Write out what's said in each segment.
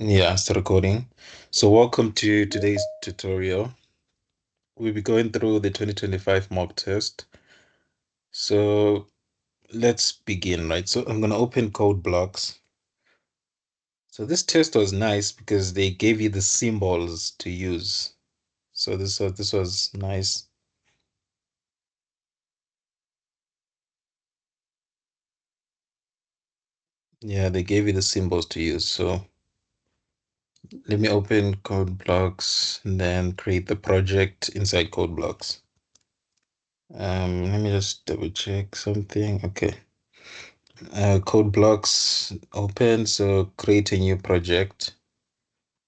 Yeah, start recording. So welcome to today's tutorial. We'll be going through the 2025 mock test. So let's begin, right? So I'm gonna open code blocks. So this test was nice because they gave you the symbols to use. So this was nice. Yeah, they gave you the symbols to use. So let me open code blocks and then create the project inside code blocks. Let me just double check something. Okay. Code blocks open, so create a new project,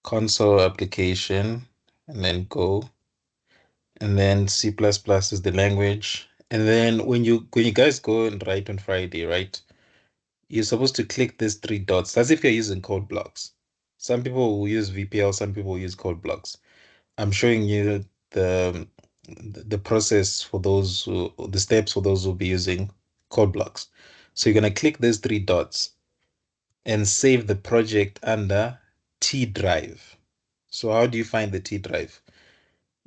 console application, and then go. And then C++ is the language. And then when you guys go and write on Friday, right? You're supposed to click these three dots. That's if you're using code blocks. Some people will use VPL, some people will use code blocks. I'm showing you the process for those the steps for those who will be using code blocks. So you're gonna click these three dots and save the project under T drive. So how do you find the T drive?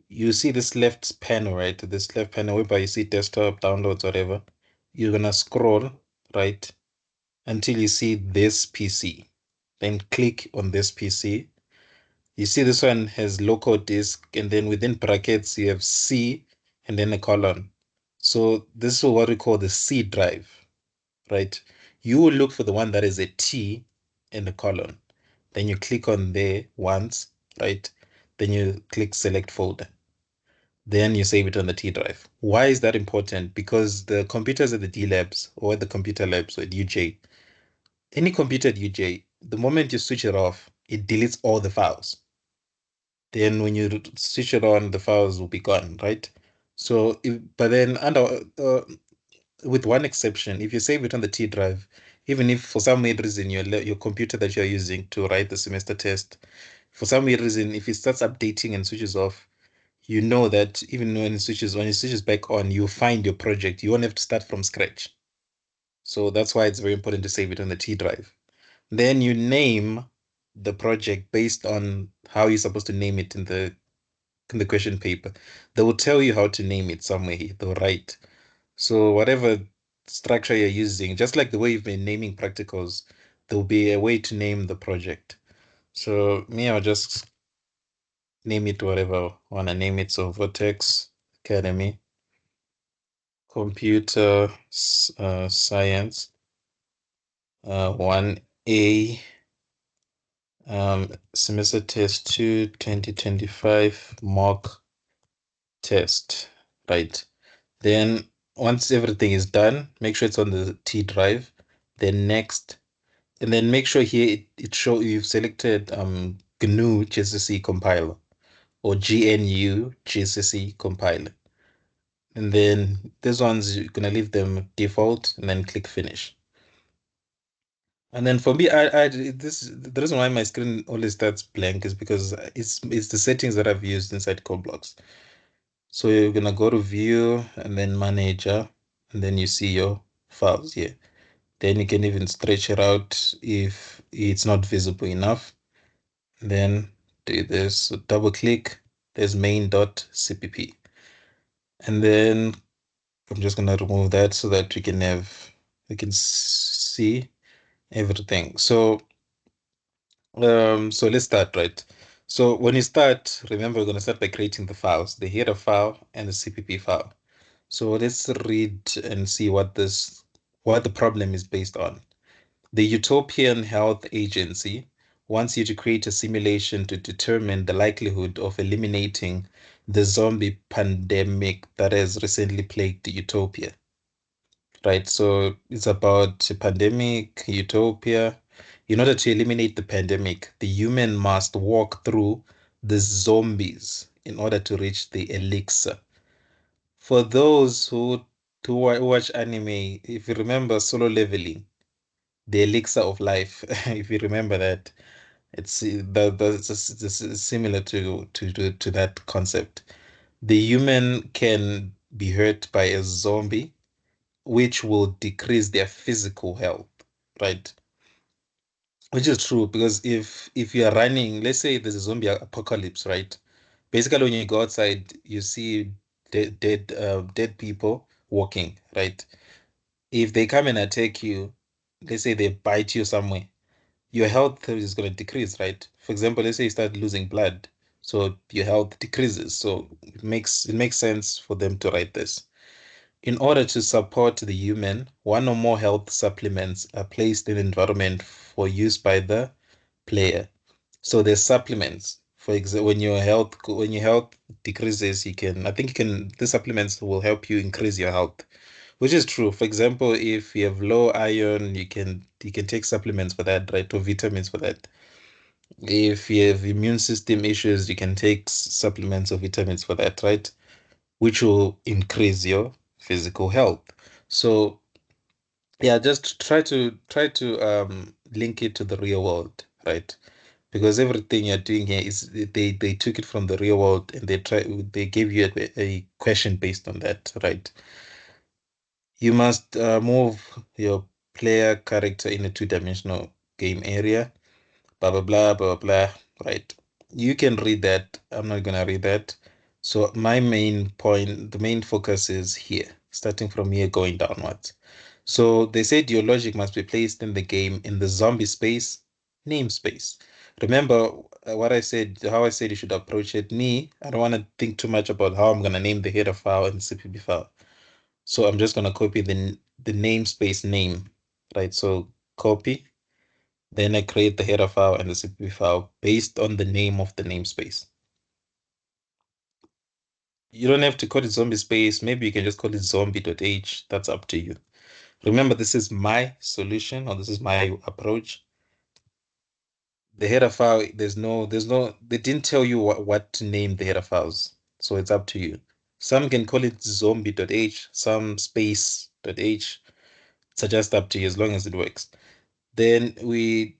You see this left panel, right? This left panel whereby you see desktop, downloads, whatever. You're gonna scroll, right, until you see this PC. Then click on this PC. You see this one has local disk, and then within brackets you have C and then a colon. So this is what we call the C drive, right? You will look for the one that is a T and a colon. Then you click on there once, right? Then you click select folder. Then you save it on the T drive. Why is that important? Because the computers at the D labs or at the computer labs or at UJ, any computer at UJ, the moment you switch it off, it deletes all the files. Then when you switch it on, the files will be gone, right? So, but then under with one exception, if you save it on the T drive, even if for some weird reason your computer that you're using to write the semester test, for some weird reason, if it starts updating and switches off, you know that even when it switches back on, you find your project. You won't have to start from scratch. So that's why it's very important to save it on the T drive. Then you name the project based on how you're supposed to name it in the question paper. They will tell you how to name it somewhere. They'll write. So whatever structure you're using, just like the way you've been naming practicals, there'll be a way to name the project. So me, I'll just name it whatever I want to name it. So Vortex Academy, Computer Science 1A, Semester Test 2 2025 mock test, right? Then once everything is done, make sure it's on the T drive. Then next, and then make sure here it show you've selected GNU GCC compiler or GNU GCC compiler. And then these ones you're gonna leave them default and then click finish. And then for me, I this the reason why my screen always starts blank is because it's the settings that I've used inside code blocks. So you're gonna go to view and then manager, and then you see your files here. Then you can even stretch it out if it's not visible enough. Then do this, so double click, there's main.cpp. And then I'm just gonna remove that so that we can see everything. So let's start, right? So when you start, remember we're gonna start by creating the files, the header file and the CPP file. So let's read and see what the problem is based on. The Utopian Health Agency wants you to create a simulation to determine the likelihood of eliminating the zombie pandemic that has recently plagued Utopia. Right, so it's about a pandemic, utopia. In order to eliminate the pandemic, the human must walk through the zombies in order to reach the elixir. For those who watch anime, if you remember Solo Leveling, the elixir of life, if you remember that, it's similar to that concept. The human can be hurt by a zombie which will decrease their physical health, right? Which is true because if you are running, let's say there's a zombie apocalypse, right? Basically, when you go outside, you see dead people walking, right? If they come and attack you, let's say they bite you somewhere, your health is going to decrease, right? For example, let's say you start losing blood, so your health decreases. So it makes sense for them to write this. In order to support the human, one or more health supplements are placed in environment for use by the player. So there's supplements. For example, when your health decreases, I think you can the supplements will help you increase your health, which is true. For example, if you have low iron, you can take supplements for that, right? Or vitamins for that. If you have immune system issues, you can take supplements or vitamins for that, right? Which will increase your physical health. So yeah, just try to link it to the real world, right? Because everything you're doing here is they took it from the real world and they gave you a question based on that, right? You must move your player character in a two-dimensional game area, blah blah blah blah blah, right? You can read that. I'm not gonna read that. So my main point, the main focus is here, starting from here going downwards. So they said your logic must be placed in the game in the zombie space namespace. Remember what I said, how I said you should approach it. I don't want to think too much about how I'm gonna name the header file and CPP file. So I'm just gonna copy the namespace name, right? So copy, then I create the header file and the CPP file based on the name of the namespace. You don't have to call it zombie space. Maybe you can just call it zombie.h. That's up to you. Remember, this is my solution or this is my approach. The header file, they didn't tell you what to name the header files. So it's up to you. Some can call it zombie.h, some space.h. It's just up to you as long as it works. Then we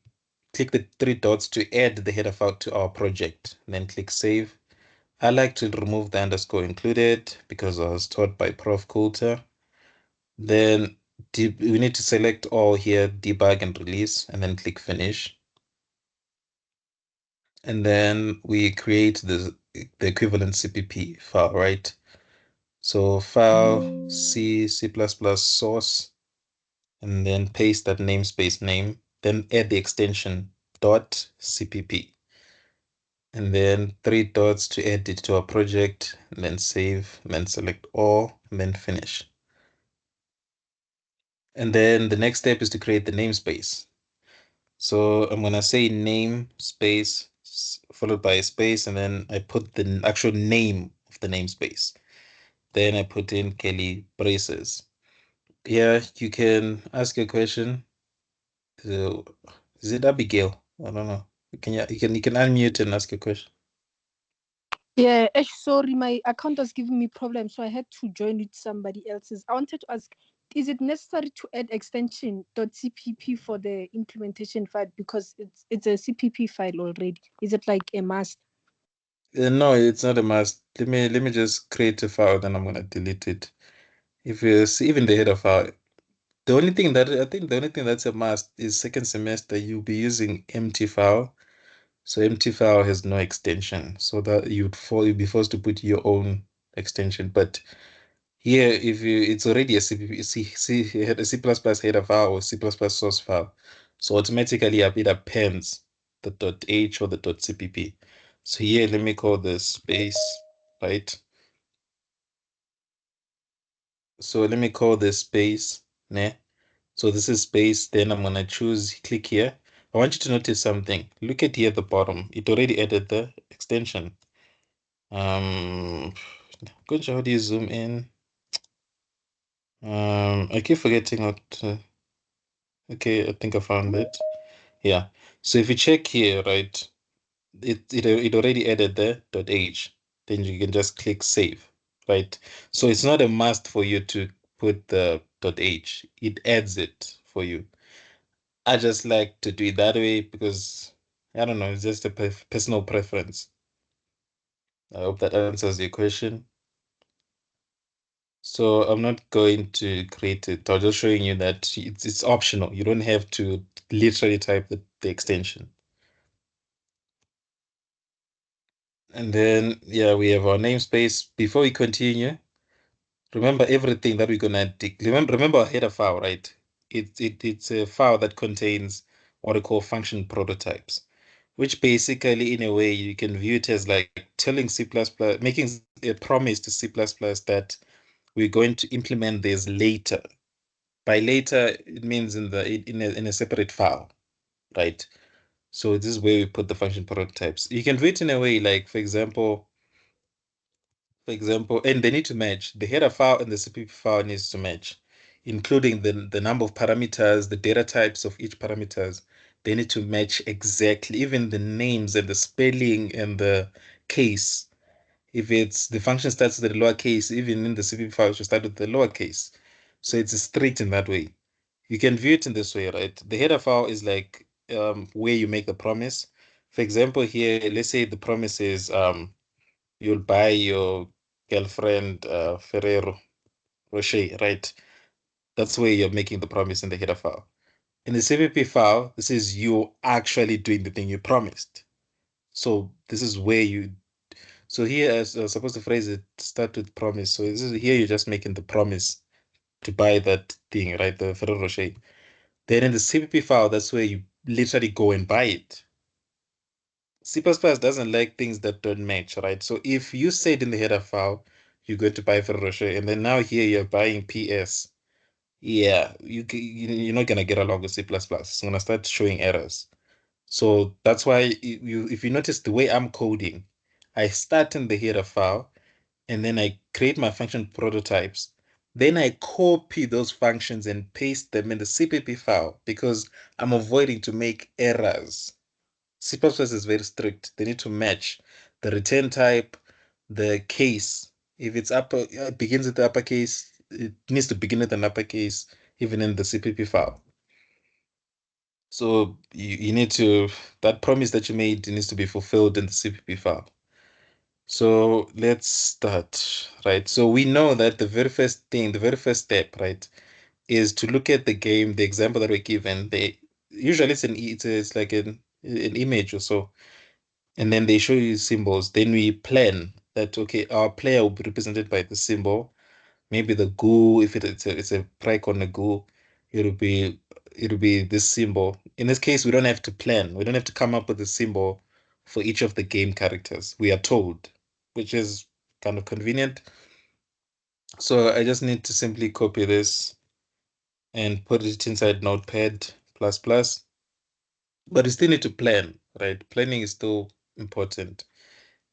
click the three dots to add the header file to our project. Then click save. I like to remove the underscore included because I was taught by Prof. Coulter. Then we need to select all here, debug and release, and then click finish. And then we create the equivalent CPP file, right? So file C++ source, and then paste that namespace name, then add the extension dot CPP, and then three dots to add it to our project, and then save, and then select all, and then finish. And then the next step is to create the namespace. So I'm gonna say name space followed by a space, and then I put the actual name of the namespace. Then I put in Kelly braces. Yeah, you can ask a question. So, is it Abigail? I don't know. You can unmute and ask a question. Yeah, sorry, my account was giving me problems, so I had to join with somebody else's. I wanted to ask, is it necessary to add extension .cpp for the implementation file because it's a CPP file already? Is it like a must? No, it's not a must. Let me just create a file, then I'm gonna delete it. If you see even the header file, the only thing that's a must is second semester you'll be using empty file. So empty file has no extension, so that you'd be forced to put your own extension. But here, if you it's already a C++ header file or C++ source file, so automatically it appends the .h or the .cpp. So here, let me call this space, right? So let me call this space, ne? So this is space. Then I'm gonna click here. I want you to notice something. Look at here at the bottom. It already added the extension. Good job. How do you zoom in? I keep forgetting how to. Okay, I think I found it. Yeah. So if you check here, right, it already added the .h. Then you can just click save, right? So it's not a must for you to put the .h. It adds it for you. I just like to do it that way because I don't know, it's just a personal preference. I hope that answers your question. So I'm not going to create it. I'm just showing you that it's optional. You don't have to literally type the extension. And then, yeah, we have our namespace. Before we continue, remember everything that we're gonna remember our header file, right? It's a file that contains what we call function prototypes, which basically, in a way, you can view it as like telling C++, making a promise to C++ that we're going to implement this later. By later, it means in a separate file, right? So this is where we put the function prototypes. You can view it in a way like, for example, and they need to match. The header file and the CPP file needs to match, including the number of parameters, the data types of each parameters. They need to match exactly, even the names and the spelling and the case. If it's the function starts with the lowercase, even in the CPP file, it should start with the lowercase. So it's strict in that way. You can view it in this way, right? The header file is like where you make the promise. For example, here, let's say the promise is you'll buy your girlfriend Ferrero Rocher, right? That's where you're making the promise in the header file. In the CPP file, this is you actually doing the thing you promised. So this is where you. So here, as supposed to phrase it, start with promise. So this is here you're just making the promise to buy that thing, right? The Ferrero Rocher. Then in the CPP file, that's where you literally go and buy it. C++ doesn't like things that don't match, right? So if you said in the header file, you're going to buy Ferrero Rocher, and then now here you're buying PS, yeah, you're not gonna get along with C++. It's gonna start showing errors. So that's why if you notice the way I'm coding, I start in the header file, and then I create my function prototypes. Then I copy those functions and paste them in the CPP file because I'm avoiding to make errors. C++ is very strict. They need to match the return type, the case. If it's upper, it begins with the uppercase, it needs to begin with an uppercase, even in the CPP file. So you need to, that promise that you made needs to be fulfilled in the CPP file. So let's start, right? So we know that the very first thing, the very first step, right, is to look at the game, the example that we're given. They usually it's like an image or so, and then they show you symbols. Then we plan that okay, our player will be represented by the symbol. Maybe the goo, if it's a prank on the goo, it'll be it'll be this symbol. In this case, we don't have to plan. We don't have to come up with a symbol for each of the game characters. We are told, which is kind of convenient. So I just need to simply copy this and put it inside Notepad plus plus. But you still need to plan, right? Planning is still important.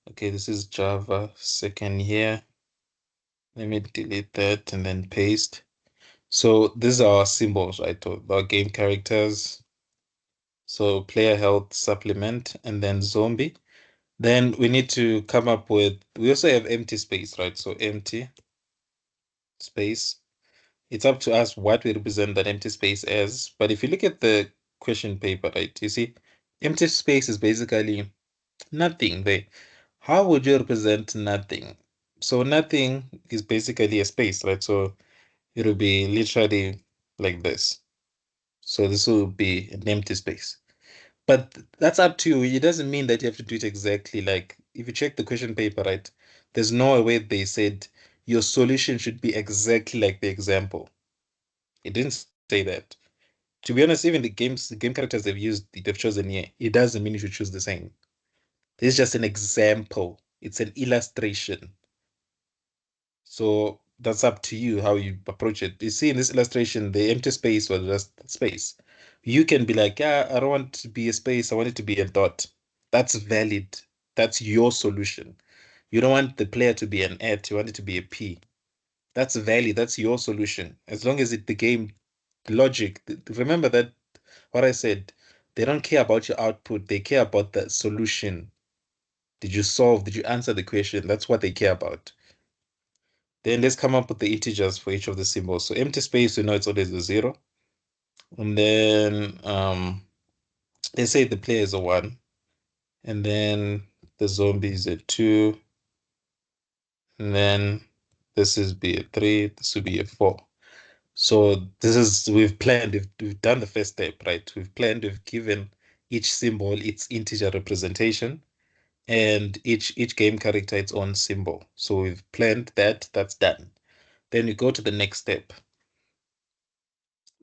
Okay, this is Java second here. Let me delete that and then paste. So these are our symbols, right? Our game characters. So player health supplement and then zombie. Then we need to come up with, we also have empty space, right? So empty space. It's up to us what we represent that empty space as. But if you look at the question paper, right, you see, empty space is basically nothing there. How would you represent nothing? So nothing is basically a space, right? So it'll be literally like this. So this will be an empty space. But that's up to you. It doesn't mean that you have to do it exactly like if you check the question paper, right? There's no way they said your solution should be exactly like the example. It didn't say that. To be honest, even the game characters they've chosen here, it doesn't mean you should choose the same. This is just an example. It's an illustration. So that's up to you how you approach it. You see, in this illustration, the empty space was just space. You can be like, yeah, I don't want to be a space. I want it to be a dot. That's valid. That's your solution. You don't want the player to be an at. You want it to be a p. That's valid. That's your solution. As long as the game logic. Remember that what I said. They don't care about your output. They care about the solution. Did you solve? Did you answer the question? That's what they care about. Then let's come up with the integers for each of the symbols. So empty space, we know it's always a zero. And then let's say the player is a one. And then the zombie is a two. And then This is be a 3, this will be a 4. So this is, we've planned, we've done the first step, right? We've planned, we've given each symbol its integer representation and each game character its own symbol. So we've planned that, that's done. Then we go to the next step.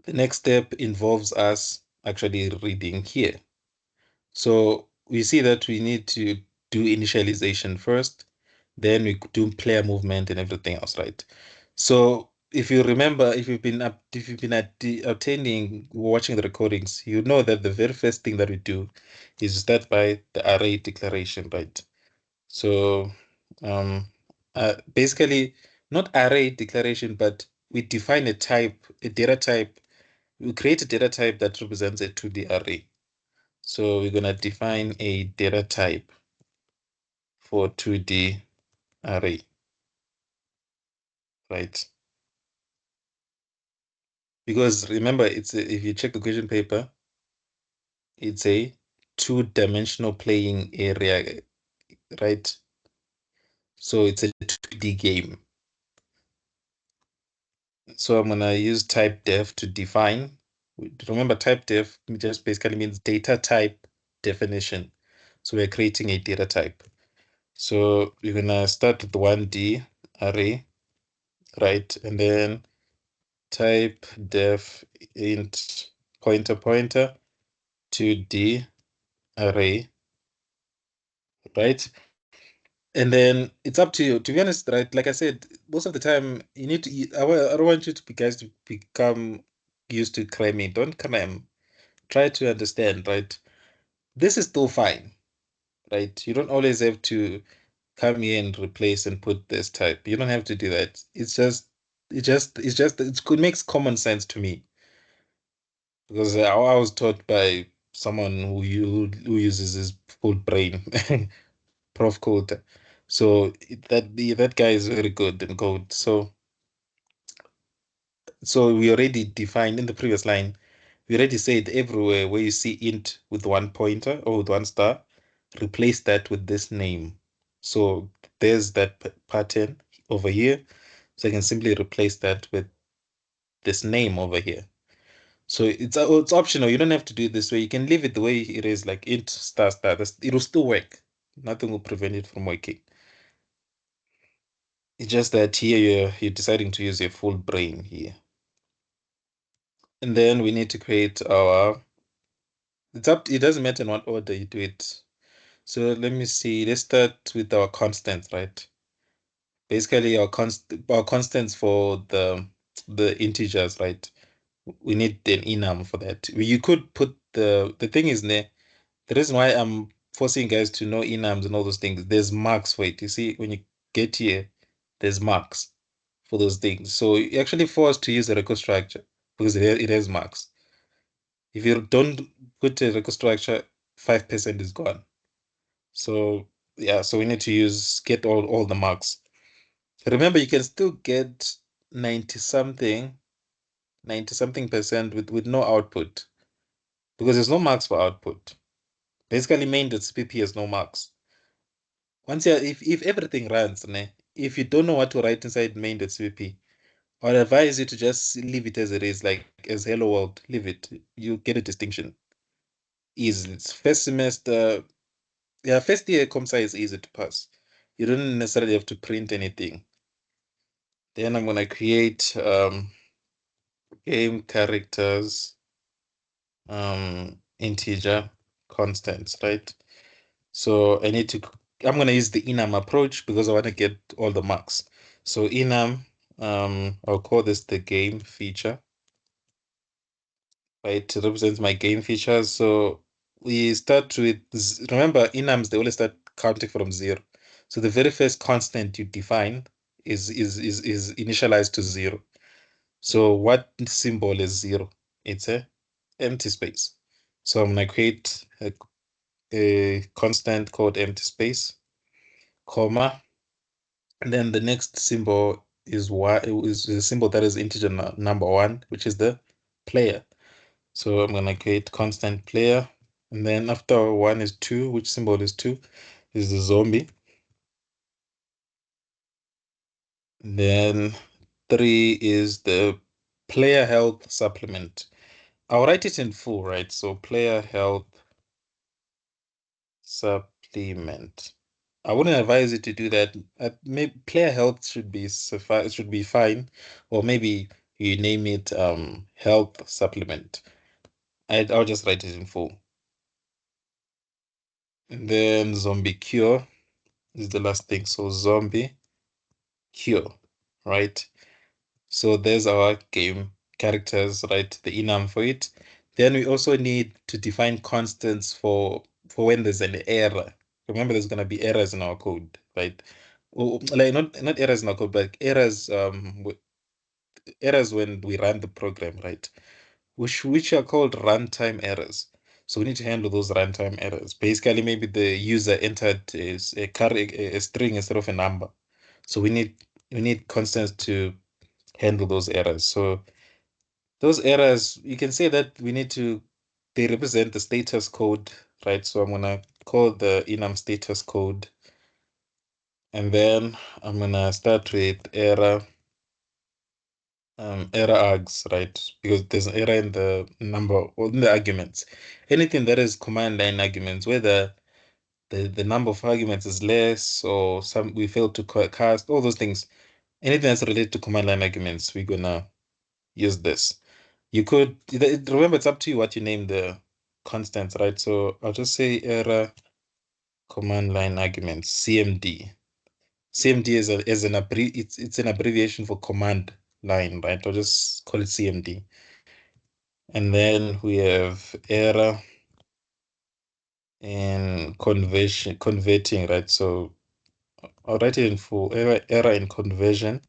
The next step involves us actually reading here. So we see that we need to do initialization first, then we do player movement and everything else, right? So if you remember, if you've been attending, watching the recordings, you know that the very first thing that we do is start by the array declaration, right? So basically not array declaration, but we define a type, a data type. We create a data type that represents a 2D array. So we're gonna define a data type for 2D array, right? Because remember, if you check the question paper, it's a two-dimensional playing area, right? So it's a 2D game. So I'm gonna use type def to define. Remember, type def just basically means data type definition. So we're creating a data type. So we're gonna start with 1D array, right? And then type def int pointer 2D array, right? And then it's up to you. To be honest, right? Like I said, most of the time you need to. I don't want you to be guys to become used to cramming. Don't cram. Try to understand, right? This is still fine, right? You don't always have to come here and replace and put this type. You don't have to do that. It makes common sense to me because I was taught by someone who uses his full brain, Prof. Code. So that guy is very good in code. So we already defined in the previous line. We already said everywhere where you see int with one pointer or with one star, replace that with this name. So there's that pattern over here. So I can simply replace that with this name over here. So it's optional. You don't have to do it this way. You can leave it the way it is, like int star star. It'll still work. Nothing will prevent it from working. It's just that here you're deciding to use your full brain here. And then we need to create our, it doesn't matter in what order you do it. So let me see. Let's start with our constants, right? Basically our constants for the integers, right? We need an enum for that. You could put the thing is there. The reason why I'm forcing guys to know enums and all those things, there's marks for it. You see, when you get here, there's marks for those things. So you're actually forced to use a record structure because it has marks. If you don't put a record structure, 5% is gone. So yeah, so we need to get all the marks. Remember, you can still get 90 something, 90 something percent with no output because there's no marks for output. Basically, main.cpp has no marks. Once you if everything runs, ne, if you don't know what to write inside main.cpp, I'd advise you to just leave it as it is, like as hello world. Leave it. You get a distinction easily. It's first semester. Yeah, first year ComSci is easy to pass. You don't necessarily have to print anything. Then I'm gonna create game characters integer constants, right? So I'm gonna use the enum approach because I want to get all the marks. So enum, I'll call this the game feature, right? It represents my game features. So we start with, remember enums, they always start counting from 0. So the very first constant you define is initialized to 0. So what symbol is 0? It's a empty space. So I'm gonna create a constant called empty space, comma, and then the next symbol is a symbol that is integer number 1, which is the player. So I'm gonna create constant player, and then after 1 is 2, which symbol is 2? Is the zombie. Then 3 is the player health supplement. I'll write it in full, right? So player health supplement. I wouldn't advise you to do that. Maybe player health should be suffice, should be fine, or maybe you name it health supplement. I'll just write it in full. And then zombie cure is the last thing. So zombie cure, right? So there's our game characters, right? The enum for it. Then we also need to define constants for when there's an error. Remember, there's gonna be errors in our code, right? Like not errors in our code, but errors errors when we run the program, right? Which are called runtime errors. So we need to handle those runtime errors. Basically, maybe the user entered is a string instead of a number. So we need constants to handle those errors. So those errors, you can say that they represent the status code, right? So I'm gonna call the enum status code, and then I'm gonna start with error args, right? Because there's an error in the number or in the arguments. Anything that is command line arguments, whether the number of arguments is less or some we failed to cast, all those things, anything that's related to command line arguments, we're gonna use this. You could remember it's up to you what you name the constants, right? So I'll just say error command line arguments, CMD. CMD it's an abbreviation for command line, right? I'll just call it CMD. And then we have error in converting, right? So I'll write it in full error in conversion.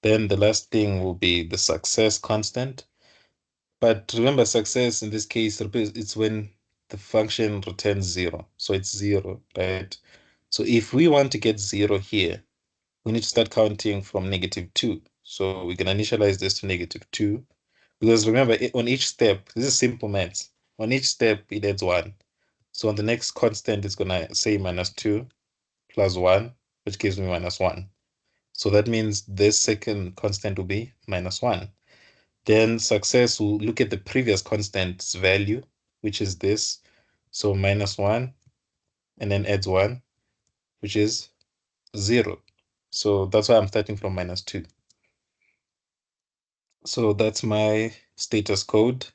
Then the last thing will be the success constant. But remember, success in this case, it's when the function returns zero. So it's zero, right? So if we want to get zero here, we need to start counting from -2. So we can initialize this to -2. Because remember, on each step, this is simple maths. On each step, it adds one. So on the next constant, it's gonna say -2 plus one, which gives me -1. So that means this second constant will be -1. Then success will look at the previous constant's value, which is this. So -1, and then adds 1, which is 0. So that's why I'm starting from -2. So that's my status code.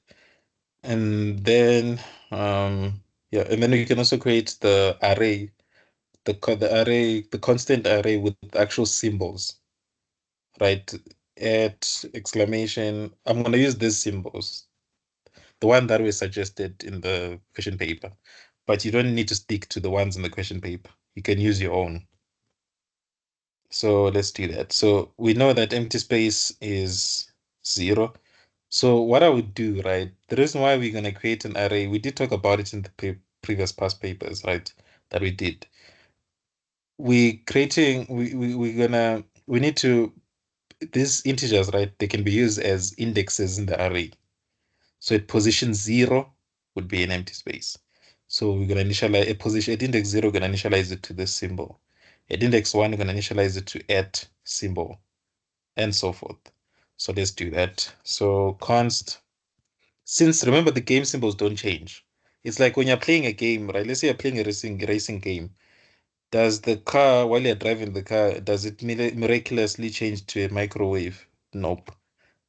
And then, yeah, and then we can also create the array, the constant array with actual symbols, right? At exclamation, I'm going to use these symbols, the one that was suggested in the question paper, but you don't need to stick to the ones in the question paper. You can use your own. So let's do that. So we know that empty space is 0. So what I would do, right? The reason why we're going to create an array, we did talk about it in the previous past papers, right? That we did. We need to, these integers, right? They can be used as indexes in the array. So at position 0 would be an empty space. So we're going to initialize a position at index 0, we're going to initialize it to this symbol. At index 1, we're going to initialize it to at symbol, and so forth. So let's do that. So const, since remember the game symbols don't change. It's like when you're playing a game, right? Let's say you're playing a racing game. Does the car, while you're driving the car, does it miraculously change to a microwave? Nope.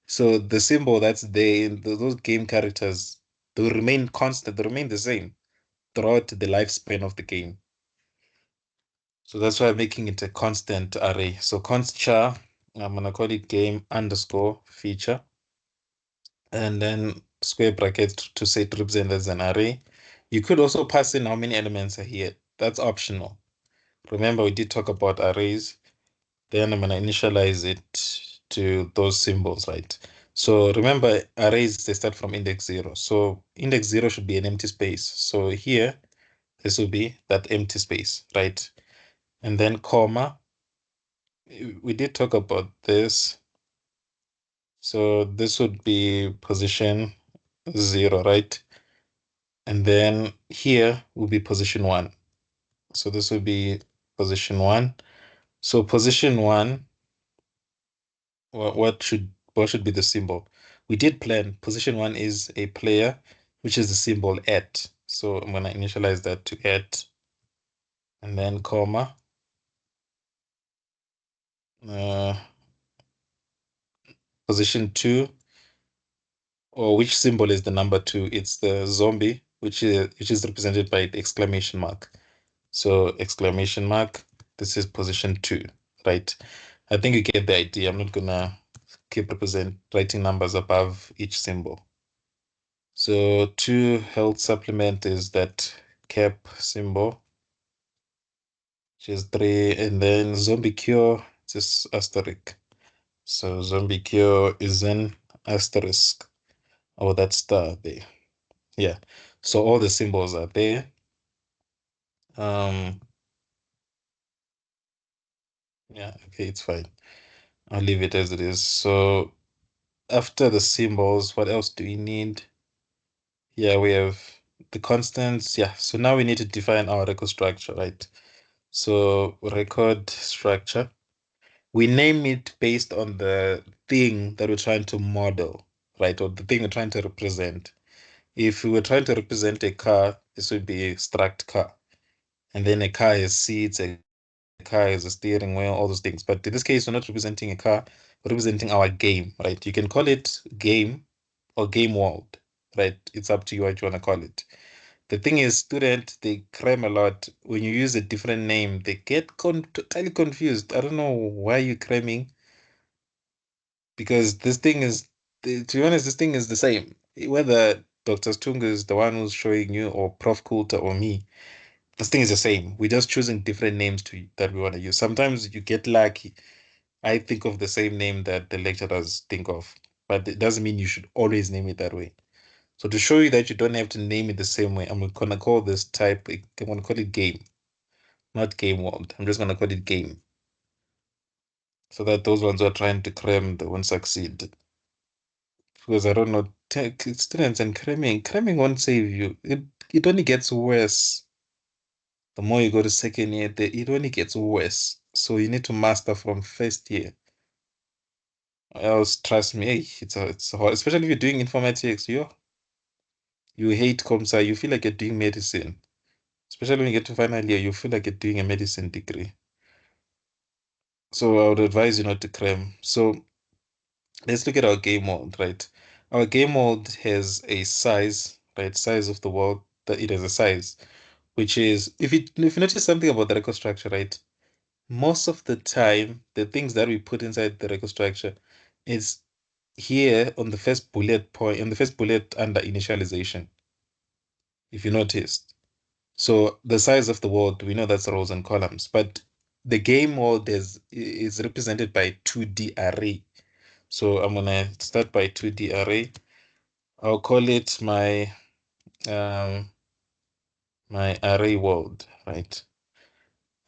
So the symbol that's there, those game characters, they will remain constant, they remain the same throughout the lifespan of the game. So that's why I'm making it a constant array. So const char, I'm gonna call it game underscore feature, and then square brackets to say it represents as an array. You could also pass in how many elements are here. That's optional. Remember, we did talk about arrays. Then I'm gonna initialize it to those symbols, right? So remember, arrays, they start from index 0. So index 0 should be an empty space. So here, this will be that empty space, right? And then comma, we did talk about this. So this would be position 0, right? And then here will be position 1. So this will be position 1. So position 1 what should be the symbol? We did plan. Position one is a player, which is the symbol at. So I'm gonna initialize that to at, and then comma. Uh, Position two, or which symbol is the number two? It's the zombie, which is represented by the exclamation mark. So exclamation mark. This is position two, right? I think you get the idea. I'm not gonna keep writing numbers above each symbol. So two health supplement is that cap symbol, which is three, and then zombie cure, just asterisk. So zombie cure is an asterisk. Oh, that star there. Yeah. So all the symbols are there. Um, yeah, okay, it's fine. I'll leave it as it is. So after the symbols, what else do we need? Yeah, we have the constants. Yeah, so now we need to define our record structure, right? So record structure, we name it based on the thing that we're trying to model, right? Or the thing we're trying to represent. If we were trying to represent a car, this would be a struct car. And then a car has seats, a car has a steering wheel, all those things. But in this case, we're not representing a car, we're representing our game, right? You can call it game or game world, right? It's up to you what you want to call it. The thing is, students, they cram a lot. When you use a different name, they get totally confused. I don't know why you're cramming, because this thing is, to be honest, this thing is the same. Whether Dr. Stung is the one who's showing you, or Prof. Coulter, or me, this thing is the same. We're just choosing different names that we want to use. Sometimes you get lucky. I think of the same name that the lecturers think of, but it doesn't mean you should always name it that way. So to show you that you don't have to name it the same way, I'm gonna call this type, I'm gonna call it game, not game world. I'm just gonna call it game, so that those ones who are trying to cram, they won't succeed. Because I don't know, students and cramming won't save you. It only gets worse. The more you go to second year, it only gets worse. So you need to master from first year. Else, trust me, it's hard, especially if you're doing informatics. You hate comsa, you feel like you're doing medicine. Especially when you get to final year, you feel like you're doing a medicine degree. So I would advise you not to cram. So let's look at our game mode, right? Our game mode has a size, right? Size of the world, that it has a size, which is, if you notice something about the record structure, right? Most of the time, the things that we put inside the record structure is here on the first bullet point, on the first bullet under initialization, if you noticed. So the size of the world, we know that's rows and columns, but the game world is represented by 2D array. So I'm gonna start by 2D array. I'll call it um my array world, right?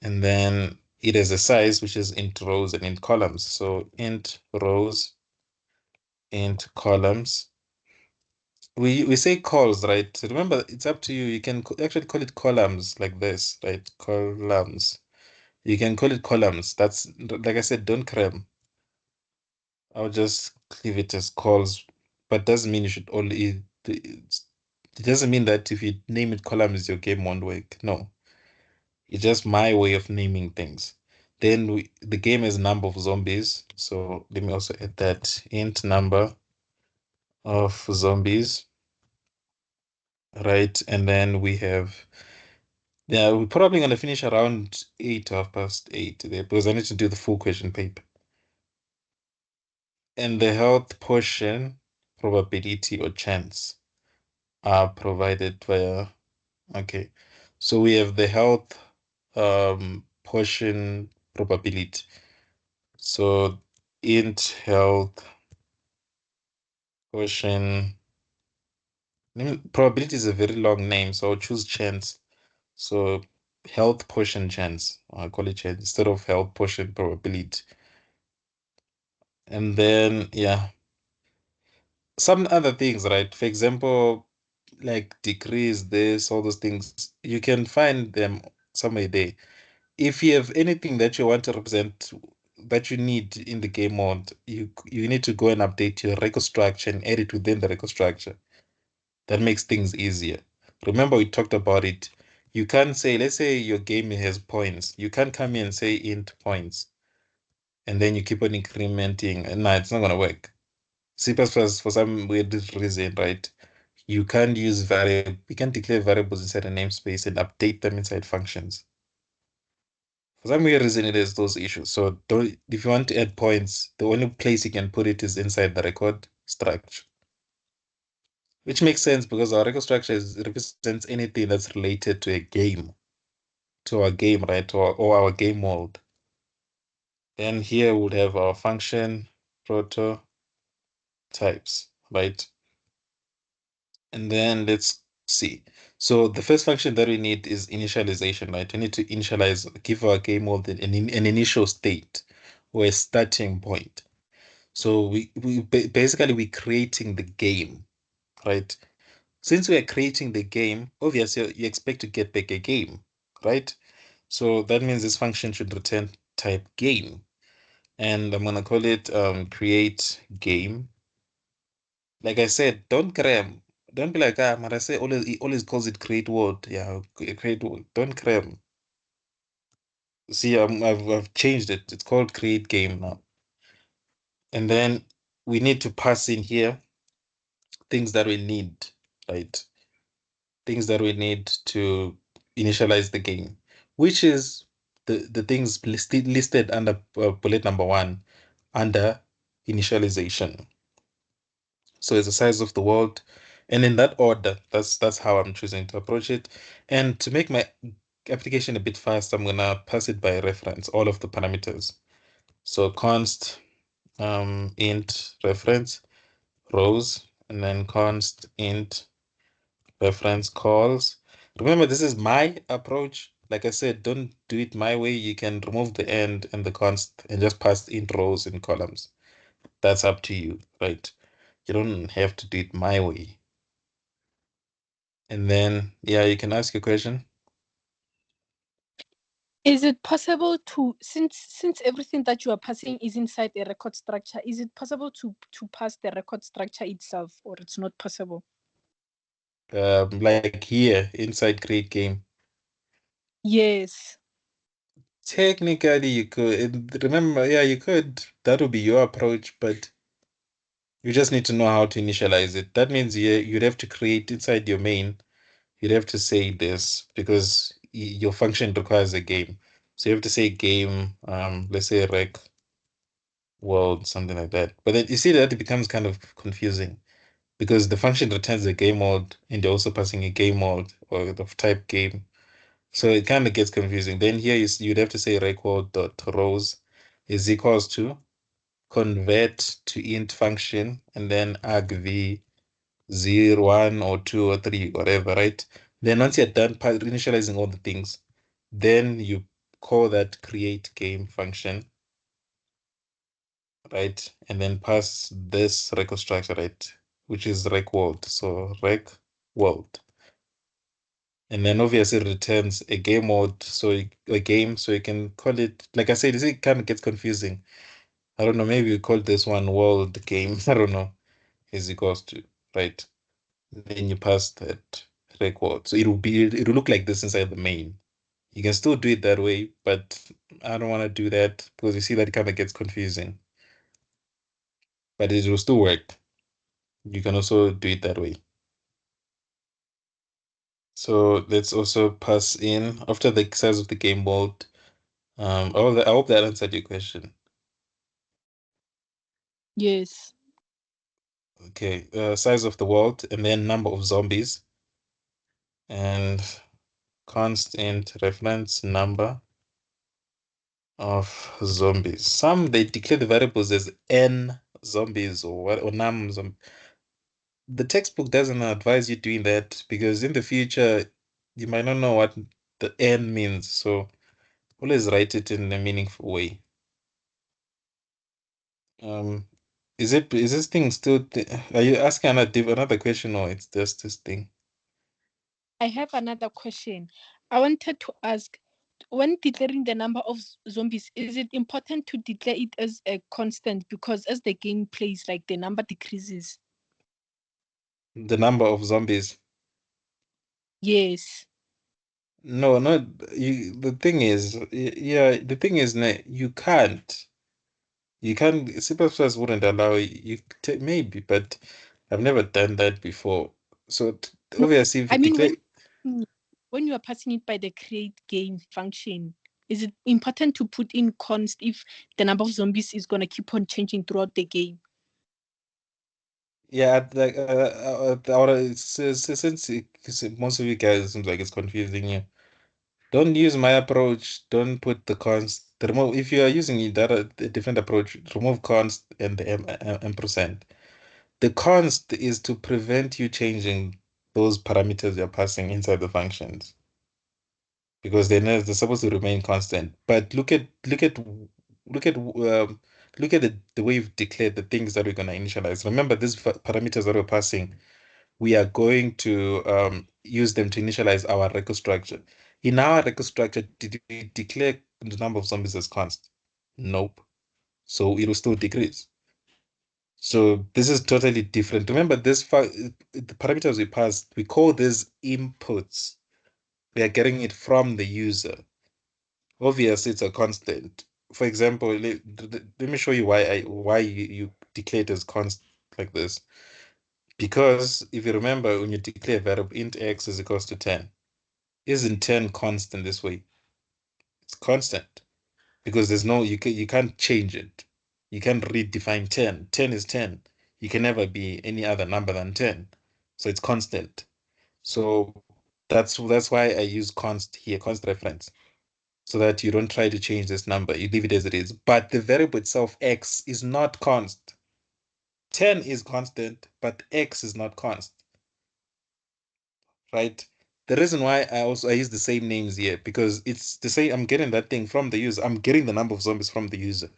And then it has a size which is int rows and int columns. So int rows, int columns. We say calls, right? So remember, it's up to you. You can actually call it columns like this, right? Columns. You can call it columns. That's, like I said, don't cram. I'll just leave it as calls, but doesn't mean you should only. It doesn't mean that if you name it columns, your game won't work. No, it's just my way of naming things. Then the game has number of zombies. So let me also add that int number of zombies, right? And then we have, yeah, we're probably gonna finish around 8:30 there, because I need to do the full question paper. And the health portion, probability or chance, are provided via, okay. So we have the health portion probability. So int health portion, probability is a very long name, so I'll choose chance. So health portion chance, I'll call it chance instead of health portion probability. And then, yeah, some other things, right? For example, like degrees, this, all those things, you can find them somewhere there. If you have anything that you want to represent, that you need in the game mode, you need to go and update your record structure and edit within the record structure. That makes things easier. Remember, we talked about it. You can't say, let's say your game has points. You can't come in and say int points, and then you keep on incrementing. No, it's not gonna work. C++, for some weird reason, right? You can't you can't declare variables inside a namespace and update them inside functions. For some weird reason, it has those issues. So don't, if you want to add points, the only place you can put it is inside the record structure. Which makes sense because our record structure represents anything that's related to a game, to our game, right? Or our game mode. Then here we'll have our function prototypes, right? And then let's see. So the first function that we need is initialization, right? We need to initialize, give our game mode an initial state or a starting point. So basically we're creating the game, right? Since we are creating the game, obviously you expect to get back a game, right? So that means this function should return type game. And I'm gonna call it create game. Like I said, don't cram. Don't be like, ah, man, I say always he always calls it create word. Yeah, create word. Don't cram. See, I've changed it. It's called create game now. And then we need to pass in here things that we need, right? Things that we need to initialize the game, which is the things listed under bullet number 1 under initialization. So it's the size of the world, and in that order, that's how I'm choosing to approach it. And to make my application a bit fast, I'm gonna pass it by reference, all of the parameters. So const int reference rows, and then const int reference calls. Remember, this is my approach. Like I said, don't do it my way. You can remove the end and the const and just pass int rows and columns. That's up to you, right? You don't have to do it my way. And then, yeah, you can ask a question. Is it possible to, since everything that you are passing is inside a record structure, is it possible to pass the record structure itself, or it's not possible? Like here inside create game. Yes. Technically, you could. Remember, yeah, you could. That would be your approach, but you just need to know how to initialize it. That means you'd have to create inside your main. You'd have to say this because your function requires a game. So you have to say game, let's say rec world, something like that. But then you see that it becomes kind of confusing because the function returns a game mode and you're also passing a game mode or of type game. So it kind of gets confusing. Then here you'd have to say record dot rows is equals to convert to int function and then argv 0, 1, or 2, or 3, whatever, right? Then once you're done initializing all the things, then you call that create game function, right? And then pass this record structure, right? Which is rec world. So rec world. And then obviously it returns a game mode, so a game, so you can call it, like I said, it kind of gets confusing. I don't know, maybe we call this one world game. I don't know, is equals to, right? Then you pass that record. So it'll look like this inside the main. You can still do it that way, but I don't want to do that because you see that it kind of gets confusing. But it will still work. You can also do it that way. So let's also pass in after the size of the game mode. I hope that answered your question. Yes. Okay, size of the world and then number of zombies and constant reference number of zombies. Some they declare the variables as n zombies or what or num zombies. The textbook doesn't advise you doing that because in the future you might not know what the n means. So always write it in a meaningful way. Um, is this thing still? Are you asking another question or it's just this thing? I have another question. I wanted to ask, when declaring the number of zombies, is it important to declare it as a constant? Because as the game plays, like the number decreases. The number of zombies. Yes. No, not you. The thing is, yeah, the thing is, you can't. You can't. C++ wouldn't allow maybe, but I've never done that before. So No, obviously, if I you mean declare, when you are passing it by the create game function, is it important to put in const if the number of zombies is gonna keep on changing throughout the game? yeah, like most of you guys seems like it's confusing you. Don't use my approach. Don't put the const. Remove if you are using a different approach. Remove const and the ampersand. The const is to prevent you changing those parameters you're passing inside the functions because they're supposed to remain constant. But look at the way we've declared the things that we're going to initialize. Remember, these parameters that we're passing, we are going to use them to initialize our record structure. In our record structure, did we declare the number of zombies as constant? Nope. So it will still decrease. So this is totally different. Remember, the parameters we pass, we call these inputs. We are getting it from the user. Obviously, it's a constant. For example, let me show you why you declare it as constant like this. Because if you remember, when you declare a variable int x is equals to 10, isn't 10 constant this way? It's constant because there's no you can't change it. You can't redefine 10. 10 is 10. You can never be any other number than 10. So it's constant. So that's why I use const here, const reference, so that you don't try to change this number. You leave it as it is. But the variable itself, x, is not const. 10 is constant, but x is not const, right? The reason why I use the same names here because it's the same. I'm getting that thing from the user. I'm getting the number of zombies from the user.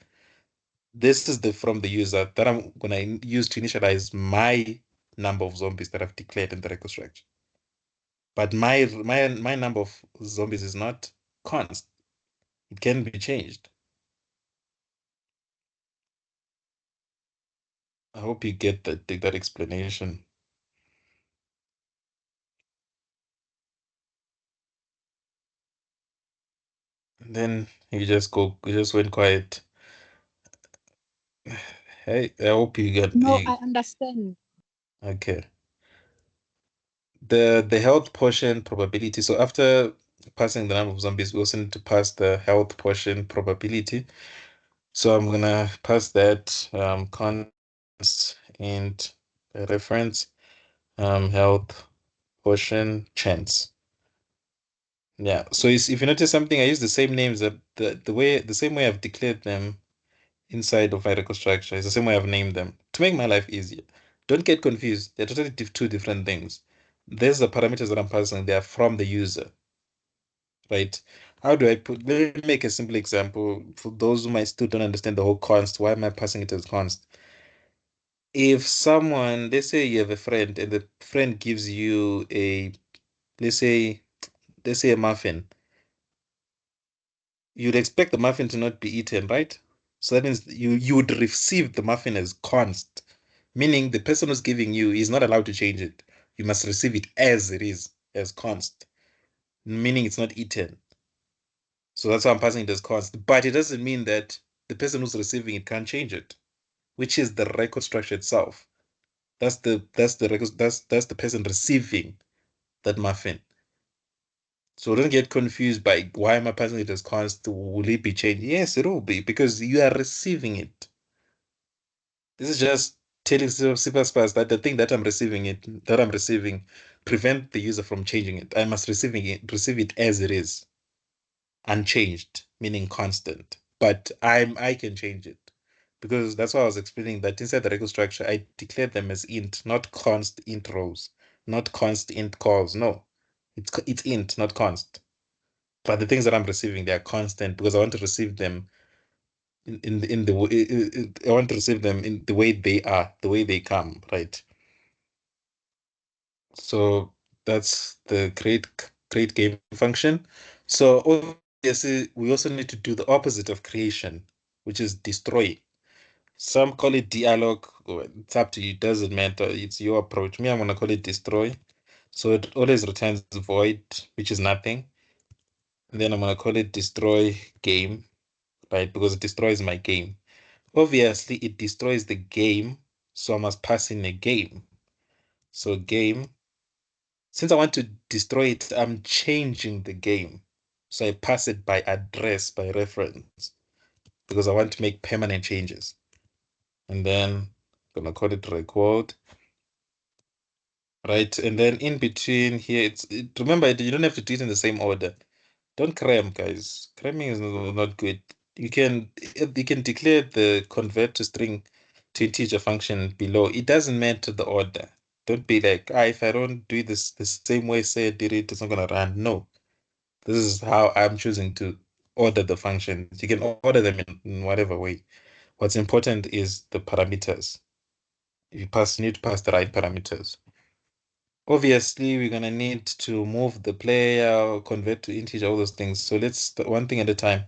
This is the from the user that I'm gonna use to initialize my number of zombies that I've declared in the record structure. But my number of zombies is not const. It can be changed. I hope you get that explanation. And then you just went quiet. Hey, I hope you get No, you I understand. okay. The health portion probability. So after passing the number of zombies, we also need to pass the health portion probability. So I'm gonna pass that const int reference health portion chance. Yeah. So if you notice something, I use the same names that the same way I've declared them inside of my record structure is the same way I've named them to make my life easier. Don't get confused. They're totally two different things. There's the parameters that I'm passing. They are from the user, right? How do I put? Let me make a simple example for those who might still don't understand the whole const. Why am I passing it as const? If someone, let's say you have a friend, and the friend gives you let's say, let's say a muffin, you'd expect the muffin to not be eaten, right? So that means you would receive the muffin as const, meaning the person who's giving you is not allowed to change it. You must receive it as it is, as const, meaning it's not eaten. So that's why I'm passing it as const. But it doesn't mean that the person who's receiving it can't change it, which is the record structure itself. That's the record that's the person receiving that muffin. So don't get confused by why am I passing it as const? Will it be changed? Yes, it will be because you are receiving it. This is just telling C++ that the thing that I'm receiving, prevent the user from changing it. I must receive it as it is, unchanged, meaning constant. But I can change it because that's why I was explaining that inside the record structure, I declare them as int, not const int rows, not const int calls. No, it's int, not const. But the things that I'm receiving, they are constant because I want to receive them in the way I want to receive them in the way they are, the way they come, right? So that's the create game function. So obviously obviously we also need to do the opposite of creation, which is destroy. Some call it dialogue. It's up to you. It doesn't matter. It's your approach. Me, I'm gonna call it destroy. So it always returns void, which is nothing. And then I'm gonna call it destroy game, right? Because it destroys my game. Obviously, it destroys the game, so I must pass in a game. So game, since I want to destroy it, I'm changing the game. So I pass it by address, by reference, because I want to make permanent changes. And then I'm gonna call it record, right? And then in between here, remember you don't have to do it in the same order. Don't cram, guys. Cramming is not good. You can declare the convert to string to integer function below. It doesn't matter the order. Don't be like, if I don't do this the same way say I did it, it's not gonna run. No. This is how I'm choosing to order the functions. You can order them in whatever way. What's important is the parameters. You need to pass the right parameters. Obviously, we're gonna need to move the player, convert to integer, all those things. So let's one thing at a time.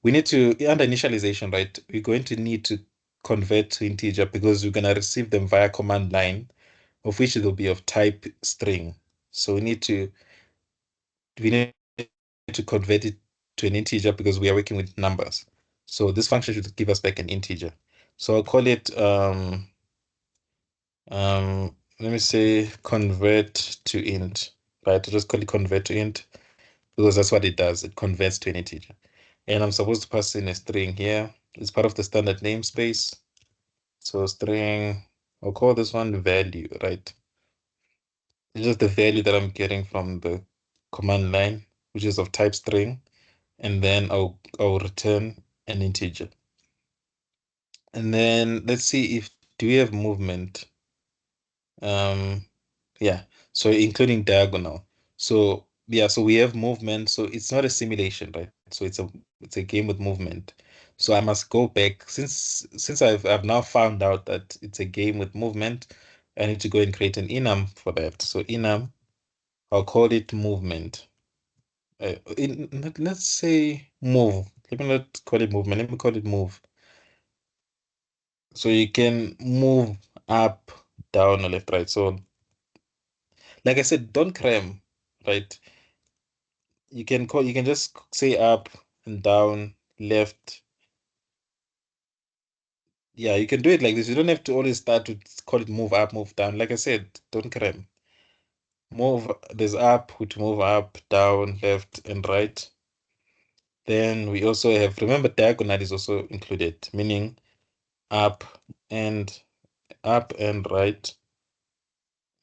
We need to, under initialization, right? We're going to need to convert to integer because we're gonna receive them via command line, of which it will be of type string. So we need to convert it to an integer because we are working with numbers. So this function should give us back an integer. So I'll call it let me say convert to int, right? I'll just call it convert to int because that's what it does. It converts to an integer. And I'm supposed to pass in a string here. It's part of the standard namespace. So string, I'll call this one value, right? It's just the value that I'm getting from the command line, which is of type string. And then I'll return an integer. And then let's see if do we have movement? Yeah, so including diagonal. So yeah, so we have movement. So it's not a simulation, right? So it's a game with movement. So I must go back since I've now found out that it's a game with movement. I need to go and create an enum for that. So enum, I'll call it movement. Let's say move. Let me not call it movement. Let me call it move. So you can move up, down, or left, right. So like I said, don't cram, right? You can just say up and down, left. Yeah, you can do it like this. You don't have to always start to call it move up, move down. Like I said, don't cram. Move, there's up, which move up, down, left, and right. Then we also have, remember diagonal is also included, meaning up and right,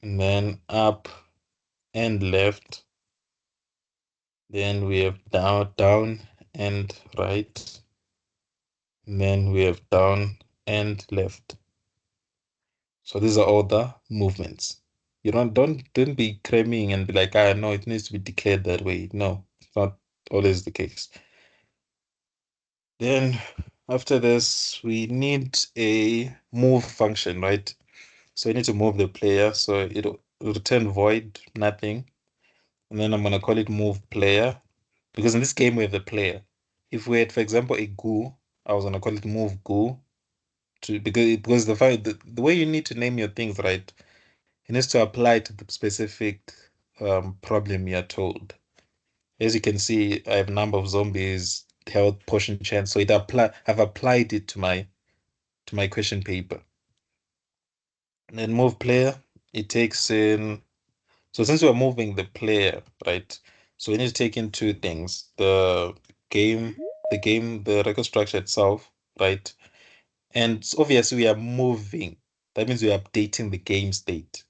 and then up and left. Then we have down and right. And then we have down and left. So these are all the movements. You don't be cramming and be like, no, it needs to be declared that way. No, it's not always the case. Then after this, we need a move function, right? So we need to move the player. So it'll return void, nothing. And then I'm gonna call it move player. Because in this game we have the player. If we had, for example, a goo, I was gonna call it move goo to because the way you need to name your things, right? It needs to apply to the specific problem you're told. As you can see, I have number of zombies, health, potion chance. So I've applied it to my question paper. And then move player, it takes in. So since we're moving the player, right? So we need to take in two things: game, the record structure itself, right? And obviously we are moving. That means we're updating the game state.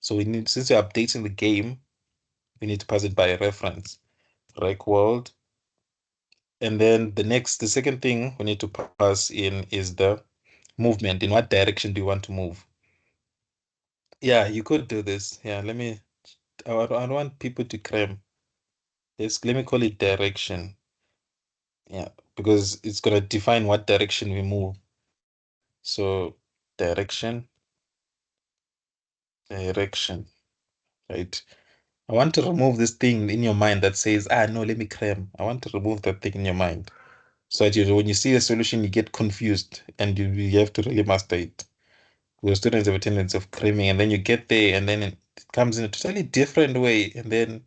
So since we're updating the game, we need to pass it by a reference, rec world. And then the second thing we need to pass in is the movement. In what direction do you want to move? Yeah, you could do this. Yeah, I don't want people to cram. Let me call it direction. Yeah, because it's gonna define what direction we move. So direction, direction, right? I want to remove this thing in your mind that says, ah, no, let me cram. I want to remove that thing in your mind. So that when you see a solution, you get confused and you have to really master it. Because students have a tendency of cramming, and then you get there and then it comes in a totally different way. And then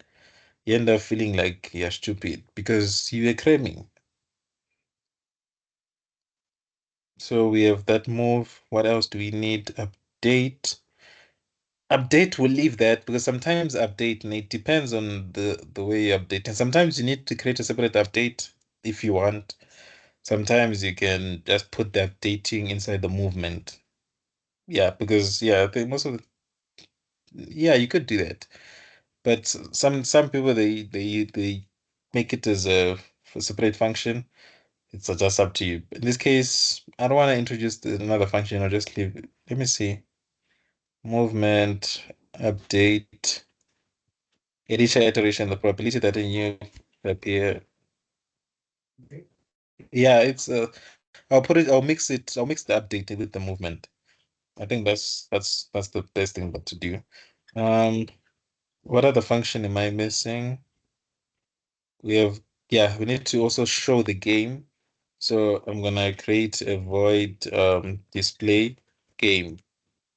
you end up feeling like you're stupid because you were cramming. So we have that move. What else do we need? Update. Update, we'll leave that because sometimes update, and it depends on the way you update. And sometimes you need to create a separate update if you want. Sometimes you can just put the updating inside the movement. Yeah, because yeah, I think most of the yeah, you could do that. But some people they make it as a separate function. It's just up to you. In this case, I don't want to introduce another function. I'll just leave it. Let me see. Movement, update, at each iteration, the probability that a new appear. Yeah, it's I'll mix the update with the movement. I think that's the best thing but to do. Um, what other function am I missing? We have yeah, we need to also show the game. So I'm gonna create a void display game,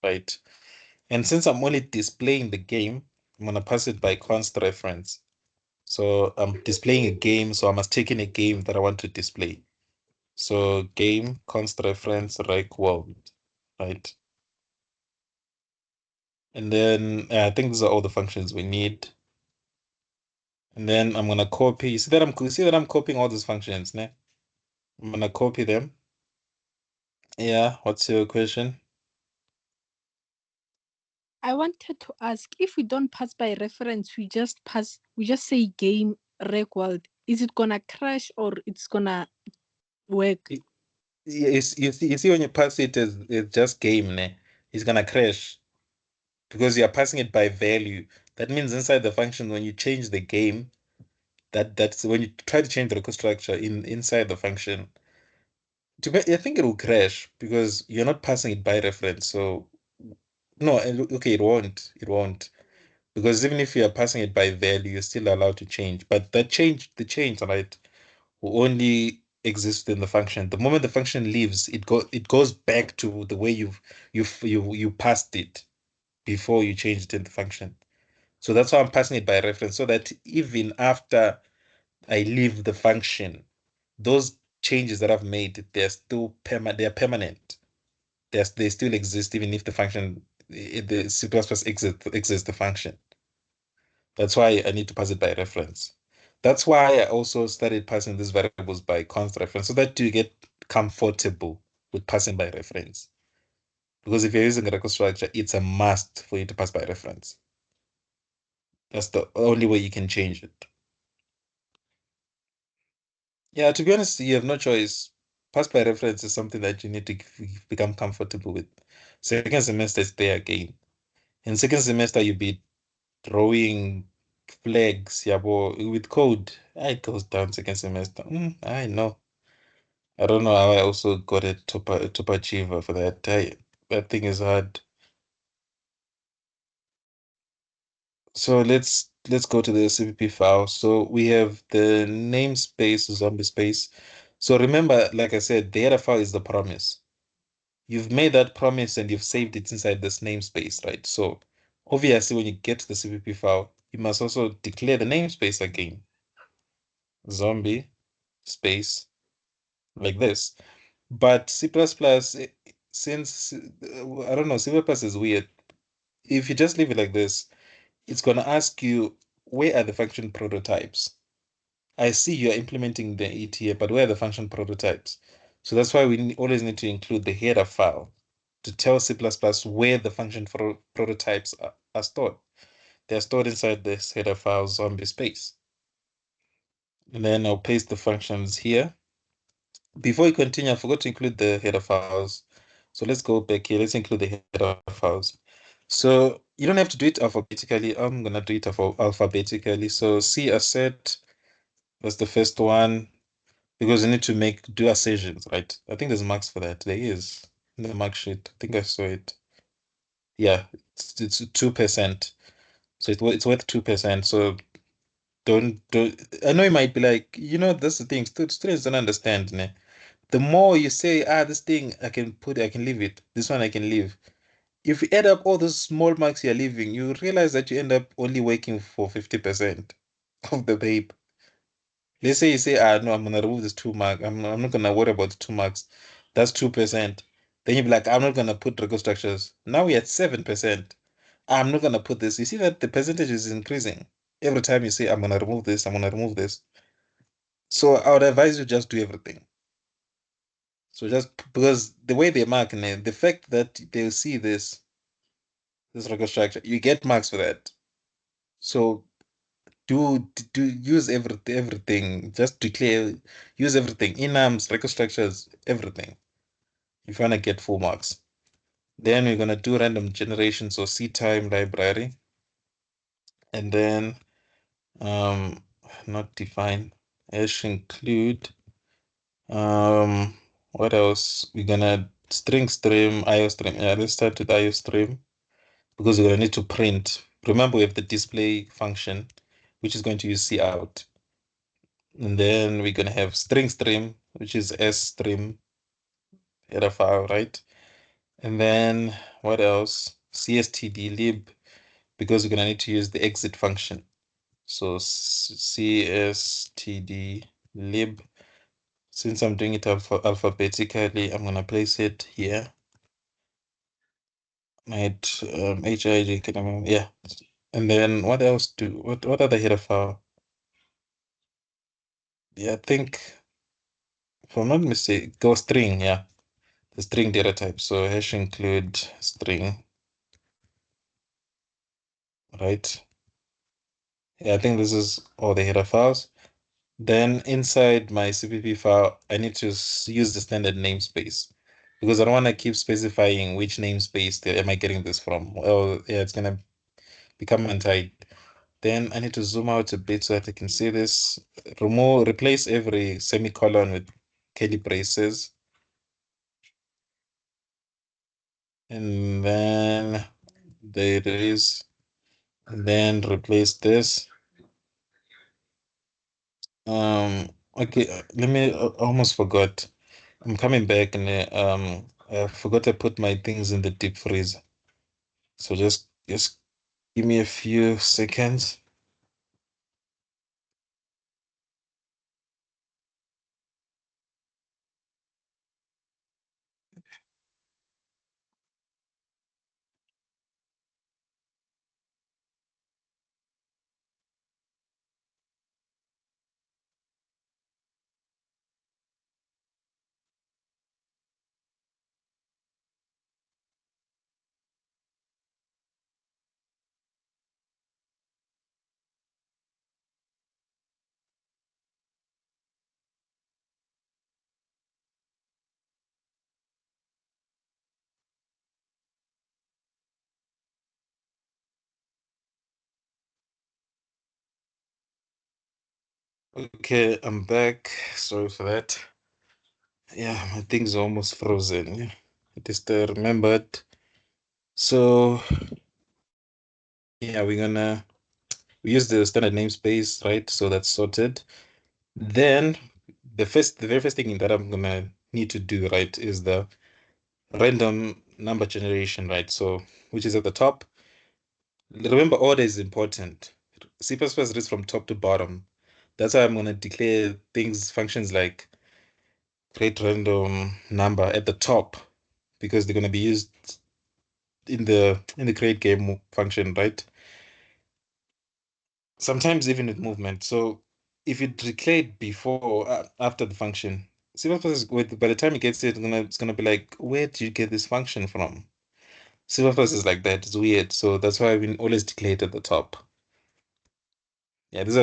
right? And since I'm only displaying the game, I'm gonna pass it by const reference. So I'm displaying a game, so I must take in a game that I want to display. So game const reference rank world, right? And then I think these are all the functions we need. And then I'm gonna copy. You see that I'm copying all these functions, ne? I'm gonna copy them. Yeah, what's your question? I wanted to ask if we don't pass by reference, we just say game reg world. Is it gonna crash or it's gonna work? You see when you pass it as it's just game, ne? It's gonna crash because you're passing it by value. That means inside the function, when you change the game, that's when you try to change the record structure inside the function. I think it will crash because you're not passing it by reference. So no, okay, it won't. It won't. Because even if you are passing it by value, you're still allowed to change. But the change, right, will only exist in the function. The moment the function leaves, it goes back to the way you passed it before you changed it in the function. So that's why I'm passing it by reference, so that even after I leave the function, those changes that I've made, they're permanent. They still exist even if the function the C++ exits the function. That's why I need to pass it by reference. That's why I also started passing these variables by const reference so that you get comfortable with passing by reference. Because if you're using a record structure, it's a must for you to pass by reference. That's the only way you can change it. Yeah, to be honest, you have no choice. Pass by reference is something that you need to become comfortable with. Second semester is there again. In second semester, you'll be drawing flags, yeah, but with code, it goes down second semester. I know. I don't know how I also got a top achiever for that. That thing is hard. So let's go to the CPP file. So we have the namespace, zombie space. So remember, like I said, the header file is the promise. You've made that promise and you've saved it inside this namespace, right? So obviously, when you get to the CPP file, you must also declare the namespace again. Zombie space like this. But C++, since I don't know, C++ is weird. If you just leave it like this, it's going to ask you, where are the function prototypes? I see you're implementing the it here, but where are the function prototypes? So that's why we always need to include the header file to tell C++ where the function prototypes are stored. They're stored inside this header file zombie space. And then I'll paste the functions here. Before we continue, I forgot to include the header files. So let's go back here. Let's include the header files. So you don't have to do it alphabetically. I'm gonna do it alphabetically. So C asset, that's the first one, because you need to do assertions, right? I think there's marks for that. There is in the mark sheet. I think I saw it. Yeah, it's 2%. So it's worth 2%. So don't I know you might be like, that's the thing. Students don't understand, ne? The more you say, this thing I can leave it. This one I can leave. If you add up all those small marks you're leaving, you realize that you end up only working for 50% of the paper. Let's say you say, no, I'm gonna remove this 2 mark. I'm not gonna worry about the 2 marks. That's 2%. Then you'll be like, I'm not gonna put record structures. Now we're at 7%. I'm not gonna put this. You see that the percentage is increasing. Every time you say, I'm gonna remove this, I'm gonna remove this. So I would advise you just do everything. So just because the way they mark, the fact that they'll see this record structure, you get marks for that. So do use everything. Just declare, use everything. Enums, record structures, everything. If you wanna get full marks. Then we're gonna do random generation, so C time library, and then not define, hash include, what else? We're gonna string stream, IO stream. Yeah, let's start with IO stream because we're gonna need to print. Remember, we have the display function, which is going to use C out. And then we're gonna have string stream, which is S stream header file, right? And then what else? CSTD lib, because we're gonna need to use the exit function. So CSTD lib. Since I'm doing it alphabetically, I'm gonna place it here. Might HIJ, yeah. And then what else what other header file? Yeah, I think if I'm not mistaken, go string, yeah. The string data type. So hash include string, right? Yeah, I think this is all the header files. Then inside my CPP file, I need to use the standard namespace because I don't want to keep specifying which namespace am I getting this from. Well, yeah, it's gonna become untied. Then I need to zoom out a bit so that I can see this. Replace every semicolon with curly braces. And then there it is. And then replace this. Okay, let me, I almost forgot. I'm coming back and I forgot to put my things in the deep freeze. So just give me a few seconds. Okay, I'm back. Sorry for that. Yeah, my thing's almost frozen. Yeah, I just remembered. So yeah, we use the standard namespace, right? So that's sorted. Then the very first thing that I'm gonna need to do, right, is the random number generation, right? So which is at the top. Remember, order is important. C++ reads from top to bottom. That's why I'm gonna declare functions like create random number at the top because they're gonna be used in the create game function, right? Sometimes even with movement. So if you declare it before or after the function, C++ by the time it gets it, it's gonna be like, where did you get this function from? C++ is like that. It's weird. So that's why I've been always declared at the top. Yeah, this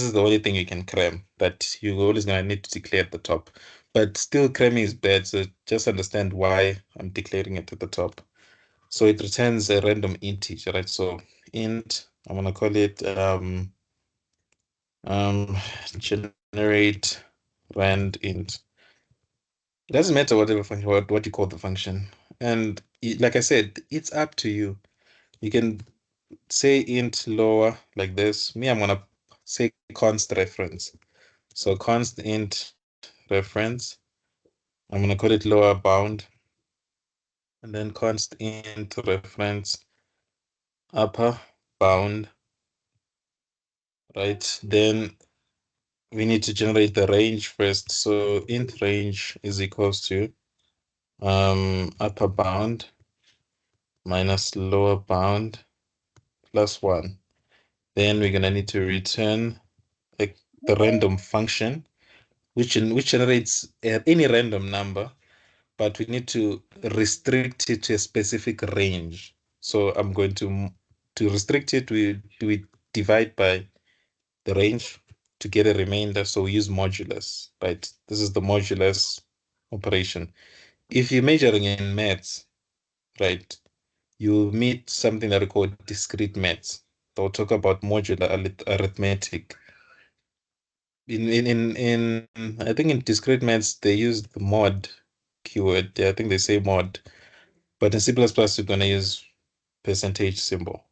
is the only thing you can cram that you're always gonna need to declare at the top. But still cramming is bad, so just understand why I'm declaring it at the top. So it returns a random integer, right? So int, I'm gonna call it um generate rand int. It doesn't matter whatever function, what you call the function. And like I said, it's up to you. You can say int lower like this. Me, I'm gonna say const reference. So const int reference. I'm gonna call it lower bound, and then const int reference upper bound. Right. Then we need to generate the range first. So int range is equals to upper bound minus lower bound plus 1. Then we're gonna need to return like the random function, which generates any random number, but we need to restrict it to a specific range. So I'm going to restrict it. We divide by the range to get a remainder. So we use modulus, right? This is the modulus operation. If you're measuring in maths, right, you meet something that we call discrete maths. They'll talk about modular arithmetic. In I think in discrete maths they use the mod keyword. Yeah, I think they say mod. But in C++, we're gonna use percentage symbol.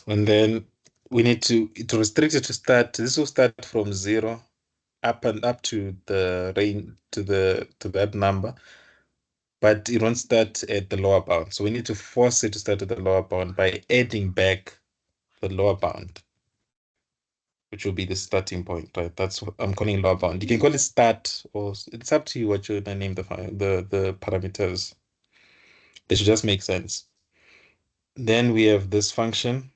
And then we need to restrict it to start. This will start from 0 up and up to the range to that number, but it won't start at the lower bound. So we need to force it to start at the lower bound by adding back the lower bound, which will be the starting point, right? That's what I'm calling lower bound. You can call it start, or it's up to you what you're gonna name the parameters. They should just make sense. Then we have this function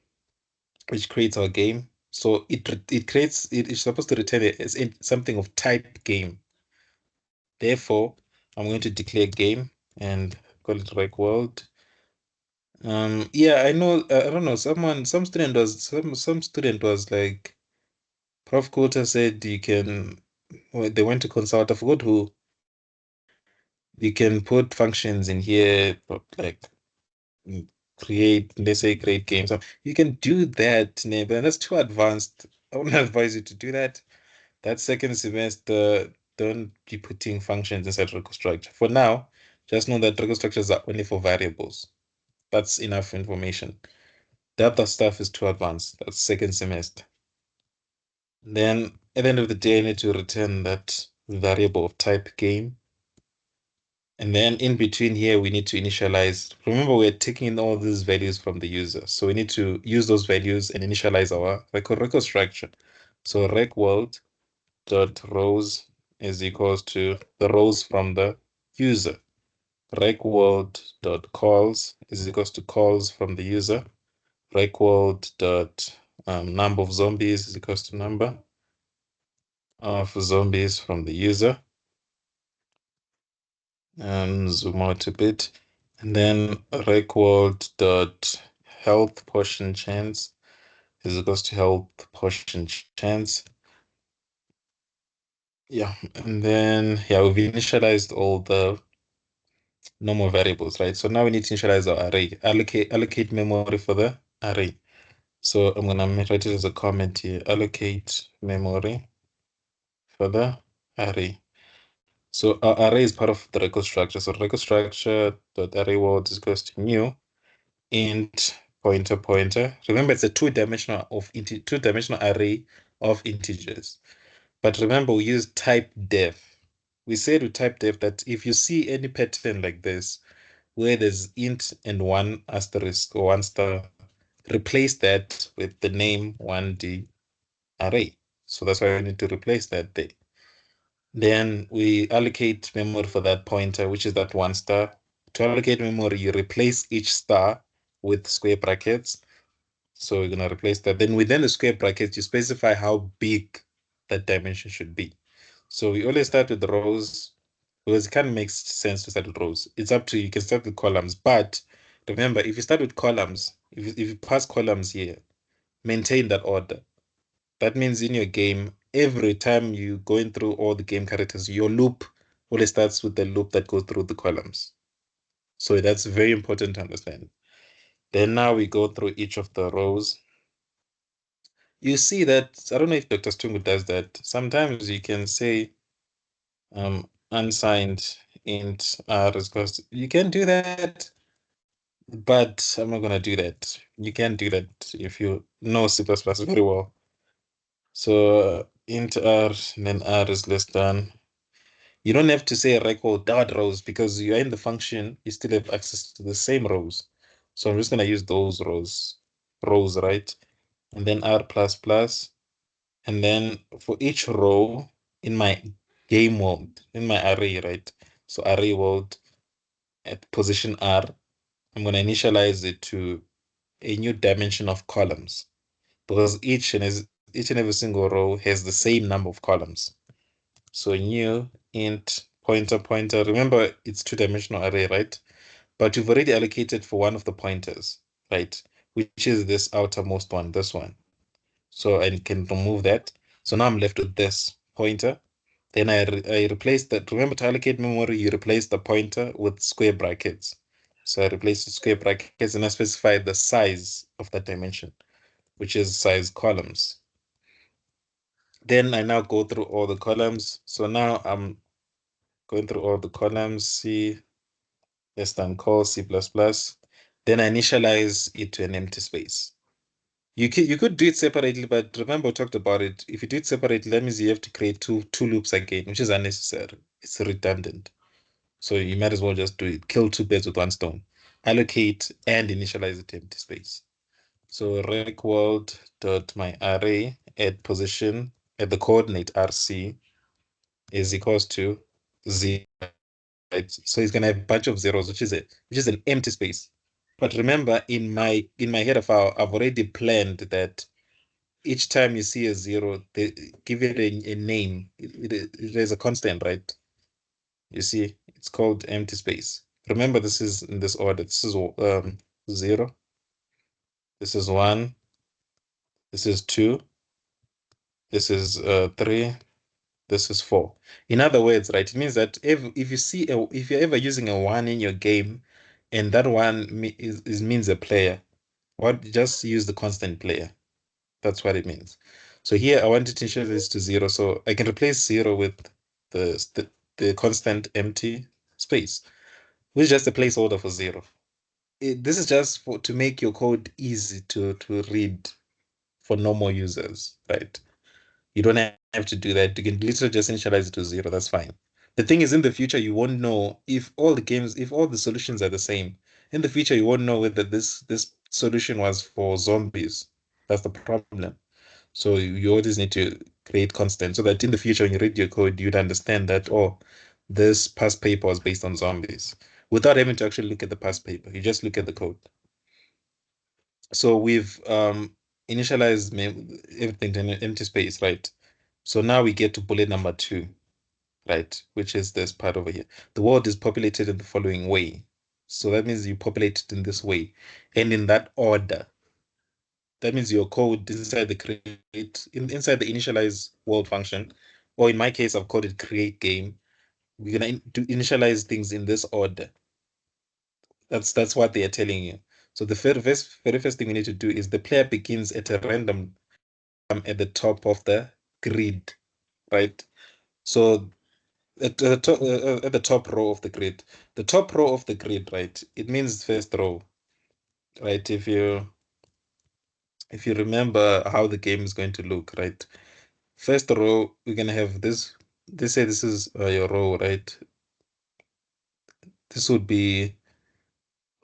which creates our game. So it creates it's supposed to return it as something of type game. Therefore, I'm going to declare game and call it rec world. Yeah, I know. I don't know. Some student was like, Prof. Kota said you can. Well, they went to consult. I forgot who. You can put functions in here, like create, let's say, create games. So you can do that, but that's too advanced. I wouldn't advise you to do that. That second semester, don't be putting functions inside record structure. For now, just know that record structures are only for variables. That's enough information. The other stuff is too advanced. That's second semester. Then at the end of the day, I need to return that variable of type game. And then in between here, we need to initialize. Remember, we're taking in all these values from the user. So we need to use those values and initialize our record structure. So rec world dot rows is equals to the rows from the user. Rec world dot calls is equals to calls from the user. Rec world dot number of zombies is equals to number of zombies from the user. And zoom out a bit. And then rec world dot health portion chance is equals to health portion chance. Yeah, and then yeah, we've initialized all the normal variables, right? So now we need to initialize our array, allocate memory for the array. So I'm gonna write it as a comment here, allocate memory for the array. So our array is part of the record structure. So record structure dot array world is equals to new int pointer. Remember, it's a two-dimensional array of integers. But remember, we use type def. We said with type def that if you see any pattern like this, where there's int and one asterisk or one star, replace that with the name 1D array. So that's why we need to replace that there. Then we allocate memory for that pointer, which is that one star. To allocate memory, you replace each star with square brackets. So we're going to replace that. Then within the square brackets, you specify how big that dimension should be. So we always start with the rows because it kind of makes sense to start with rows. It's up to you. You can start with columns. But remember, if you start with columns, if you pass columns here, maintain that order. That means in your game, every time you going through all the game characters, your loop always starts with the loop that goes through the columns. So that's very important to understand. Then now we go through each of the rows. You see that, I don't know if Dr. Stungu does that. Sometimes you can say unsigned int r is because you can do that. but I'm not gonna do that. You can't do that if you know C++ very well. So int r and then r is less than. You don't have to say record dot rows because you're in the function, you still have access to the same rows. So I'm just gonna use those rows, right? And then r plus plus. And then for each row in my game world, in my array, right? So array world at position r, I'm gonna initialize it to a new dimension of columns because each and every single row has the same number of columns. So new int pointer. Remember, it's two-dimensional array, right? But you've already allocated for one of the pointers, right? Which is this outermost one, this one. So I can remove that. So now I'm left with this pointer. Then I replace that. Remember, to allocate memory, you replace the pointer with square brackets. So I replace the square brackets and I specify the size of that dimension, which is size columns. Then I now go through all the columns. So now I'm going through all the columns, C less than call C++. Then I initialize it to an empty space. You could do it separately, but remember we talked about it. If you do it separately, that means you have to create two loops again, which is unnecessary. It's redundant. So you might as well just do it. Kill two birds with one stone. Allocate and initialize it to empty space. So rec world dot my array at position at the coordinate RC is equals to 0, right? So it's gonna have a bunch of zeros, which is an empty space. But remember, in my header file, I've already planned that each time you see a zero, they give it a name. There's a constant, right? You see, it's called empty space. Remember, this is in this order. This is 0. This is 1. This is 2. This is 3. This is 4. In other words, right, it means that if you're ever using a 1 in your game, and that one means a player, what just use the constant player. That's what it means. So here I wanted to change this to 0, so I can replace 0 with the constant empty space, which is just a placeholder for 0. This is just to make your code easy to read for normal users, right? You don't have to do that. You can literally just initialize it to 0. That's fine. The thing is, in the future, you won't know if all the solutions are the same. In the future, you won't know whether this solution was for zombies. That's the problem. So you always need to create constants so that in the future, when you read your code, you'd understand that, oh, this past paper was based on zombies without having to actually look at the past paper. You just look at the code. So we've initialized everything to an empty space, right? So now we get to bullet number 2, right? Which is this part over here. The world is populated in the following way. So that means you populate it in this way and in that order. That means your code inside the inside the initialize world function, or in my case, I've called it create game. We're gonna initialize things in this order. That's what they are telling you. So the very first thing we need to do is the player begins at a random at the top of the grid, right? So at the top row of the grid, the top row of the grid, right? It means first row, right? If you remember how the game is going to look, right? First row, we're gonna have this. They say this is your row, right? This would be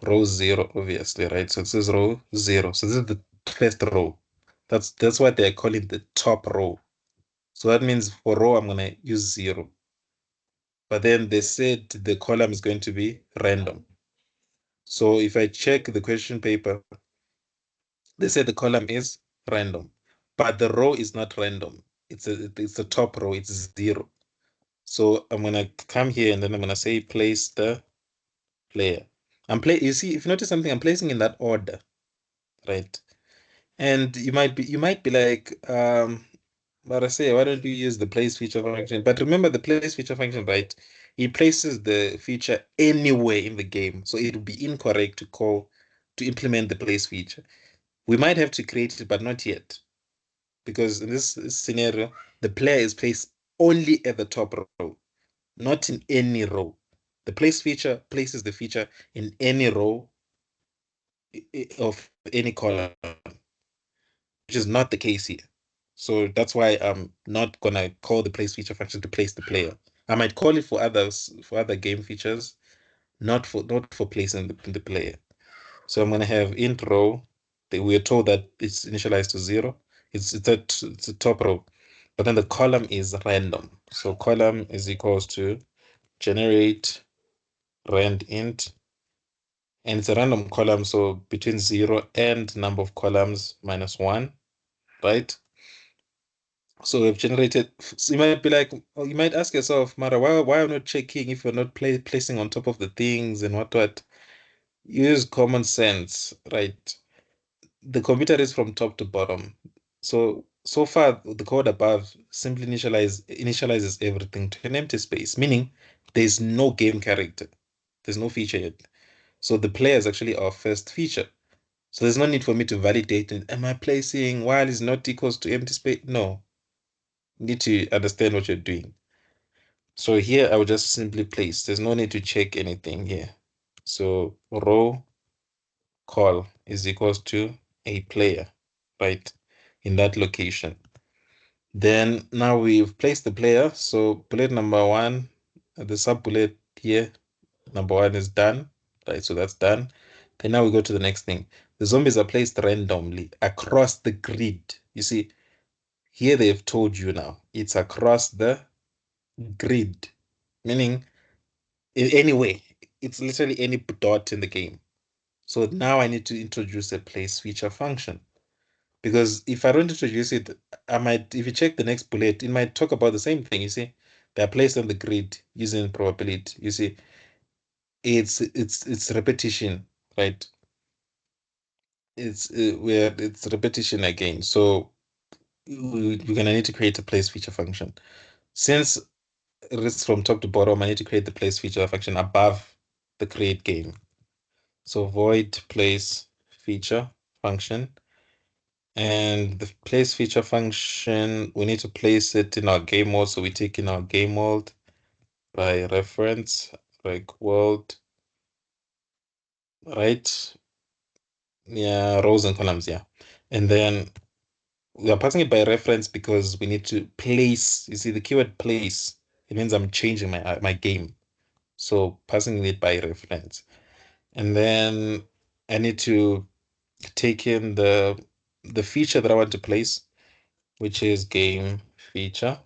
row 0, obviously, right? So this is row 0. So this is the first row. That's what they're calling the top row. So that means for row, I'm gonna use 0. But then they said the column is going to be random. So if I check the question paper, they said the column is random, but the row is not random. It's the top row, it's 0. So I'm gonna come here and then I'm gonna say place the player. You see, if you notice something, I'm placing in that order, right? And you might be like, but I say, why don't you use the place feature function? But remember the place feature function, right? It places the feature anywhere in the game. So it would be incorrect to implement the place feature. We might have to create it, but not yet. Because in this scenario, the player is placed only at the top row, not in any row. The place feature places the feature in any row of any column, which is not the case here. So that's why I'm not gonna call the place feature function to place the player. I might call it for other game features, not for placing the player. So I'm gonna have int row. We are told that it's initialized to 0. It's a top row, but then the column is random. So column is equals to generate rand int, and it's a random column. So between 0 and number of columns minus 1, right? So we've generated. So you might be like, oh, you might ask yourself, Mara, why am I not checking if you're not placing on top of the things and what? Use common sense, right? The computer is from top to bottom. So far, the code above simply initializes everything to an empty space, meaning there's no game character. There's no feature yet. So the player is actually our first feature. So there's no need for me to validate it. Am I placing while is not equals to empty space? No. You need to understand what you're doing. So here I will just simply place. There's no need to check anything here. So row call is equals to a player, right? In that location. Then now we've placed the player. So bullet number 1, the sub bullet here, number 1 is done, right? So that's done. Then now we go to the next thing. The zombies are placed randomly across the grid. You see, here they've told you now it's across the grid, meaning in any way, it's literally any dot in the game. So now I need to introduce a place feature function. Because if I don't introduce it, I might, if you check the next bullet, it might talk about the same thing. You see, they are placed on the grid using probability. You see, it's repetition, right? It's repetition again. So we're gonna need to create a place feature function. Since it's from top to bottom, I need to create the place feature function above the create game. So void place feature function. And the place feature function, we need to place it in our game mode. So we take in our game mode by reference, like world, right? Yeah, rows and columns, yeah. And then we are passing it by reference because we need to place. You see, the keyword place, it means I'm changing my game. So passing it by reference. And then I need to take in the feature that I want to place, which is game feature.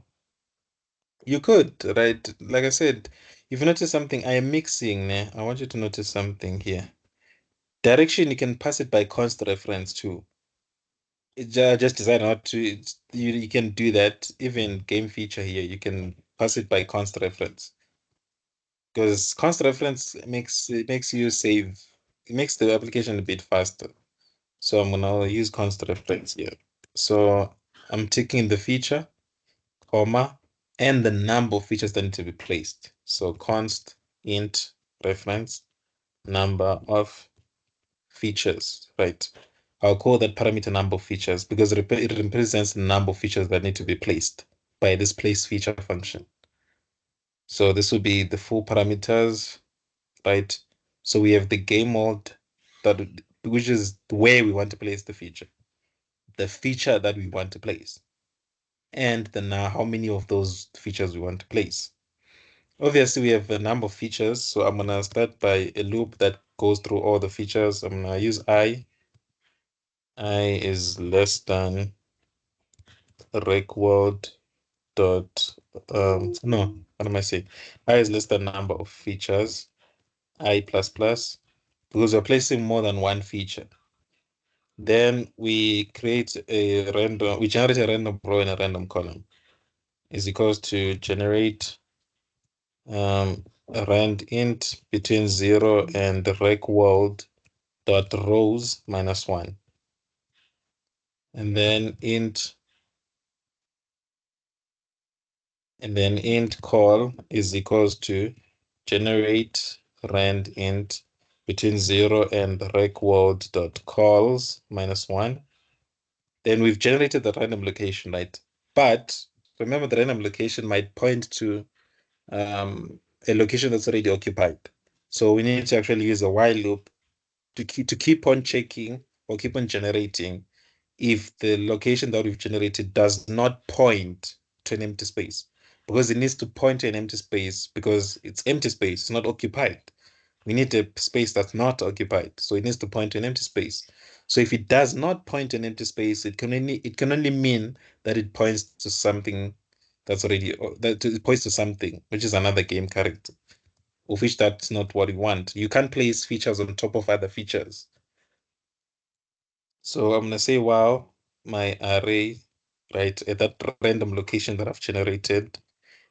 You could, right? Like I said, if you notice something, I am mixing. I want you to notice something here. Direction, you can pass it by const reference too. Just decide not to. You can do that. Even game feature here, you can pass it by const reference because const reference makes you save. It makes the application a bit faster. So I'm gonna use const reference here. So I'm taking the feature, comma, and the number of features that need to be placed. So const int reference number of features, right? I'll call that parameter number of features because it represents the number of features that need to be placed by this place feature function. So this will be the full parameters, right? So we have the game mode that which is where we want to place the feature that we want to place, and then now how many of those features we want to place. Obviously, we have a number of features, so I'm gonna start by a loop that goes through all the features. I'm gonna use I is less than reqword dot no, what am I saying? I is less than number of features, I plus plus, because we're placing more than one feature. Then we generate a random row and a random column is equals to generate rand int between 0 and reqworld dot rows minus 1, and then int call is equals to generate rand int between 0 and reqworld dot calls minus 1. Then we've generated the random location, right? But remember, the random location might point to a location that's already occupied. So we need to actually use a while loop keep on checking or keep on generating if the location that we've generated does not point to an empty space, because it needs to point to an empty space because it's empty space, it's not occupied. We need a space that's not occupied, so it needs to point to an empty space. So if it does not point to an empty space, it can only mean that it points to something that's already that it points to something which is another game character, of which that's not what we want. You can't place features on top of other features. So I'm gonna say wow, my array, right, at that random location that I've generated,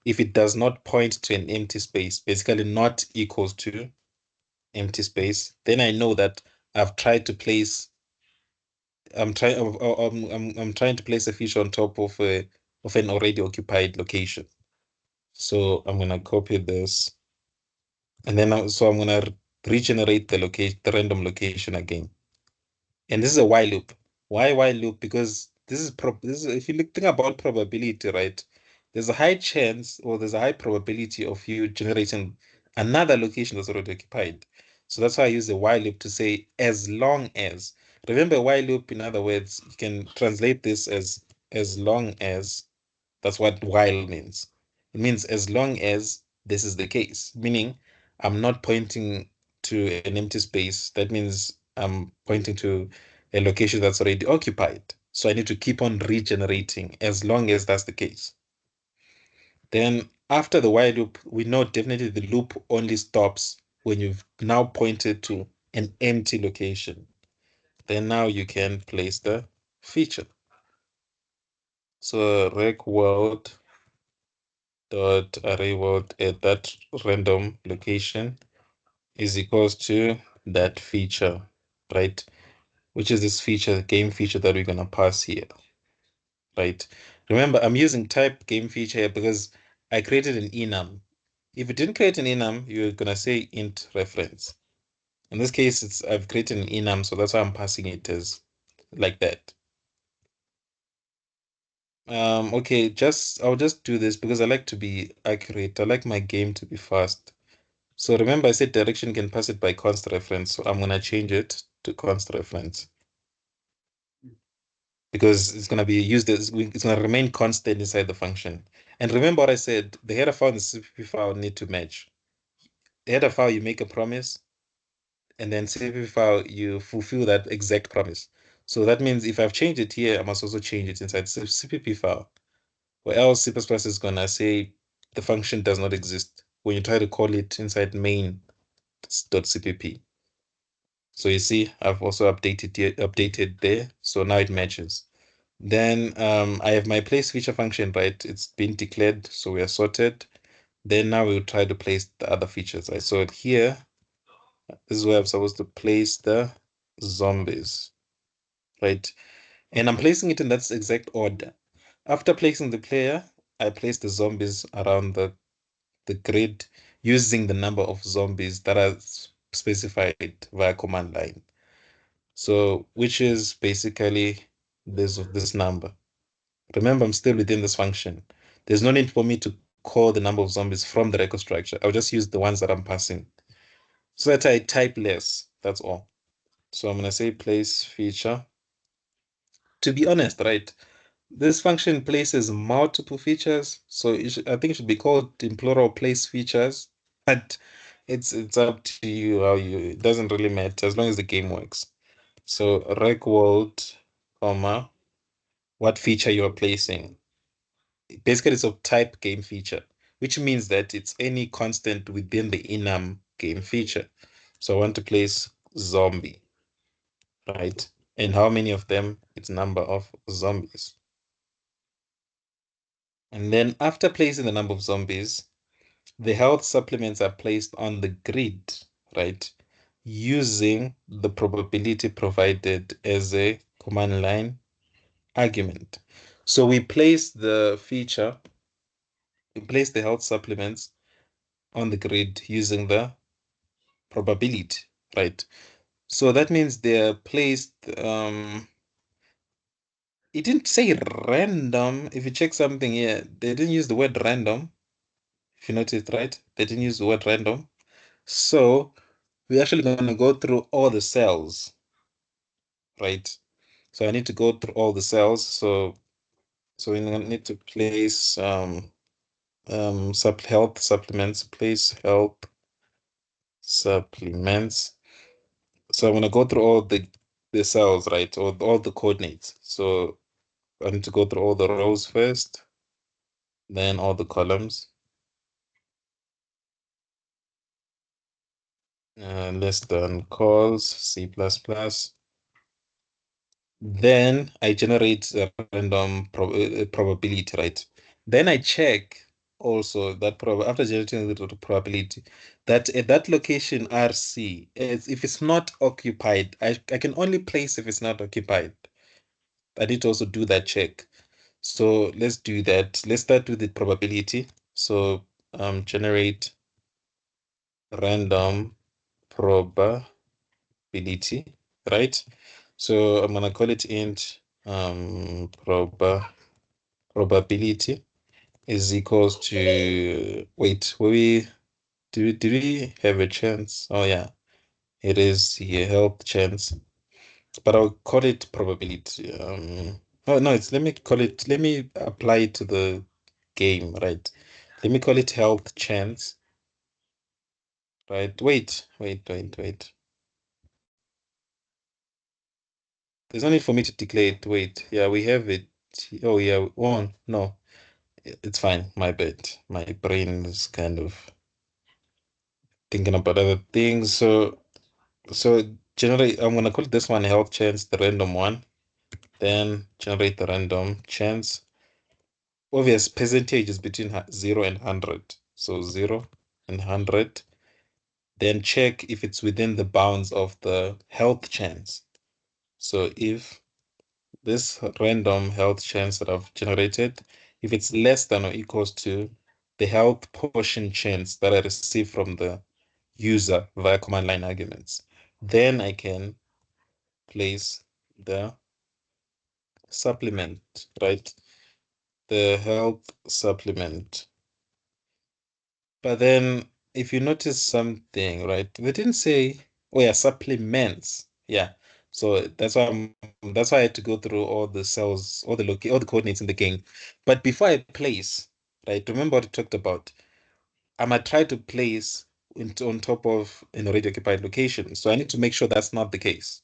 if it does not point to an empty space, basically not equals to empty space, then I know that I've tried to place I'm trying to place a feature on top of an already occupied location. So I'm gonna copy this, and then I'm gonna regenerate the random location again. And this is a while loop. Why while loop? Because if you think about probability, right? There's a high chance, or there's a high probability of you generating another location that's already occupied. So that's why I use the while loop to say as long as. Remember, while loop, in other words, you can translate this as long as. That's what while means. It means as long as this is the case, meaning I'm not pointing to an empty space. That means I'm pointing to a location that's already occupied. So I need to keep on regenerating as long as that's the case. Then after the while loop, we know definitely the loop only stops when you've now pointed to an empty location. Then now you can place the feature. So rec world dot array world at that random location is equals to that feature, right? Which is this feature, game feature that we're gonna pass here, right? Remember, I'm using type game feature here because I created an enum. If it didn't create an enum, you're gonna say int reference. In this case, I've created an enum, so that's why I'm passing it as like that. Okay, I'll just do this because I like to be accurate. I like my game to be fast. So remember I said direction can pass it by const reference. So I'm gonna change it to const reference because it's gonna be used as it's gonna remain constant inside the function. And remember what I said, the header file and the CPP file need to match. The header file, you make a promise, and then CPP file, you fulfill that exact promise. So that means if I've changed it here, I must also change it inside the CPP file. Or else C++ is gonna say the function does not exist when you try to call it inside main.cpp. So you see, I've also updated there. So now it matches. Then I have my place feature function, right? It's been declared, so we are sorted. Then now we'll try to place the other features. Right? So here, this is where I'm supposed to place the zombies, right? And I'm placing it in that exact order. After placing the player, I place the zombies around the grid using the number of zombies that are specified via command line. So, which is basically this number. Remember, I'm still within this function. There's no need for me to call the number of zombies from the record structure. I'll just use the ones that I'm passing. So that I type less, that's all. So I'm gonna say place feature. To be honest, right, this function places multiple features. So I think it should be called in plural place features, but it's up to you how it doesn't really matter as long as the game works. So rec world, comma, what feature you're placing. Basically, it's of type game feature, which means that it's any constant within the enum game feature. So I want to place zombie, right? And how many of them? It's number of zombies. And then after placing the number of zombies, the health supplements are placed on the grid, right? Using the probability provided as a command line argument. So we place the health supplements on the grid using the probability, right? So that means they're placed, it didn't say random. If you check something here, they didn't use the word random. If you noticed, right? They didn't use the word random. So we're actually going to go through all the cells, right? So I need to go through all the cells. So we need to place health supplements, place health supplements. So I'm gonna go through all the cells, right? Or all the coordinates. So I need to go through all the rows first, then all the columns. Less than calls, C++. Then I generate a random probability, right? Then I check also that after generating the probability that at that location RC, if it's not occupied, I can only place if it's not occupied. I need to also do that check. So let's do that. Let's start with the probability. So generate random probability, right? So I'm gonna call it int probability is equals to wait, did we have a chance? Oh yeah, it is here, health chance. But I'll call it probability. Oh no, let me apply it to the game, right? Let me call it health chance. Right. Wait. There's no need for me to declare it. Wait. Yeah, we have it. Oh yeah. Oh no. It's fine. My bad. My brain is kind of thinking about other things. So generally I'm gonna call this one health chance, the random one. Then generate the random chance. Obvious percentage is between 0 and 100. So 0 and 100. Then check if it's within the bounds of the health chance. So if this random health chance that I've generated, if it's less than or equals to the health portion chance that I receive from the user via command line arguments, then I can place the supplement, right? The health supplement. But then if you notice something, right? They didn't say, oh yeah, supplements. Yeah. So that's why I had to go through all the cells, all the coordinates in the game. But before I place, right, remember what we talked about. I might try to place on top of an already occupied location. So I need to make sure that's not the case.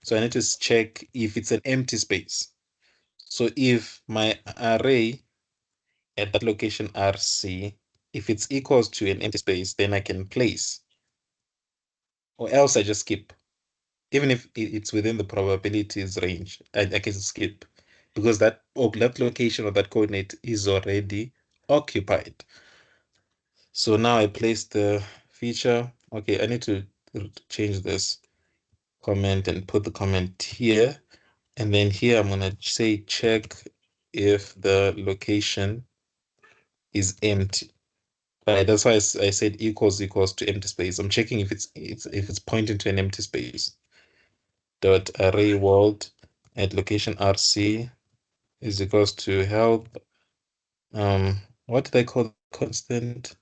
So I need to check if it's an empty space. So if my array at that location RC, if it's equals to an empty space, then I can place, or else I just skip. Even if it's within the probabilities range, I can skip because that location or that coordinate is already occupied. So now I place the feature. Okay, I need to change this comment and put the comment here. And then here I'm gonna say check if the location is empty. Right, that's why I said equals to empty space. I'm checking if it's pointing to an empty space. Dot array world at location RC is equals to health. What did I call the constant?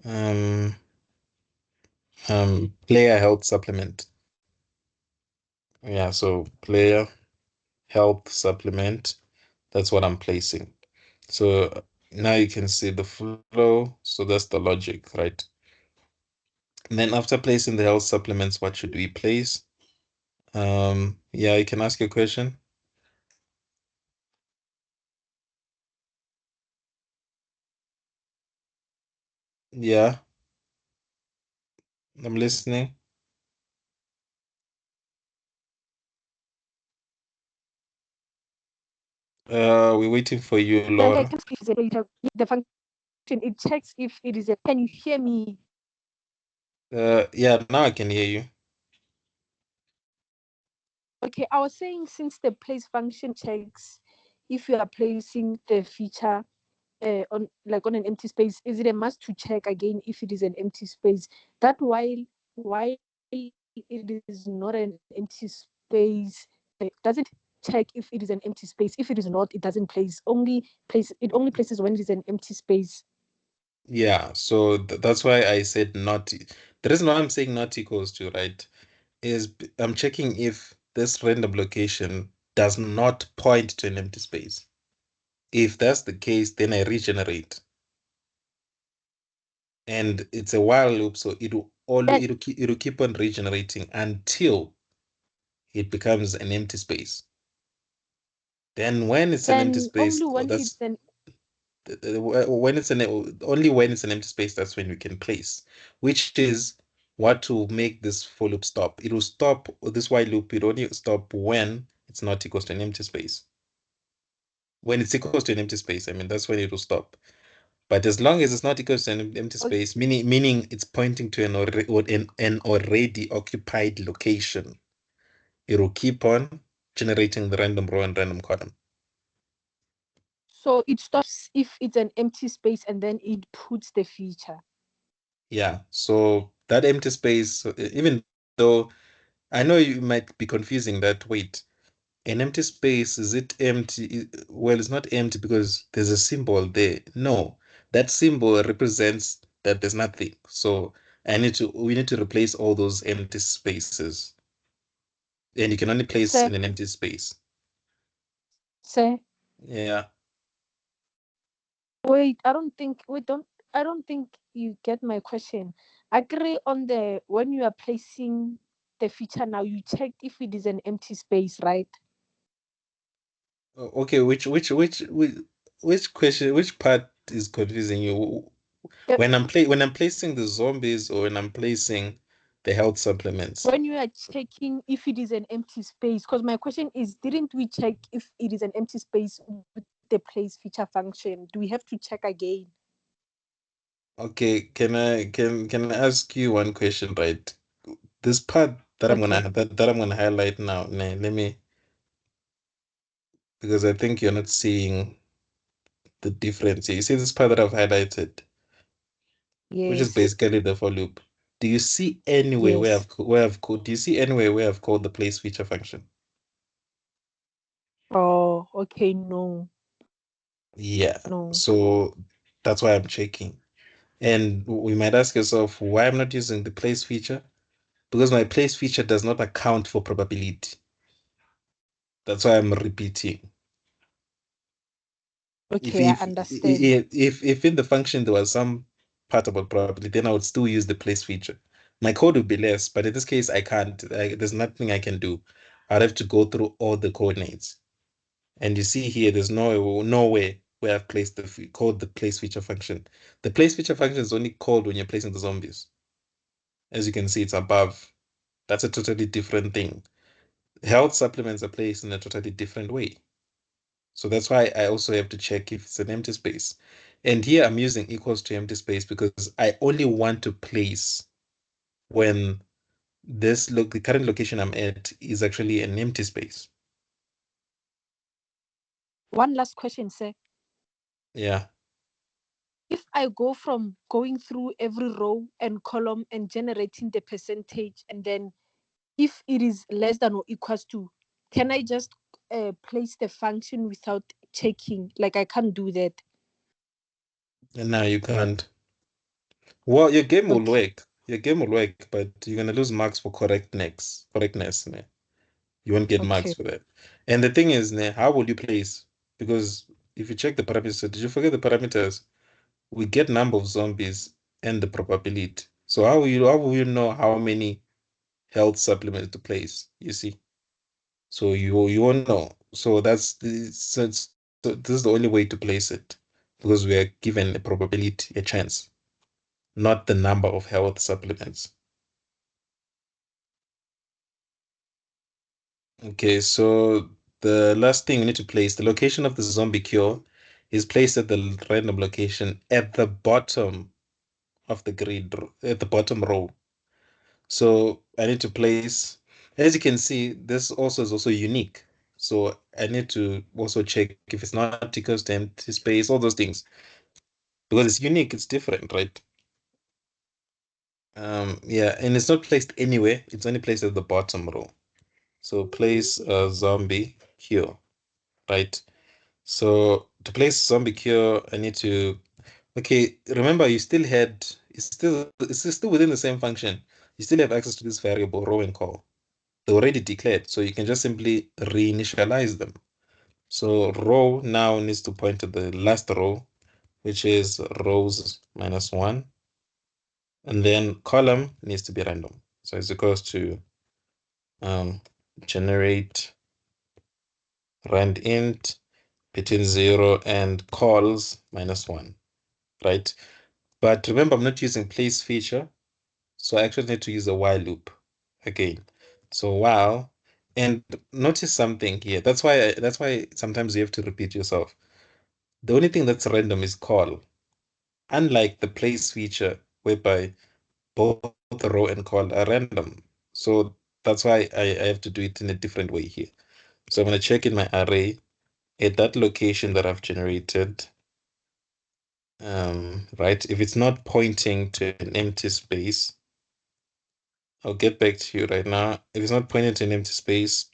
Um, player health supplement. Yeah, so player health supplement. That's what I'm placing. So now you can see the flow. So that's the logic, right? And then after placing the health supplements, what should we place? Yeah, you can ask your question. Yeah, I'm listening. We're waiting for you, Like I Laura. can see the function. It checks if it is a. Can you hear me? Yeah, now I can hear you. Okay, I was saying since the place function checks if you are placing the feature on an empty space, is it a must to check again if it is an empty space? That while it is not an empty space, does it check if it is an empty space? If it is not, it doesn't only places when it is an empty space. Yeah, so that's why I said not. The reason why I'm saying not equals to, right, is I'm checking if this random location does not point to an empty space. If that's the case, then I regenerate. And it's a while loop, so it'll keep on regenerating until it becomes an empty space. Then when it's an empty Then space, only oh, when that's it's an when it's an only when it's an empty space, that's when we can place, which is what will make this for loop stop. It will stop this while loop. It only stop when it's not equals to an empty space. When it's equals to an empty space, I mean that's when it will stop. But as long as it's not equals to an empty space, meaning it's pointing to an already occupied location, it will keep on generating the random row and random column. so it stops if it's an empty space and then it puts the feature. Yeah, so that empty space, even though I know you might be confusing that, wait, an empty space, is it empty? Well, it's not empty because there's a symbol there. No, that symbol represents that there's nothing. So we need to replace all those empty spaces. And you can only place Say, in an empty space. say, Yeah. wait, I don't think you get my question. Agree on the when you are placing the feature now, you checked if it is an empty space, right? Okay, which question, which part is confusing you? Yeah, When I'm placing the zombies or when I'm placing the health supplements. when you are checking if it is an empty space, because my question is, didn't we check if it is an empty space with the place feature function? Do we have to check again? Okay, can I ask you one question, right? This part Okay. that I'm gonna highlight now, let me, because I think you're not seeing the difference here. You see this part that I've highlighted, which is Yes. basically the for loop. Do you see anywhere Yes. do you see anywhere where I've called the place feature function? Oh, okay. No. Yeah. No. So that's why I'm checking. And we might ask yourself why I'm not using the place feature, because my place feature does not account for probability. That's why I'm repeating. If Okay, I if understand. if in the function there was some part about probability, then I would still use the place feature. My code would be less, but in this case, I can't. There's nothing I can do. I'd have to go through all the coordinates. And you see here, there's no way where I've placed called the place feature function. The place feature function is only called when you're placing the zombies. As you can see, it's above. That's a totally different thing. Health supplements are placed in a totally different way. So that's why I also have to check if it's an empty space. And here I'm using equals to empty space because I only want to place when the current location I'm at is actually an empty space. One last question, sir. Yeah. If I go from going through every row and column and generating the percentage, and then if it is less than or equals to, can I just place the function without checking? Like I can't do that. And now you can't. Well, your game will Okay. work. Your game will work, but you're gonna lose marks for correctness. Ne? You won't get marks Okay. for that. And the thing is, ne, how will you place? Because if you check the parameters, did you forget the parameters? We get number of zombies and the probability. So how will you know how many health supplements to place? You see, so you won't know. So so this is the only way to place it, because we are given a probability, a chance, not the number of health supplements. Okay, so the last thing we need to place, the location of the zombie cure is placed at the random location at the bottom of the grid, at the bottom row. So I need to place, as you can see, this also is also unique. So I need to also check if it's not equals to empty space, all those things, because it's unique, it's different, right? Yeah, and it's not placed anywhere. It's only placed at the bottom row. So place a zombie here, right? So to place zombie cure, I need to, Okay, remember you still had it's still within the same function. You still have access to this variable row and call. They're already declared, so you can just simply reinitialize them. So row now needs to point to the last row, which is rows minus one. And then column needs to be random. So it's equals to um, generate rand int between 0 and calls minus 1, right? But remember, I'm not using place feature, so I actually need to use a while loop again. So while, and notice something here. That's why sometimes you have to repeat yourself. The only thing that's random is call, unlike the place feature, whereby both row and call are random. So that's why I have to do it in a different way here. So I'm going to check in my array at that location that I've generated. Right, if it's not pointing to an empty space, I'll get back to you right now. If it's not pointing to an empty space,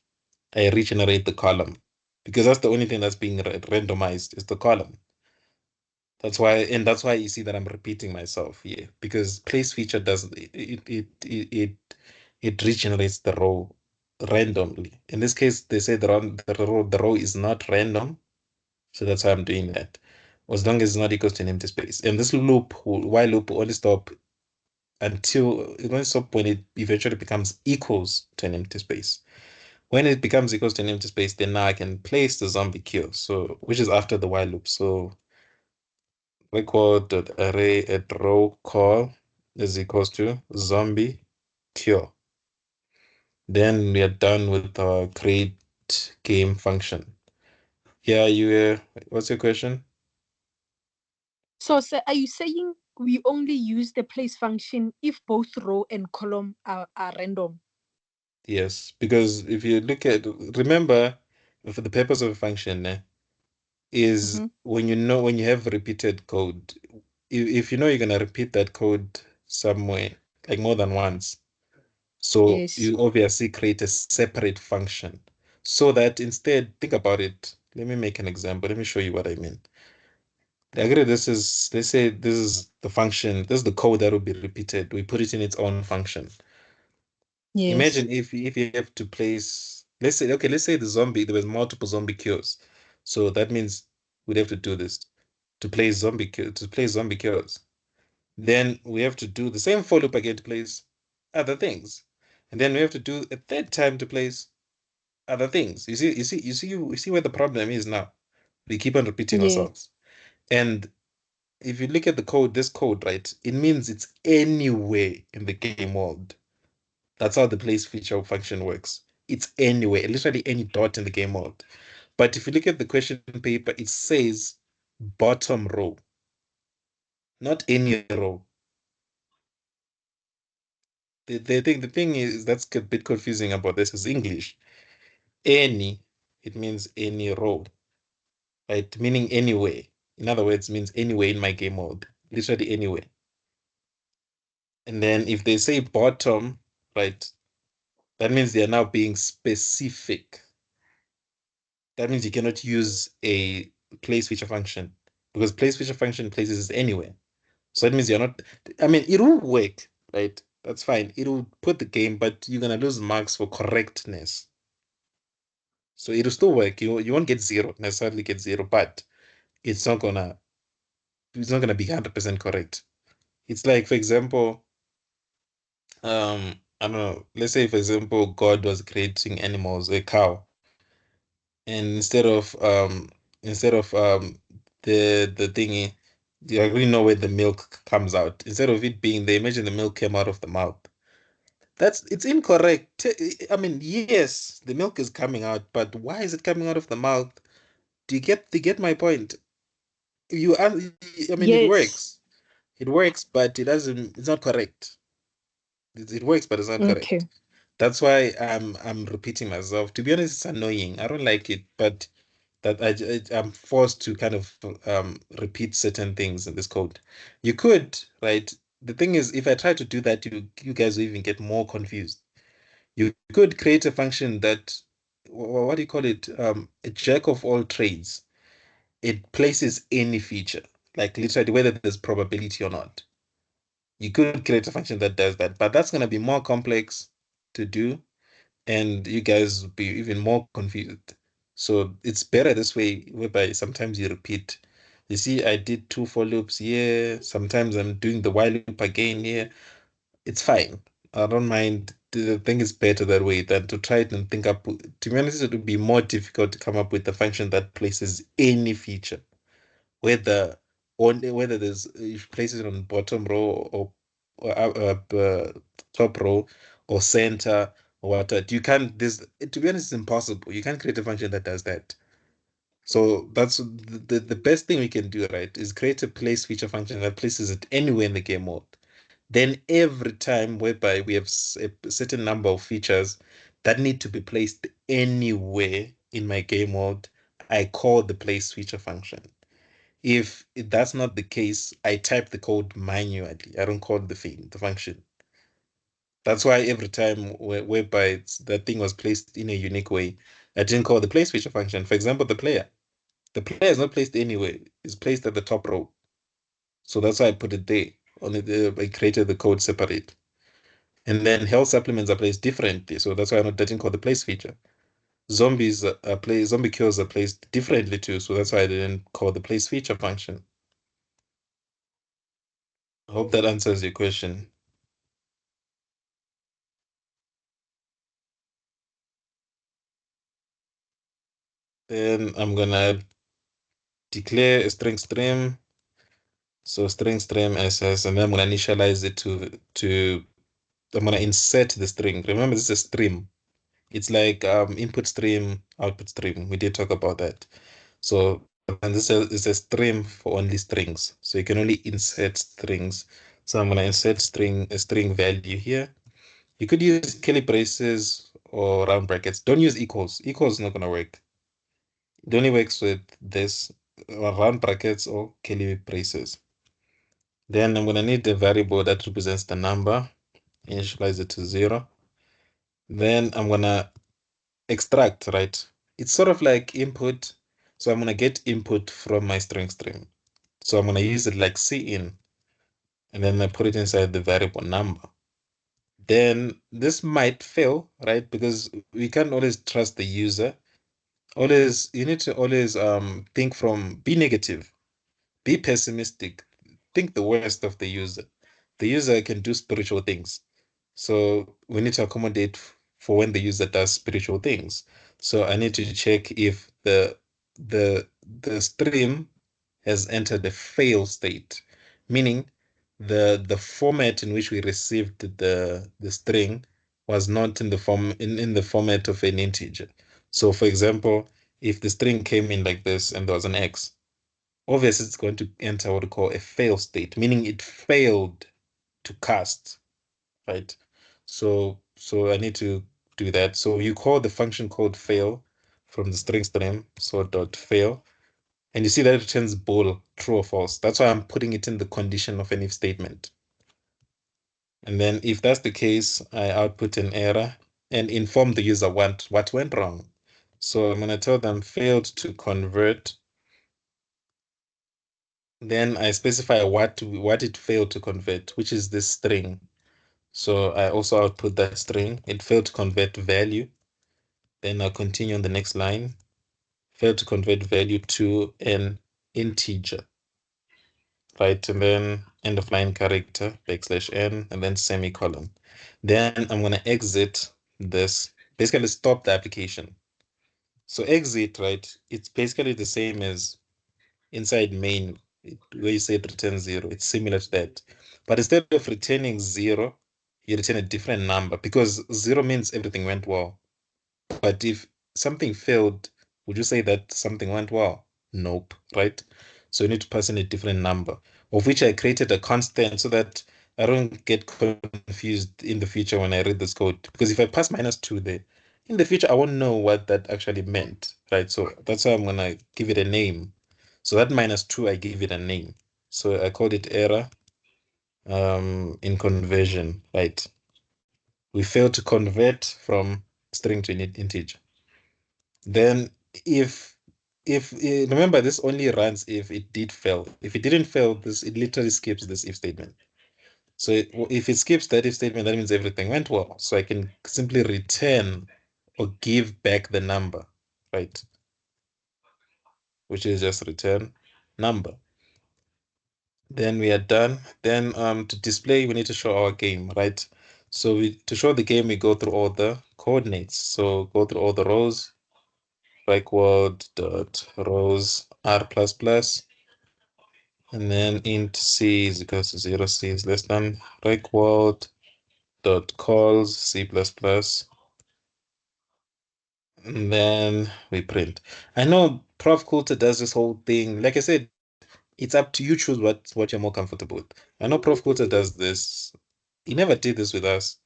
I regenerate the column because that's the only thing that's being randomized is the column. That's why you see that I'm repeating myself here because place feature does it regenerates the row randomly. In this case, they say the row is not random, so that's why I'm doing that. As long as it's not equals to an empty space. And this while loop will only stop until it only stop when it eventually becomes equals to an empty space. When it becomes equals to an empty space, then now I can place the zombie kill, so which is after the while loop. So record.array at row call is equals to zombie cure. Then we are done with our create game function. Yeah, what's your question? So are you saying we only use the place function if both row and column are random? Yes, because if you remember, for the purpose of a function, is Mm-hmm. when you have repeated code, if you know you're gonna repeat that code somewhere, like more than once, so Yes. you obviously create a separate function so that instead, think about it. Let me make an example. Let me show you what I mean. I agree. Let's say this is the function, this is the code that will be repeated. We put it in its own function. Yes. Imagine if you have to place, let's say there was multiple zombie cures. So that means we'd have to do this to play zombie cures. Then we have to do the same for loop again to place other things. And then we have to do a third time to place other things. You see where the problem is now. We keep on repeating Yeah. ourselves. And if you look at this code, right, it means it's anywhere in the game world. That's how the place feature function works. It's anywhere, literally any dot in the game mode. But if you look at the question paper, it says bottom row, not any row. The thing is that's a bit confusing about this is English. Any, it means any row, right? Meaning anywhere. In other words, means anywhere in my game mode, literally anywhere. And then if they say bottom, right, that means they are now being specific. That means you cannot use a place feature function because place feature function places is anywhere. So that means you're not, I mean, it will work, right? That's fine. It will put the game, but you're gonna lose marks for correctness. So it'll still work. You won't get zero, necessarily get zero, but it's not gonna it's not gonna be 100% correct. It's like, for example, I don't know, let's say for example, God was creating animals, a cow, and instead of the thingy, you already know where the milk comes out. Instead of it being there, imagine the milk came out of the mouth. It's incorrect. I mean, yes, the milk is coming out, but why is it coming out of the mouth? Do you get my point? I mean, it Yes. works. It works, but it's not correct. It works, but it's not Okay. correct. That's why I'm repeating myself. To be honest, it's annoying. I don't like it, but I'm forced to kind of repeat certain things in this code. You could, right? The thing is, if I try to do that, you guys will even get more confused. You could create a function that, what do you call it? A jack of all trades. It places any feature. like literally whether there's probability or not. You could create a function that does that, but that's going to be more complex to do, and you guys will be even more confused. So it's better this way, whereby sometimes you repeat. You see, I did 2 for loops here. Sometimes I'm doing the while loop again here. It's fine. I don't mind. The thing is better that way than to try it and think up. To be honest, it would be more difficult to come up with a function that places any feature, whether whether there's if you place it on bottom row or top row or center or what. You can't. This to be honest, it's impossible. You can't create a function that does that. So that's the best thing we can do, right? Is create a place feature function that places it anywhere in the game mode. Then every time whereby we have a certain number of features that need to be placed anywhere in my game mode, I call the place feature function. If that's not the case, I type the code manually. I don't call the function. That's why every time whereby that thing was placed in a unique way, I didn't call the place feature function. For example, the player. The player is not placed anywhere. It's placed at the top row. So that's why I put it there. I created the code separate. And then health supplements are placed differently. So that's why I didn't call the place feature. Zombie kills are placed differently too. So that's why I didn't call the place feature function. I hope that answers your question. Then I'm gonna declare a string stream. So string stream SS, and then I'm gonna initialize it to I'm gonna insert the string. Remember, this is a stream. It's like input stream, output stream. We did talk about that. So and this is a stream for only strings. So you can only insert strings. So I'm gonna insert a string value here. You could use curly braces or round brackets. Don't use equals. Equals is not gonna work. It only works with this round brackets or curly braces. Then I'm gonna need a variable that represents the number. Initialize it to 0. Then I'm gonna extract, right? It's sort of like input. So I'm gonna get input from my string stream. So I'm gonna use it like cin, and then I put it inside the variable number. Then this might fail, right? Because we can't always trust the user. Always, you need to always think from be negative, be pessimistic, think the worst of the user. The user can do spiritual things. So we need to accommodate for when the user does spiritual things. So I need to check if the the stream has entered the fail state, meaning the format in which we received the string was not in the format of an integer. So for example, if the string came in like this and there was an X, obviously it's going to enter what we call a fail state, meaning it failed to cast, right? So I need to do that. So you call the function called fail from the string stream, so dot fail, and you see that it returns bool, true or false. That's why I'm putting it in the condition of an if statement. And then if that's the case, I output an error and inform the user what went wrong. So I'm gonna tell them failed to convert. Then I specify what it failed to convert, which is this string. So I also output that string. It failed to convert value. Then I'll continue on the next line. Failed to convert value to an integer, right? And then end of line character, \n, and then semicolon. Then I'm gonna exit this, basically stop the application. So exit, right? It's basically the same as inside main, where you say it returns 0. It's similar to that. But instead of returning 0, you return a different number because 0 means everything went well. But if something failed, would you say that something went well? Nope, right? So you need to pass in a different number, of which I created a constant so that I don't get confused in the future when I read this code. Because if I pass -2 there, in the future, I won't know what that actually meant, right? So that's why I'm gonna give it a name. So that -2, I give it a name. So I called it error in conversion, right? We failed to convert from string to integer. Then if if remember, this only runs if it did fail. If it didn't fail, this it literally skips this if statement. So if it skips that if statement, that means everything went well. So I can simply return or give back the number, right? Which is just return number. Then we are done. Then to display, we need to show our game, right? So to show the game, we go through all the coordinates. So go through all the rows, like world dot rows r plus plus, and then int c is equals to 0, c is less than like world dot calls c plus plus, and then we print. I know Prof Coulter does this whole thing. Like I said, it's up to you, choose what you're more comfortable with. I know Prof Coulter does this. He never did this with us.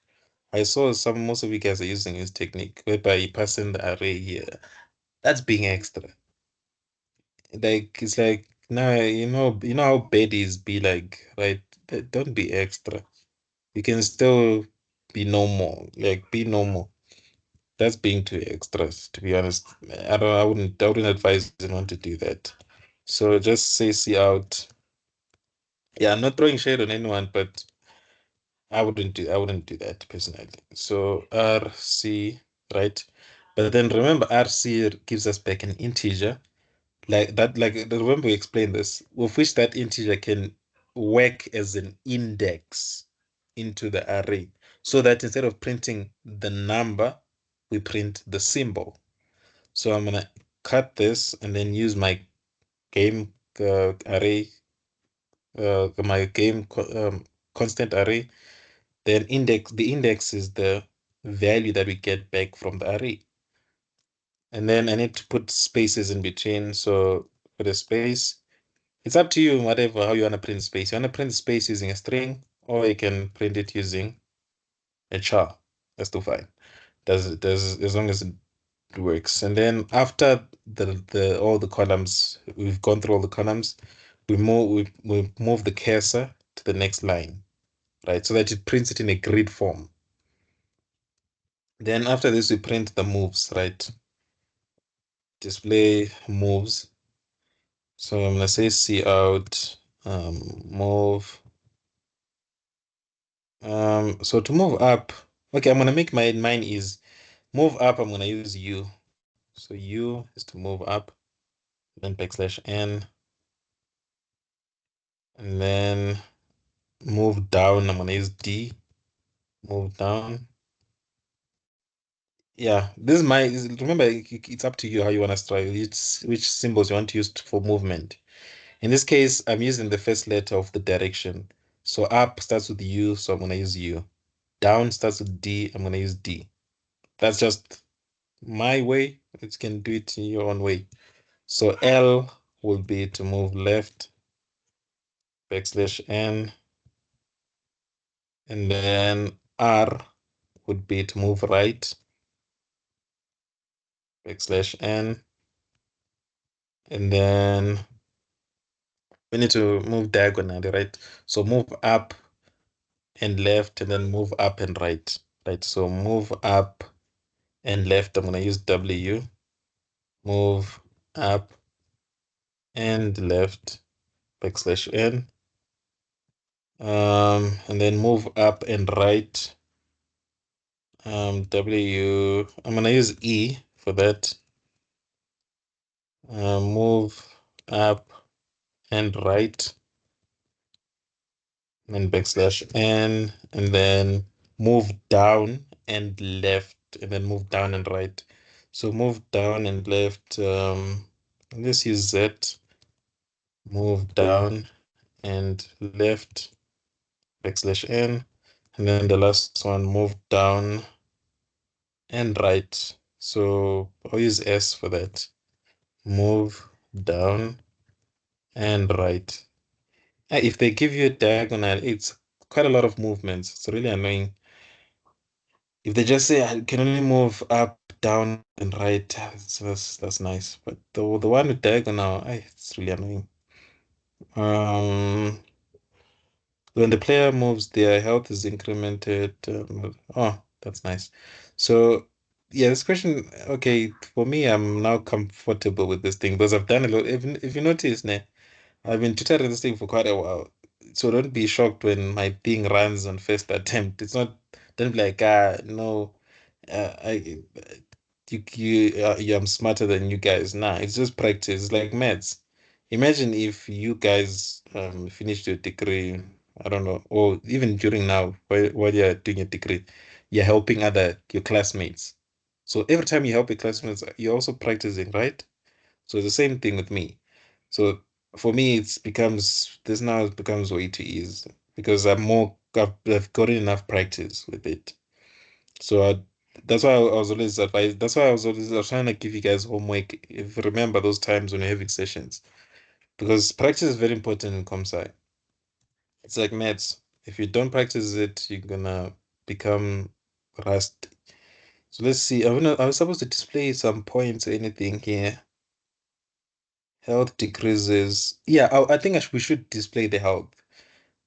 I saw most of you guys are using his technique whereby you pass in the array here. That's being extra. Like it's like now you know how baddies be like, right? Don't be extra. You can still be normal. Like be normal. That's being too extra, to be honest. I wouldn't advise anyone to do that. So just say C out. Yeah, I'm not throwing shade on anyone, but I wouldn't do that personally. So RC, right? But then remember RC gives us back an integer. Like that, like remember we explained this, with which that integer can work as an index into the array. So that instead of printing the number, we print the symbol. So I'm gonna cut this and then use my game array, my game constant array. Then the index is the value that we get back from the array. And then I need to put spaces in between. So for the space, it's up to you, whatever, how you want to print space. You want to print space using a string, or you can print it using a char. That's still fine. Does as long as it works. And then after the all the columns, we've gone through all the columns, we move the cursor to the next line, right? So that it prints it in a grid form. Then after this, we print the moves, right? Display moves. So I'm gonna say C out move. So to move up, okay, I'm gonna make mine is move up. I'm gonna use U. So U is to move up, then backslash N, and then move down. I'm gonna use D. Move down. Yeah, this is remember it's up to you how you want to style which symbols you want to use for movement. In this case, I'm using the first letter of the direction. So up starts with U, so I'm gonna use U. Down starts with D, I'm gonna use D. That's just my way. You can do it in your own way. So L will be to move left, backslash N, and then R would be to move right, backslash N, and then we need to move diagonally, right? So move up and left, and then move up and right, right? So move up and left, I'm gonna use W, move up and left, backslash N, and then move up and right, W, I'm gonna use E for that, move up and right, and then backslash N, and then move down and left, and then move down and right. So move down and left, let's use Z, move down and left, backslash N, and then the last one, move down and right. So I'll use S for that. Move down and right. If they give you a diagonal, it's quite a lot of movements. It's really annoying. If they just say I can only move up, down, and right, that's nice. But the one with diagonal, it's really annoying. When the player moves, their health is incremented. Oh, that's nice. So Yeah, this question, okay, for me, I'm now comfortable with this thing because I've done a lot. If you notice, ne, I've been tutoring this thing for quite a while. So don't be shocked when my thing runs on first attempt. It's not, don't be like, no, I, I'm smarter than you guys. Nah, it's just practice. It's like maths. Imagine if you guys finished your degree, I don't know, or even during now, while you're doing your degree, you're helping your classmates. So every time you help your classmates, you're also practicing, right? So it's the same thing with me. So for me, this now it becomes way too easy because I've gotten enough practice with it. So that's why I was always advised. That's why I was trying to give you guys homework. If you remember those times when you're having sessions, because practice is very important in comsci. It's like maths. If you don't practice it, you're gonna become rust. So let's see. I was supposed to display some points or anything here. Health decreases. Yeah, I think we should display the health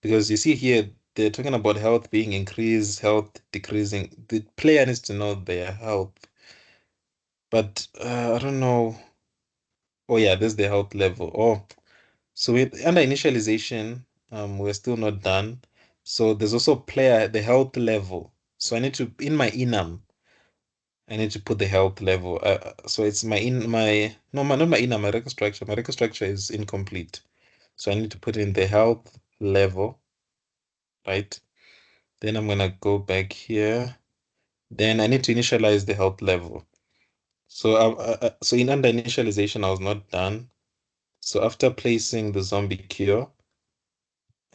because you see here they're talking about health being increased, health decreasing. The player needs to know their health, but I don't know. Oh yeah, there's the health level. Oh, so under initialization, we're still not done. So there's also the health level. So I need to in my enum, I need to put the health level. So it's my in my no my not my enum, my record structure. My record structure is incomplete. So I need to put in the health level, right? Then I'm gonna go back here. Then I need to initialize the health level. So so in under initialization, I was not done. So after placing the zombie cure,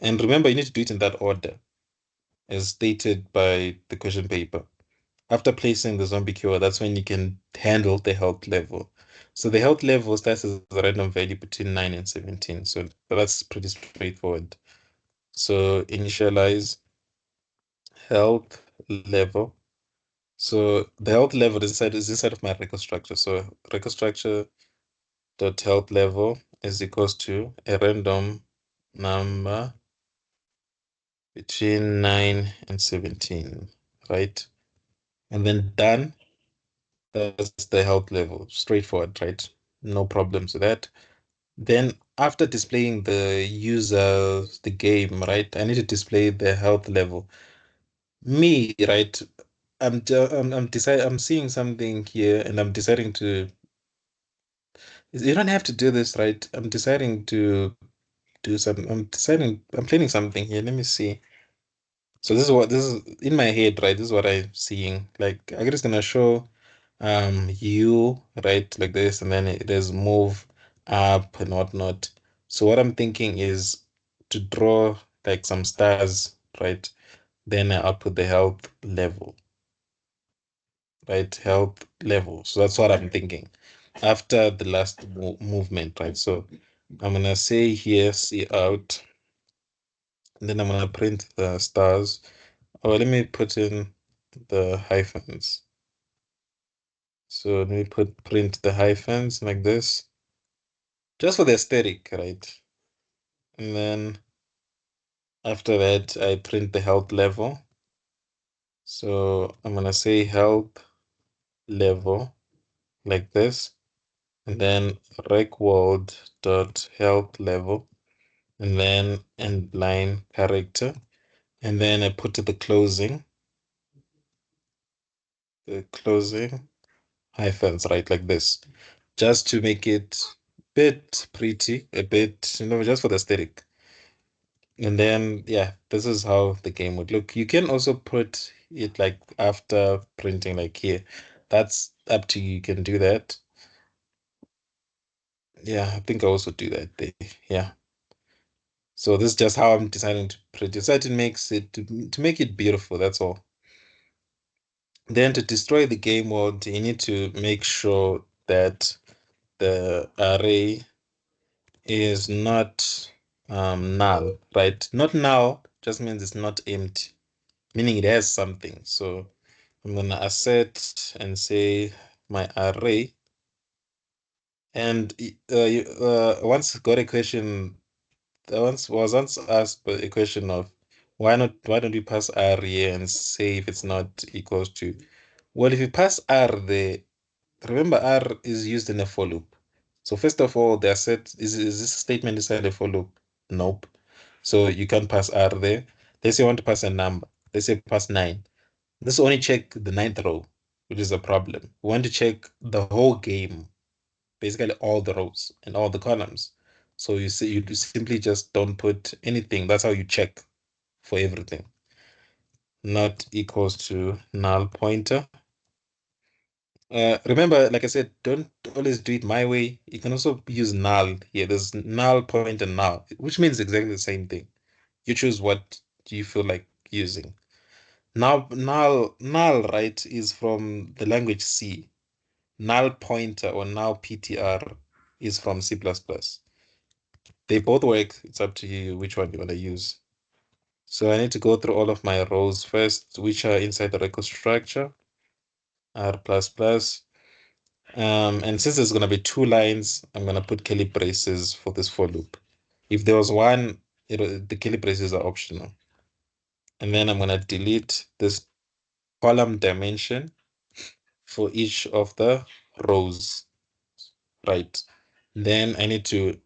and remember, you need to do it in that order as stated by the question paper. After placing the zombie cure, that's when you can handle the health level. So the health level starts as a random value between 9 and 17. So that's pretty straightforward. So initialize health level. So the health level is inside of my record structure. So record structure dot health level is equals to a random number between 9 and 17, right? And then done, that's the health level. Straightforward, right? No problems with that. Then after displaying the game, right? I need to display the health level. Me, right? I'm seeing something here and I'm deciding to you don't have to do this, right? I'm deciding to I'm planning something here. Let me see. So this is in my head, right? This is what I'm seeing. Like I'm just gonna show you, right, like this, and then it is move up and whatnot. So what I'm thinking is to draw like some stars, right? Then I output the health level, right? Health level. So that's what I'm thinking after the last movement, right? So I'm gonna say here, see out, and then I'm gonna print the stars. Oh, let me put in the hyphens. So let me print the hyphens like this, just for the aesthetic, right? And then after that, I print the health level. So I'm gonna say health level like this, and then recworld dot health level, and then end line character, and then I put the closing hyphens, right, like this, just to make it bit pretty, a bit, just for the aesthetic. And then, yeah, this is how the game would look. You can also put it like after printing, like here. That's up to you. You can do that. Yeah, I think I also do that there. Yeah. So this is just how I'm deciding to print it. So it makes it to make it beautiful. That's all. Then to destroy the game world, you need to make sure that the array is not null, right? Not null just means it's not empty, meaning it has something. So I'm gonna assert and say my array. And once got a question, I once asked a question of why don't we pass array and say if it's not equals to Well, if you pass R there, remember R is used in a for loop. So first of all, they are set, is this statement inside a for loop? Nope. So you can't pass R there. Let's say you want to pass a number. Let's say pass 9. This only check the ninth row, which is a problem. We want to check the whole game, basically all the rows and all the columns. So you see, you simply just don't put anything. That's how you check for everything. Not equals to null pointer. Remember, like I said, don't always do it my way. You can also use null here. There's null pointer null, which means exactly the same thing. You choose what you feel like using. Now, null, right, is from the language C. Null pointer or null PTR is from C++. They both work. It's up to you which one you want to use. So I need to go through all of my rows first, which are inside the record structure, R++. And since there's going to be 2 lines, I'm going to put curly braces for this for loop. If there was one, the curly braces are optional. And then I'm going to delete this column dimension for each of the rows, right? Then I need to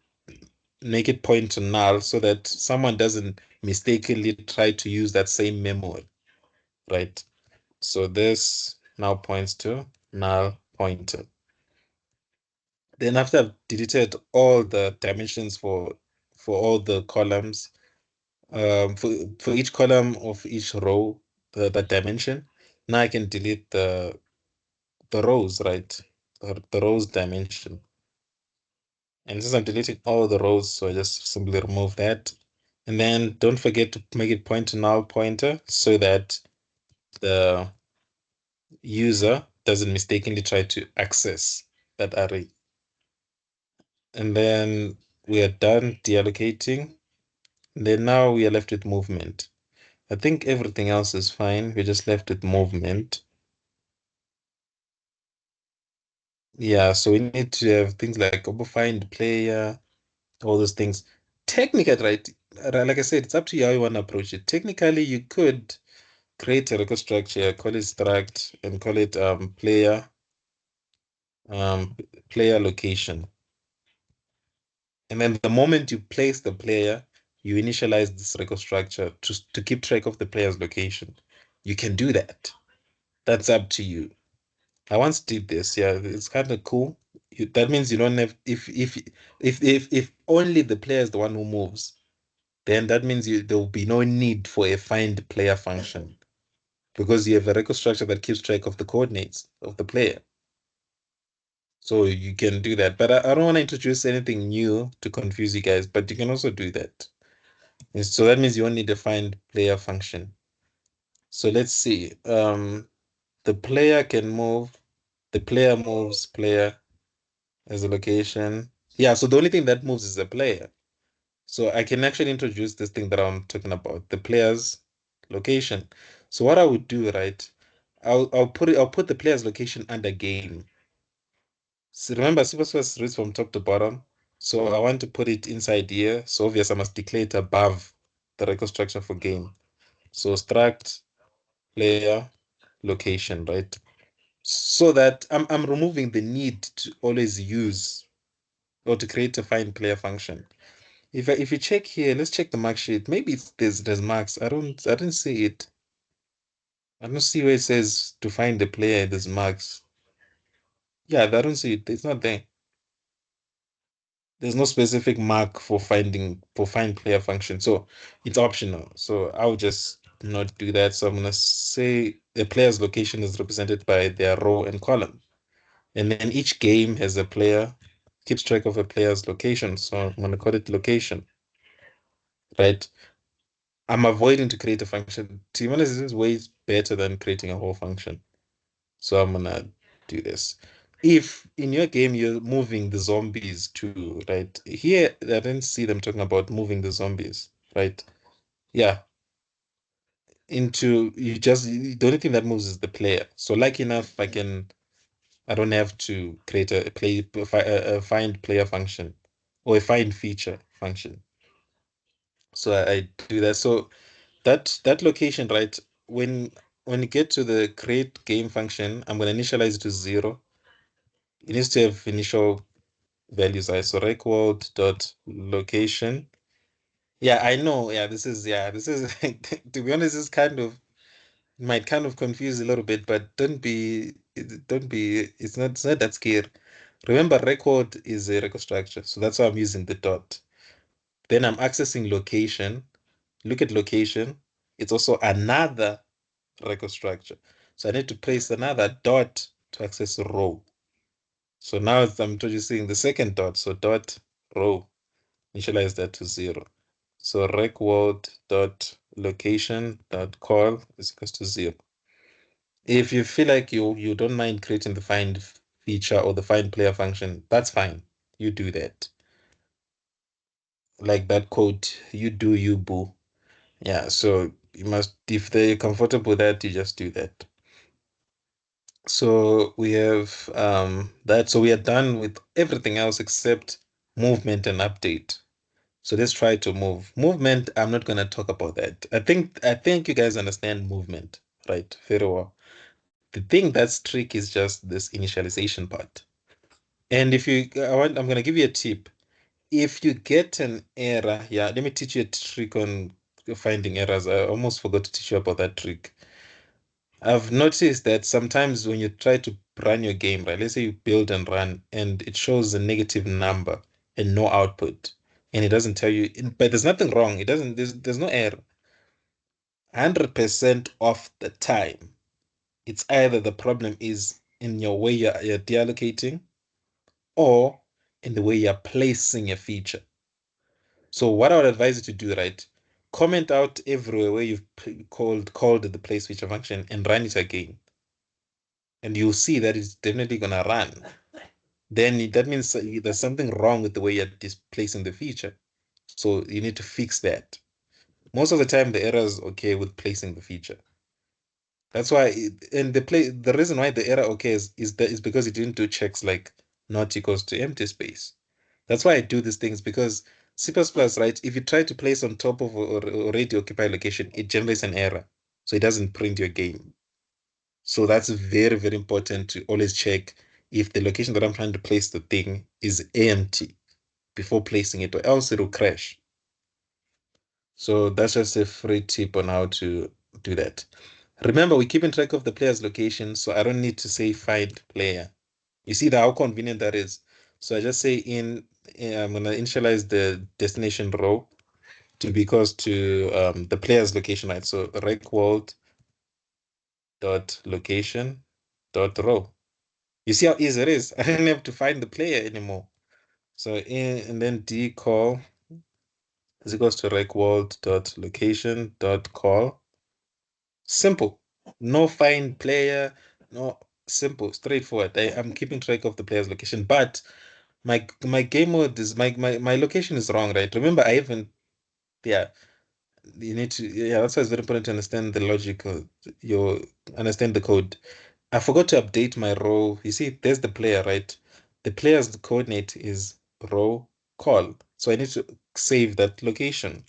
make it point to null so that someone doesn't mistakenly try to use that same memory, right? So this now points to null pointer. Then after I've deleted all the dimensions for all the columns, for each column of each row, the dimension, now I can delete the rows, right? The rows dimension. And since I'm deleting all the rows, so I just simply remove that. And then don't forget to make it point to null pointer so that the user doesn't mistakenly try to access that array. And then we are done deallocating. And then now we are left with movement. I think everything else is fine. We're just left with movement. Yeah, so we need to have things like find player, all those things. Technically, right, like I said, it's up to you how you want to approach it. Technically, you could create a record structure, call it struct, and call it um, player location. And then the moment you place the player, you initialize this record structure to keep track of the player's location. You can do that. That's up to you. I once did this. Yeah, it's kind of cool. That means you don't have if only the player is the one who moves, then that means there will be no need for a find player function because you have a record structure that keeps track of the coordinates of the player. So you can do that. But I don't want to introduce anything new to confuse you guys, but you can also do that. And so that means you only define player function. So let's see. The player can move, the player moves player as a location. Yeah, so the only thing that moves is the player. So I can actually introduce this thing that I'm talking about, the player's location. So what I would do, right? I'll put the player's location under game. So remember, C++ reads from top to bottom. So I want to put it inside here. So obviously I must declare it above the record structure for game. So struct player location, right? So that I'm removing the need to always use or to create a find player function. If you check here, let's check the mark sheet. Maybe there's marks. I don't see it. I don't see where it says to find the player. There's marks. Yeah, I don't see it. It's not there. There's no specific mark for find player function, so it's optional. So I'll just not do that. So I'm gonna say the player's location is represented by their row and column, and then each game has a player keeps track of a player's location. So I'm gonna call it location, right? I'm avoiding to create a function. To be honest, this is way better than creating a whole function. So I'm gonna do this. If in your game you're moving the zombies too, right? Here, I didn't see them talking about moving the zombies, right? Yeah, into you just the only thing that moves is the player. So like enough, I don't have to create a find player function or a find feature function. So I do that. So that location, right? When when you get to the create game function, I'm going to initialize it to 0. It needs to have initial values. So rec world dot location. Yeah, I know. This is to be honest, this kind of might kind of confuse a little bit, but don't be, it's not that scary. Remember, record is a record structure, so that's why I'm using the dot. Then I'm accessing location. Look at location. It's also another record structure. So I need to place another dot to access row. So now I'm introducing the second dot. So dot row, initialize that to 0. So rec world dot location dot call is equals to 0. If you feel like you don't mind creating the find feature or the find player function, that's fine. You do that. Like that code, you do you boo. Yeah, so you must, if they're comfortable with that, you just do that. So we have that. So we are done with everything else except movement and update. So let's try to move. Movement, I'm not gonna talk about that. I think you guys understand movement, right? Very well. The thing that's tricky is just this initialization part. And if you, I'm gonna give you a tip. If you get an error, yeah, let me teach you a trick on finding errors. I almost forgot to teach you about that trick. I've noticed that sometimes when you try to run your game, right? Let's say you build and run, and it shows a negative number and no output, and it doesn't tell you, but there's nothing wrong. It doesn't, there's no error. 100% of the time, it's either the problem is in your way you're deallocating or in the way you're placing a feature. So what I would advise you to do, right? Comment out everywhere where you've called the place feature function and run it again. And you'll see that it's definitely gonna run. Then that means there's something wrong with the way you're displacing the feature. So you need to fix that. Most of the time, the error is okay with placing the feature. That's why, and the reason why the error occurs is because it didn't do checks like not equals to empty space. That's why I do these things because C++, right? If you try to place on top of or already occupied location, it generates an error, so it doesn't print your game. So that's very, very important to always check if the location that I'm trying to place the thing is empty before placing it, or else it'll crash. So that's just a free tip on how to do that. Remember, we're keeping track of the player's location, so I don't need to say find player. You see how convenient that is. So I just say I'm gonna initialize the destination row to be equals to the player's location, right? So rec world dot location dot row. You see how easy it is? I didn't have to find the player anymore. So and then d call is equals to rec world dot location dot call. Simple. No find player, no, simple, straightforward. I'm keeping track of the player's location, but my game mode is my location is wrong, right? Remember, I even, yeah, you need to, yeah, that's why it's very important to understand the logic of your, understand the code. I forgot to update my row. You see, there's the player, right? The player's coordinate is row call. So I need to save that location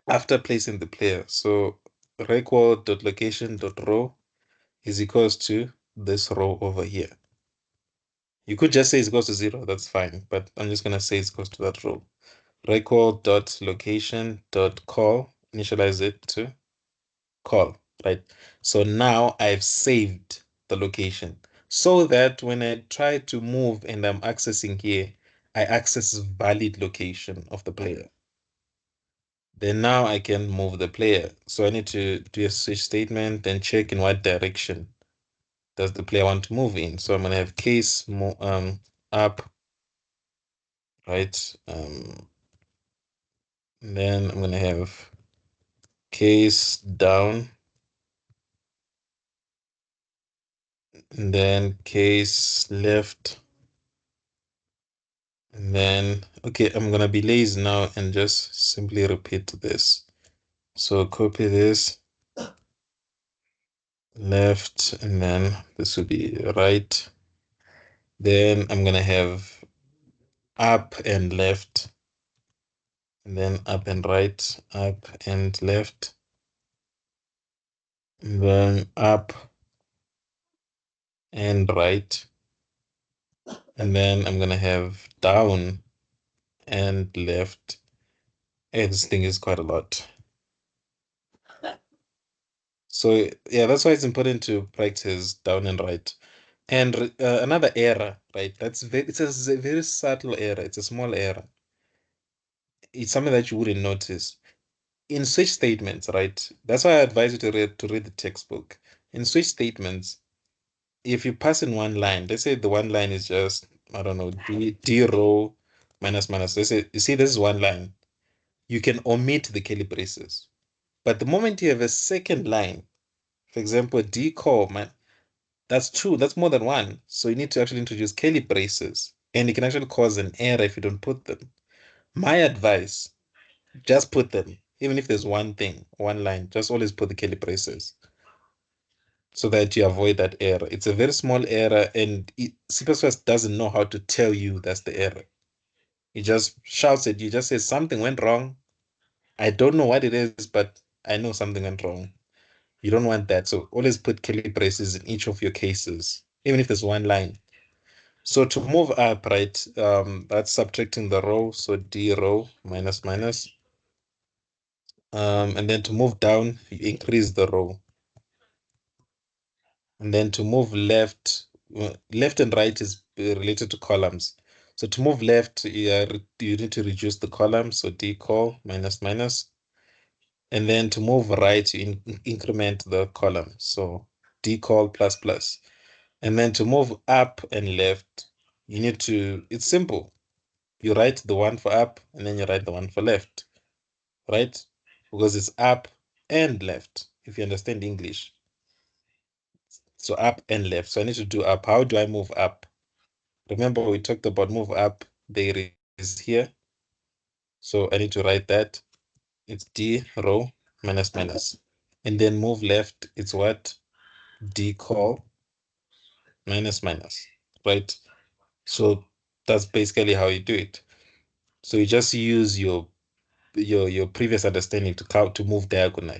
after placing the player. So record.location.row is equals to this row over here. You could just say it's equals to 0, that's fine, but I'm just gonna say it's equals to that row. Record.location.call, initialize it to call, right? So now I've saved the location so that when I try to move and I'm accessing here, I access valid location of the player. Then now I can move the player. So I need to do a switch statement and check in what direction does the player want to move in. So I'm gonna have case up, right? Then I'm gonna have case down, and then case left, and then okay, I'm gonna be lazy now and just simply repeat this. So copy this left, and then this will be right. Then I'm gonna have up and left, and then up and right, up and left. then up and right, and then I'm gonna have down and left. Hey, this thing is quite a lot. So yeah, that's why it's important to practice down and right. And another error, right? It's a very subtle error. It's a small error. It's something that you wouldn't notice in switch statements, right? That's why I advise you to read the textbook. In switch statements, if you pass in one line, let's say the one line is just, I don't know, d row minus minus. Let's say, you see, this is one line. You can omit the curly braces. But the moment you have a second line, for example, d core, man, that's two, that's more than one. So you need to actually introduce curly braces. And it can actually cause an error if you don't put them. My advice, just put them. Even if there's one thing, one line, just always put the curly braces so that you avoid that error. It's a very small error, and C++ doesn't know how to tell you that's the error. It just shouts at you, just says something went wrong. I don't know what it is, but I know something went wrong. You don't want that. So always put curly braces in each of your cases, even if there's one line. So to move up, right, that's subtracting the row. So d row minus minus. And then to move down, you increase the row. And then to move left, left and right is related to columns. So to move left, you need to reduce the column. So decol minus minus. And then to move right, you increment the column. So decol plus plus. And then to move up and left, you need to, it's simple. You write the one for up and then you write the one for left, right? Because it's up and left, if you understand English. So up and left. So I need to do up. How do I move up? Remember, we talked about move up. There is here. So I need to write that. It's D row minus minus. And then move left, it's what? D call minus minus, right? So that's basically how you do it. So you just use your previous understanding to count to move diagonal.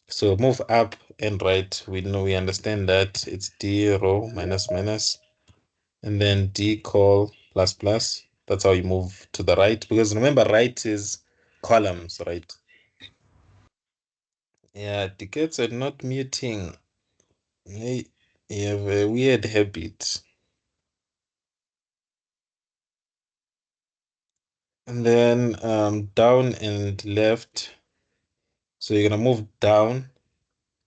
So move up and right, we know we understand that it's D row minus minus, and then D call plus plus. That's how you move to the right, because remember, right is columns, right? Yeah, tickets are not muting. Hey, you have a weird habit. And then down and left. So you're gonna move down.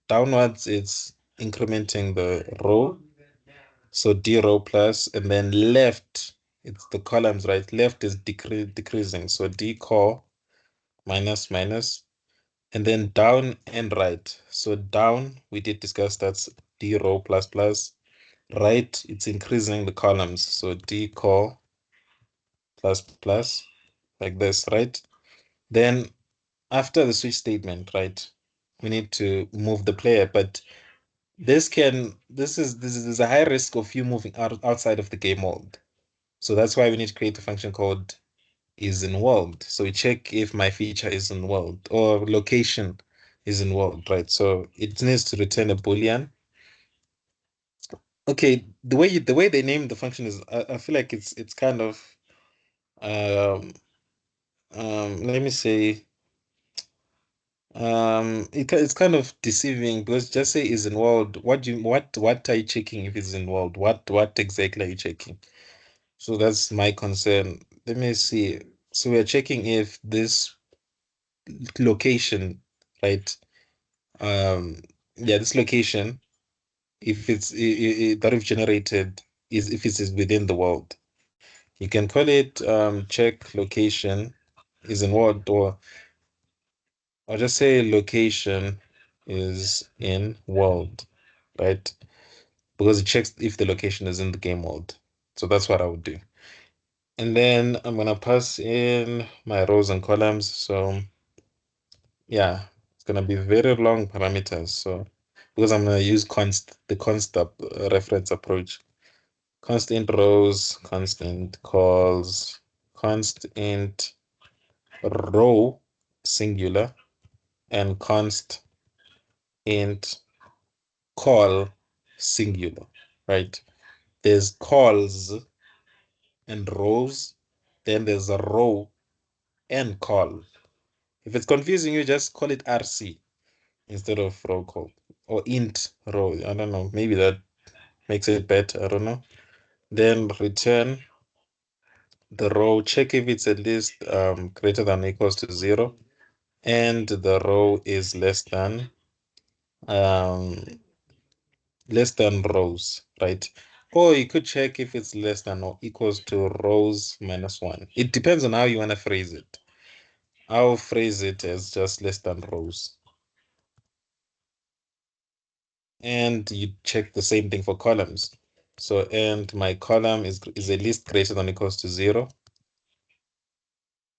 Downwards, it's incrementing the row. So D row plus, and then left, it's the columns, right? Left is decreasing. So D core minus minus, and then down and right. So down, we did discuss that's D row plus plus. Right, it's increasing the columns. So D core plus plus, like this, right? Then after the switch statement, right, we need to move the player, but this is a high risk of you moving outside of the game world. So that's why we need to create a function called is in world. So we check if my feature is in world or location is in world, right? So it needs to return a boolean. Okay, the way they name the function is, I feel like it's kind of um let me say, it's kind of deceiving, because just say is in world. What are you checking if it's in world? What exactly are you checking? So that's my concern. Let me see. So we are checking if this location, right? Yeah, this location, if it's that we've generated, is if it is within the world. You can call it check location is in world, or I'll just say location is in world, right? Because it checks if the location is in the game world. So that's what I would do. And then I'm gonna pass in my rows and columns. So yeah, it's gonna be very long parameters. So because I'm gonna use the constant reference approach. Constant rows, constant calls, constant row singular, and const int call singular, right? There's calls and rows, then there's a row and call. If it's confusing you, just call it RC instead of row call or int row. I don't know, maybe that makes it better. I don't know. Then return the row, check if it's at least greater than or equals to 0, and the row is um, less than rows, right? Or you could check if it's less than or equals to rows minus 1. It depends on how you want to phrase it. I'll phrase it as just less than rows. And you check the same thing for columns. So, and my column is at least greater than or equals to 0.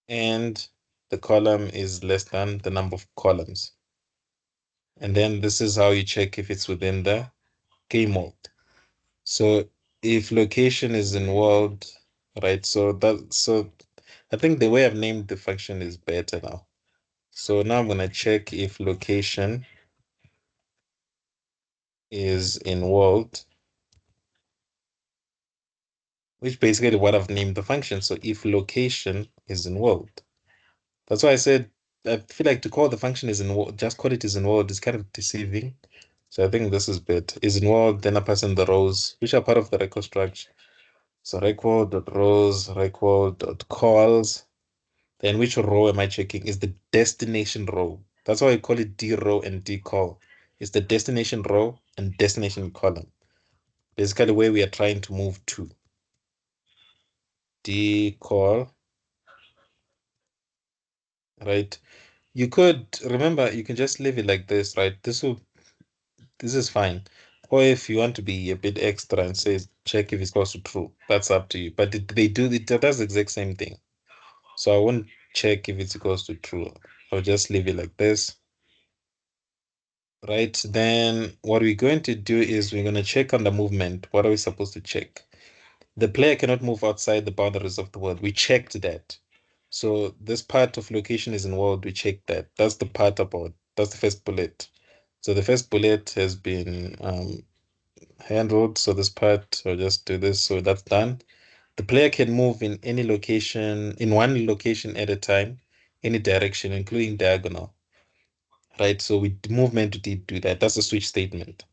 And the column is less than the number of columns. And then this is how you check if it's within the K mode. So if location is in world, right? So I think the way I've named the function is better now. So now I'm gonna check if location is in world, which basically what I've named the function. So if location is in world, that's why I said I feel like to call the function is in world, just call it is in world is kind of deceiving. So I think this is better. Is in world, then I pass in the rows, which are part of the record structure. So record.rows, record.calls. Then which row am I checking? Is the destination row. That's why I call it D row and D call. It's the destination row and destination column. Basically where we are trying to move to. D call, right? You could remember you can just leave it like this, right? This is fine. Or if you want to be a bit extra and say check if it's equals to true, that's up to you. But it does the exact same thing. So I won't check if it's equals to true. I'll just leave it like this. Right, then what we're going to do is we're going to check on the movement. What are we supposed to check? The player cannot move outside the boundaries of the world. We checked that. So this part of location is in world. We checked that. That's the part about, that's the first bullet. So the first bullet has been handled. So this part, I'll just do this. So that's done. The player can move in any location, in one location at a time, any direction, including diagonal. Right, so we movement did do that. That's a switch statement.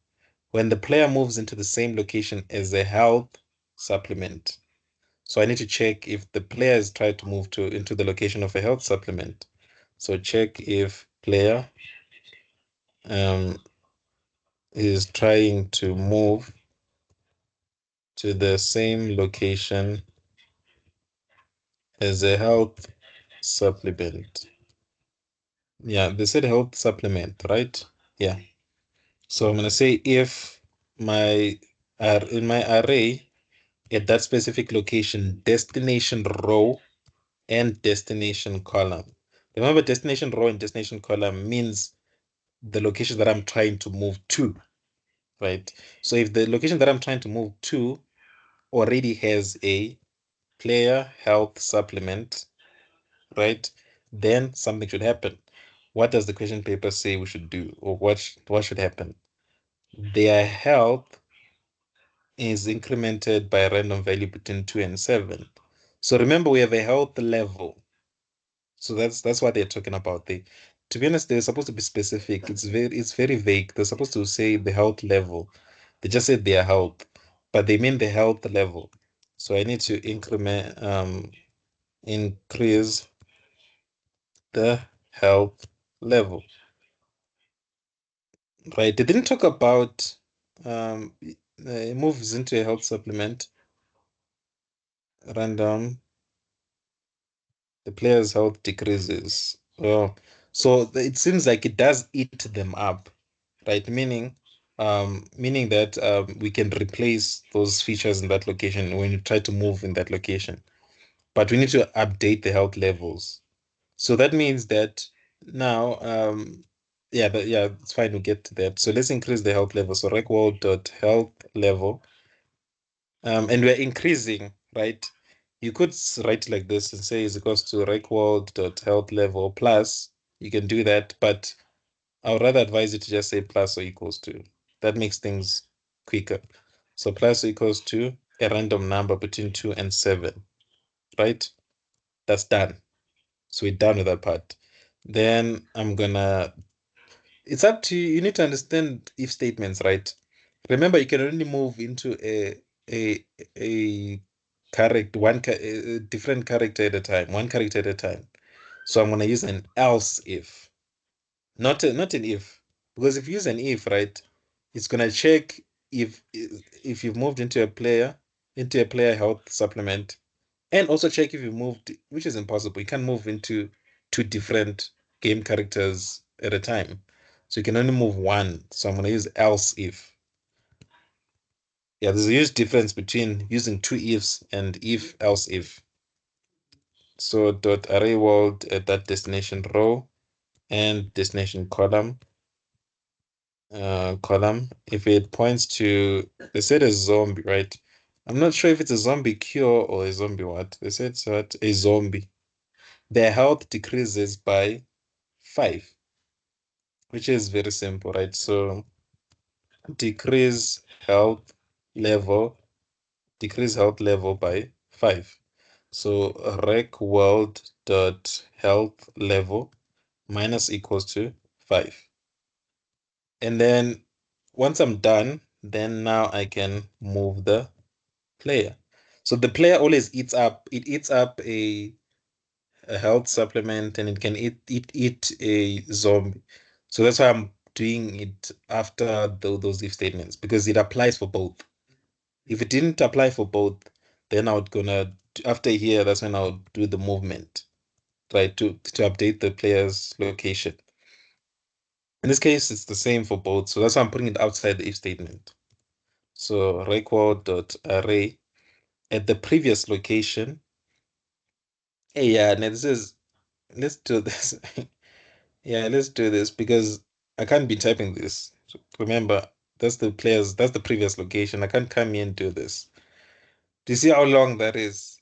When the player moves into the same location as a health supplement. So I need to check if the player has tried to move into the location of a health supplement. So check if player is trying to move to the same location as a health supplement. Yeah, they said health supplement, right? Yeah. So I'm gonna say if my in my array at that specific location, destination row and destination column. Remember, destination row and destination column means the location that I'm trying to move to, right? So if the location that I'm trying to move to already has a player health supplement, right? Then something should happen. What does the question paper say we should do, or what should happen? Their health is incremented by a random value between 2 and 7. So remember, we have a health level. So that's what they're talking about. To be honest, they're supposed to be specific. It's very vague. They're supposed to say the health level. They just said their health, but they mean the health level. So I need to increase the health level. Right. They didn't talk about it moves into a health supplement, random, the player's health decreases. Oh, so it seems like it does eat them up, right? Meaning that we can replace those features in that location when you try to move in that location. But we need to update the health levels. So that means that now, yeah, it's fine. We'll get to that. So let's increase the health level. So reqwall.health level, and we're increasing, right? You could write like this and say is equals to reqwall.health level plus. You can do that, but I would rather advise you to just say plus or equals to. That makes things quicker. So plus or equals to a random number between 2 and 7, right? That's done. So we're done with that part. Then I'm gonna, it's up to you. You need to understand if statements, right? Remember, you can only move into a a character, a different character at a time, one character at a time. So I'm gonna use an else if, not an if, because if you use an if, right, it's gonna check if you've moved into a player health supplement, and also check if you moved, which is impossible. You can't move into two different game characters at a time. So you can only move one. So I'm going to use else if. Yeah, there's a huge difference between using two ifs and if else if. So dot array world at that destination row and destination column. If it points to, they said a zombie, right? I'm not sure if it's a zombie cure or a zombie what. They said it's what? A zombie. Their health decreases by 5, which is very simple, right? So decrease health level, decrease health level by 5. So rec world dot health level minus equals to 5. And then once I'm done, then now I can move the player. So the player always eats up a health supplement, and it can eat a zombie. So that's why I'm doing it after those if statements, because it applies for both. If it didn't apply for both, then I would gonna, after here, that's when I'll do the movement, right, to update the player's location. In this case, it's the same for both, so that's why I'm putting it outside the if statement. So record.array at the previous location. Hey, yeah, now this is, let's do this. Yeah, let's do this because I can't be typing this. So remember, that's the previous location. I can't come here and do this. Do you see how long that is?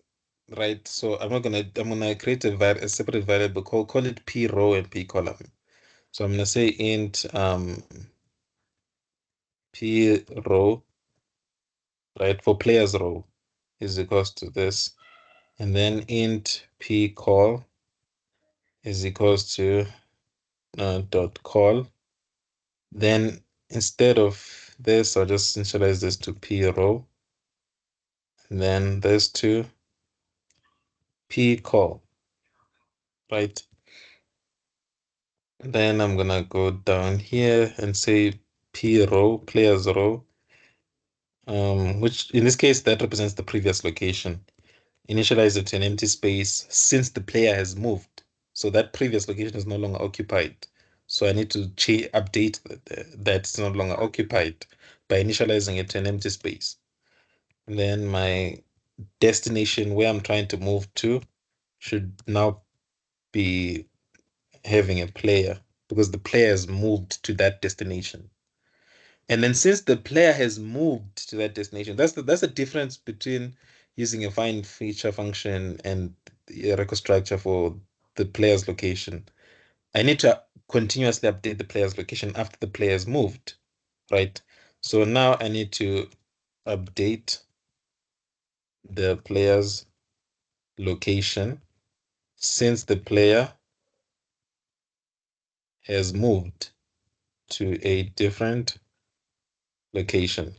Right. So I'm gonna create a separate variable, call it p row and p column. So I'm gonna say int p row, right, for players row is equals to this, and then int p call is equals to dot call. Then instead of this, I'll just initialize this to p row, and then this to p call, right? Then I'm gonna go down here and say p row, players row, which in this case that represents the previous location. Initialize it to an empty space since the player has moved. So that previous location is no longer occupied. So I need to update that it's no longer occupied by initializing it to an empty space. And then my destination where I'm trying to move to should now be having a player because the player has moved to that destination. And then since the player has moved to that destination, that's the difference between using a find feature function and a record structure for the player's location. I need to continuously update the player's location after the player has moved, right? So now I need to update the player's location since the player has moved to a different location.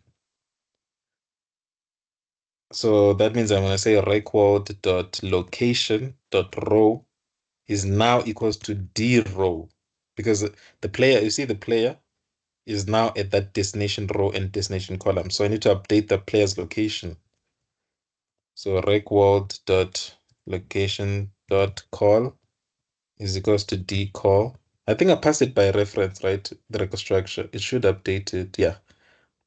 So that means I'm going to say record dot location dot row is now equals to d row because the player, you see the player is now at that destination row and destination column. So I need to update the player's location. So record dot location dot call is equals to d call. I think I passed it by reference, right? The record structure. It should update it. Yeah,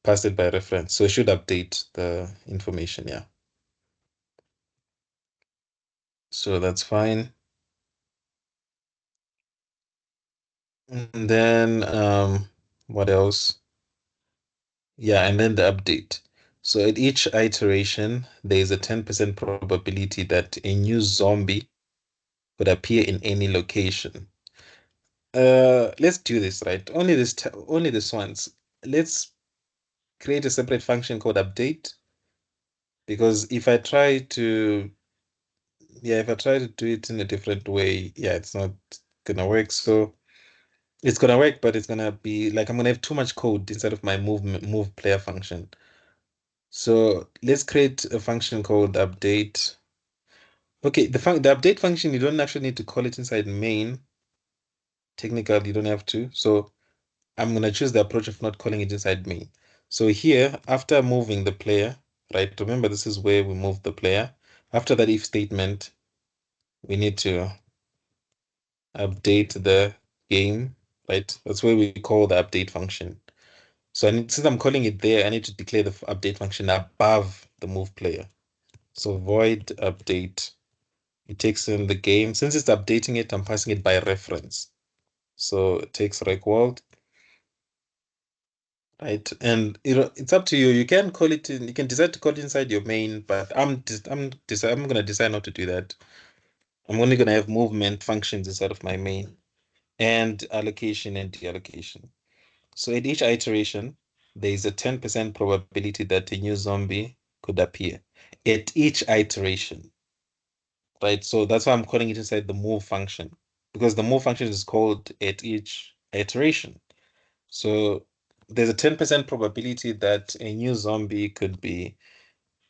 passed it by reference. So it should update the information. Yeah. So that's fine. And then what else? Yeah, and then the update. So at each iteration, there is a 10% probability that a new zombie would appear in any location. let's do this, right? Only this once. Let's create a separate function called update, because if I try to do it in a different way, yeah, it's not gonna work. So it's gonna work, but it's gonna be like I'm gonna have too much code inside of my move player function. So let's create a function called update. Okay, the update function, you don't actually need to call it inside main. Technically, you don't have to. So I'm gonna choose the approach of not calling it inside main. So here, after moving the player, right? Remember, this is where we move the player. After that if statement, we need to update the game, right? That's where we call the update function. So since I'm calling it there, I need to declare the update function above the move player. So void update. It takes in the game. Since it's updating it, I'm passing it by reference. So it takes reqwald, right? And it's up to you. You can call it in, you can decide to call it inside your main, but I'm gonna decide not to do that. I'm only gonna have movement functions inside of my main, and allocation and deallocation. So at each iteration, there is a 10% probability that a new zombie could appear. At each iteration, right? So that's why I'm calling it inside the move function, because the move function is called at each iteration. So there's a 10% probability that a new zombie could be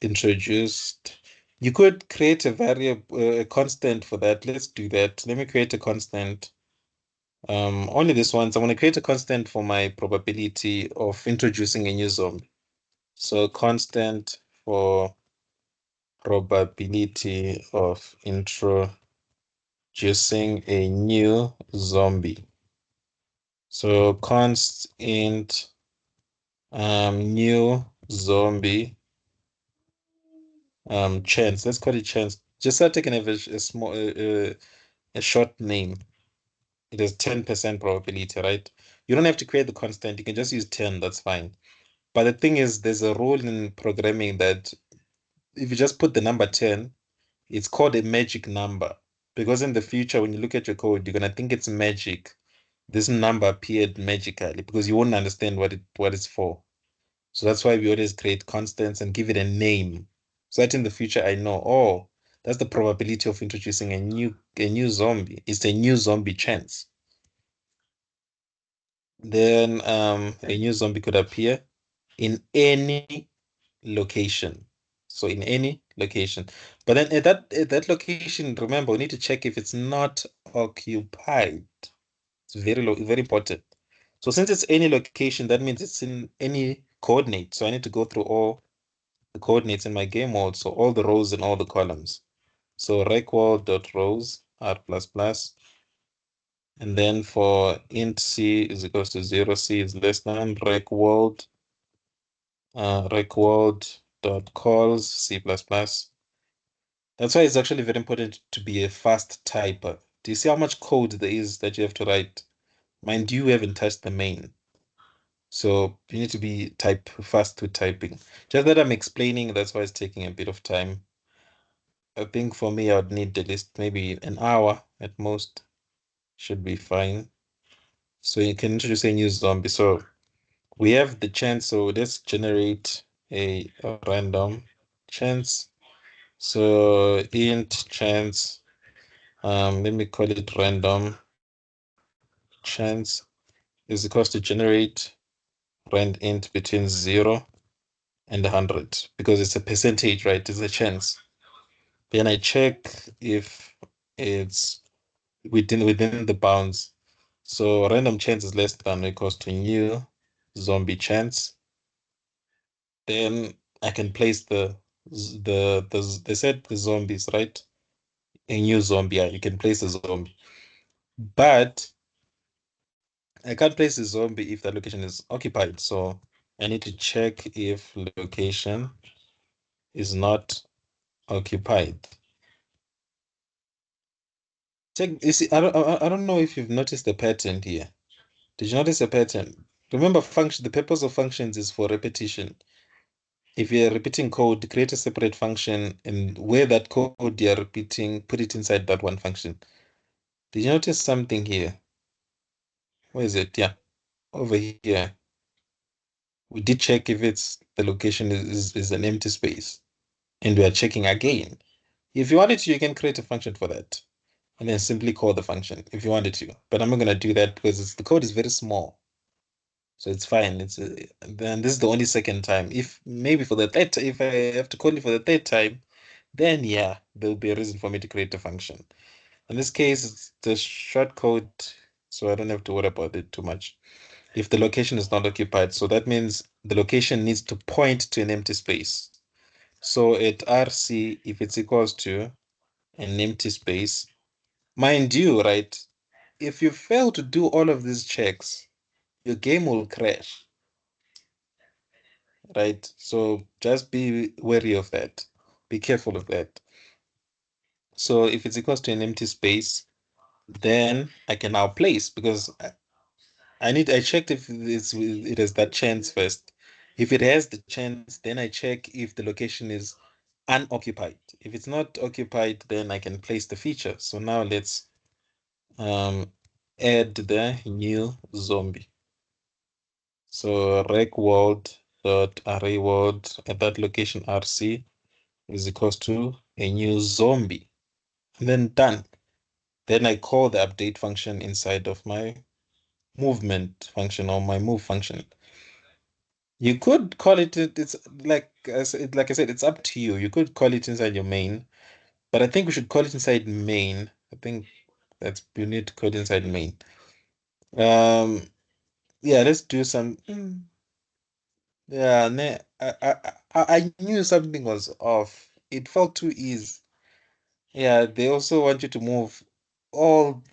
introduced. You could create a variable, a constant for that. Let's do that. Let me create a constant. Only this once. I want to create a constant for my probability of introducing a new zombie. So constant for probability of introducing a new zombie. So const int new zombie chance. Let's call it chance. Just start taking a small a short name. It has 10% probability, right? You don't have to create the constant. You can just use 10. That's fine. But the thing is, there's a rule in programming that if you just put the number 10, it's called a magic number. Because in the future, when you look at your code, you're gonna think it's magic. This number appeared magically because you won't understand what it's for. So that's why we always create constants and give it a name. So that in the future I know, oh, that's the probability of introducing a new zombie. It's a new zombie chance. Then a new zombie could appear in any location. So in any location. But then at that location, remember, we need to check if it's not occupied. It's very important. So since it's any location, that means it's in any coordinate. So I need to go through all the coordinates in my game mode. So all the rows and all the columns. So reqwald.rows r plus plus. And then for int c is equals to 0, c is less than reqwald.calls c plus plus. That's why it's actually very important to be a fast typer. Do you see how much code there is that you have to write? Mind you, haven't touched the main. So you need to be fast with typing. Just that I'm explaining, that's why it's taking a bit of time. I think for me, I would need at least maybe an hour at most. Should be fine. So you can introduce a new zombie. So we have the chance. So let's generate a random chance. So int chance. Let me call it random chance is equals to generate rand int between 0 and 100 because it's a percentage, right? It's a chance. Then I check if it's within the bounds. So random chance is less than or equals to new zombie chance. Then I can place they said the zombies, right? A new zombie, yeah, you can place a zombie. But I can't place a zombie if the location is occupied. So I need to check if location is not occupied. Check, you see, I don't know if you've noticed the pattern here. Did you notice a pattern? Remember, the purpose of functions is for repetition. If you're repeating code, create a separate function, and where that code you're repeating, put it inside that one function. Did you notice something here? Where is it? Yeah, over here. We did check if it's the location is an empty space. And we are checking again. If you wanted to, you can create a function for that and then simply call the function if you wanted to. But I'm not going to do that because the code is very small. So it's fine. Then this is the only second time. If maybe for the third, if I have to call it for the third time, then yeah, there'll be a reason for me to create a function. In this case, it's the short code, so I don't have to worry about it too much. If the location is not occupied, so that means the location needs to point to an empty space. So at RC, if it's equals to an empty space, mind you, right? If you fail to do all of these checks, your game will crash, right? So just be wary of that. Be careful of that. So if it's equals to an empty space, then I can now place because I checked if it has that chance first. If it has the chance, then I check if the location is unoccupied. If it's not occupied, then I can place the feature. So now let's add the new zombie. So rec world dot array world at that location RC is equals to a new zombie. And then done. Then I call the update function inside of my movement function or my move function. You could call it's like I said, it's up to you. You could call it inside your main, but I think we should call it inside main. I think that's you need to code inside main. Um, yeah, let's do some. Yeah, I knew something was off. It felt too easy. Yeah, they also want you to move all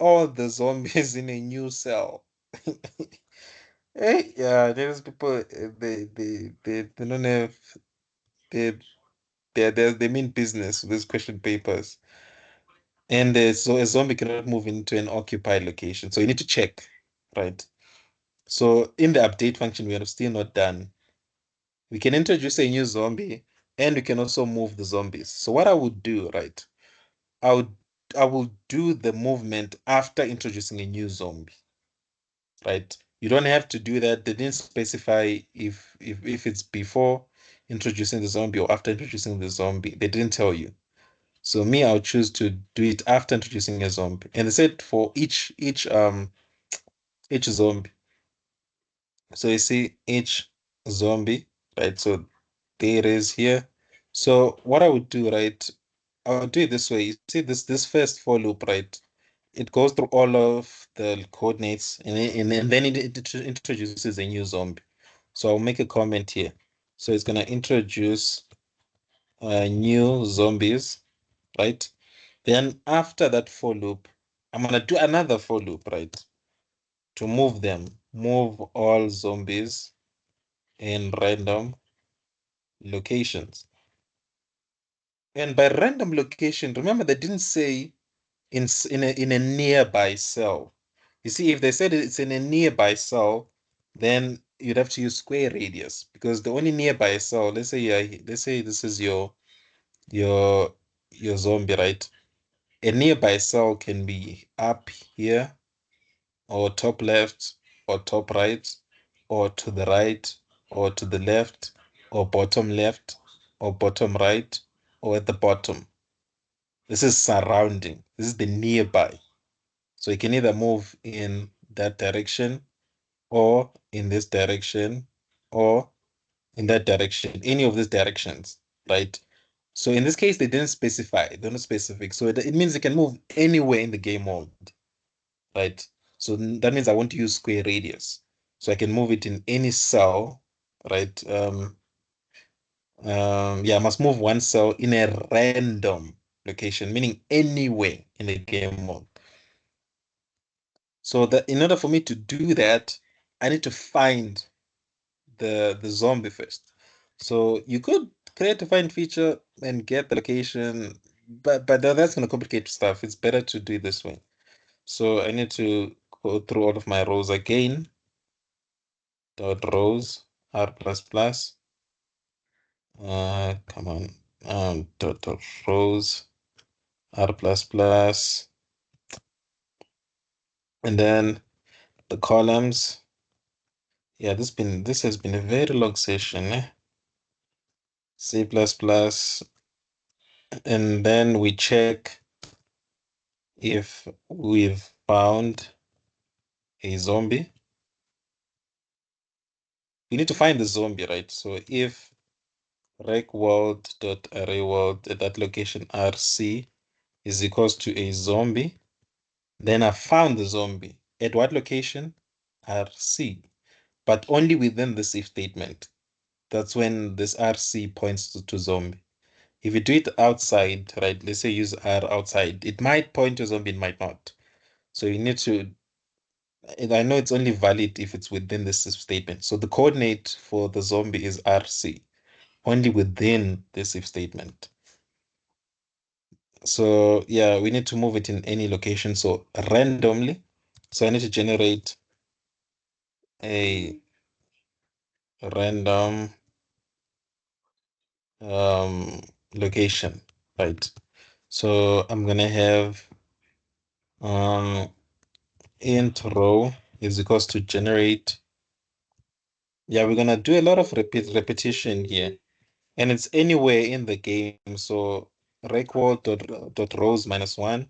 all the zombies in a new cell. Hey, yeah, there's people they don't have they they mean business with these question papers. And so a zombie cannot move into an occupied location. So you need to check, right? So in the update function, we are still not done. We can introduce a new zombie and we can also move the zombies. So what I would do, right? I would I will do the movement after introducing a new zombie, right? You don't have to do that. They didn't specify if it's before introducing the zombie or after introducing the zombie. They didn't tell you. So me, I'll choose to do it after introducing a zombie. And they said for each zombie. So you see each zombie, right? So there it is here. So what I would do, right? I would do it this way. You see this first for loop, right? It goes through all of the coordinates and then it introduces a new zombie. So I'll make a comment here. So it's gonna introduce new zombies, right? Then after that for loop, I'm gonna do another for loop, right? To move them, move all zombies in random locations. And by random location, remember they didn't say in a nearby cell. You see, if they said it's in a nearby cell, then you'd have to use square radius because the only nearby cell, let's say this is your your zombie, right? A nearby cell can be up here or top left or top right or to the right or to the left or bottom right or at the bottom. This is surrounding. This is the nearby. So you can either move in that direction or in this direction or in that direction, any of these directions, right? So in this case, they didn't specify, they're not specific. So it means they can move anywhere in the game mode, right? So that means I want to use square radius. So I can move it in any cell, right? Yeah, I must move one cell in a random location, meaning anywhere in the game mode. So that in order for me to do that, I need to find the zombie first. So you could create a find feature and get the location, but that's going to complicate stuff. It's better to do it this way. So I need to go through all of my rows again. Dot rows r plus plus. Come on. Dot rows r plus plus. And then the columns. Yeah, this has been a very long session, eh? C++, and then we check if we've found a zombie. We need to find the zombie, right? So if recworld.arrayworld at that location RC is equals to a zombie, then I found the zombie. At what location? RC, but only within this if statement. That's when this RC points to zombie. If you do it outside, right, let's say use R outside, it might point to zombie, it might not. So you need to, and I know it's only valid if it's within this if statement. So the coordinate for the zombie is RC, only within this if statement. So yeah, we need to move it in any location. So randomly, so I need to generate a random location, right? So I'm gonna have int row is equals to generate. Yeah, we're gonna do a lot of repetition here, and it's anywhere in the game. So dot rows -1,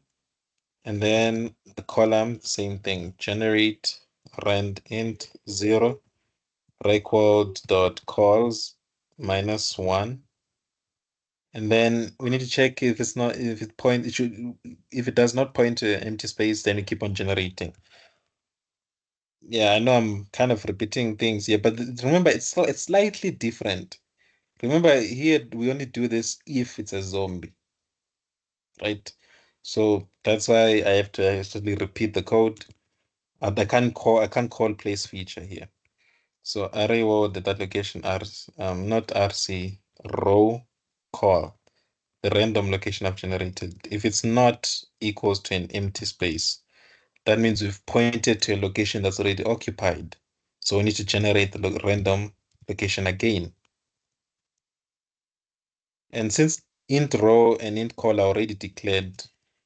and then the column, same thing. Generate rand int 0, dot calls -1. And then we need to check if it's not, if it point, it should, if it does not point to an empty space, then we keep on generating. Yeah, I know I'm kind of repeating things here, but remember, it's slightly different. Remember, here we only do this if it's a zombie, right? So that's why I have to actually repeat the code. I can't call place feature here. So array word that location R, not RC, row call the random location I've generated. If it's not equals to an empty space, that means we've pointed to a location that's already occupied. So we need to generate the random location again. And since int row and int call are already declared,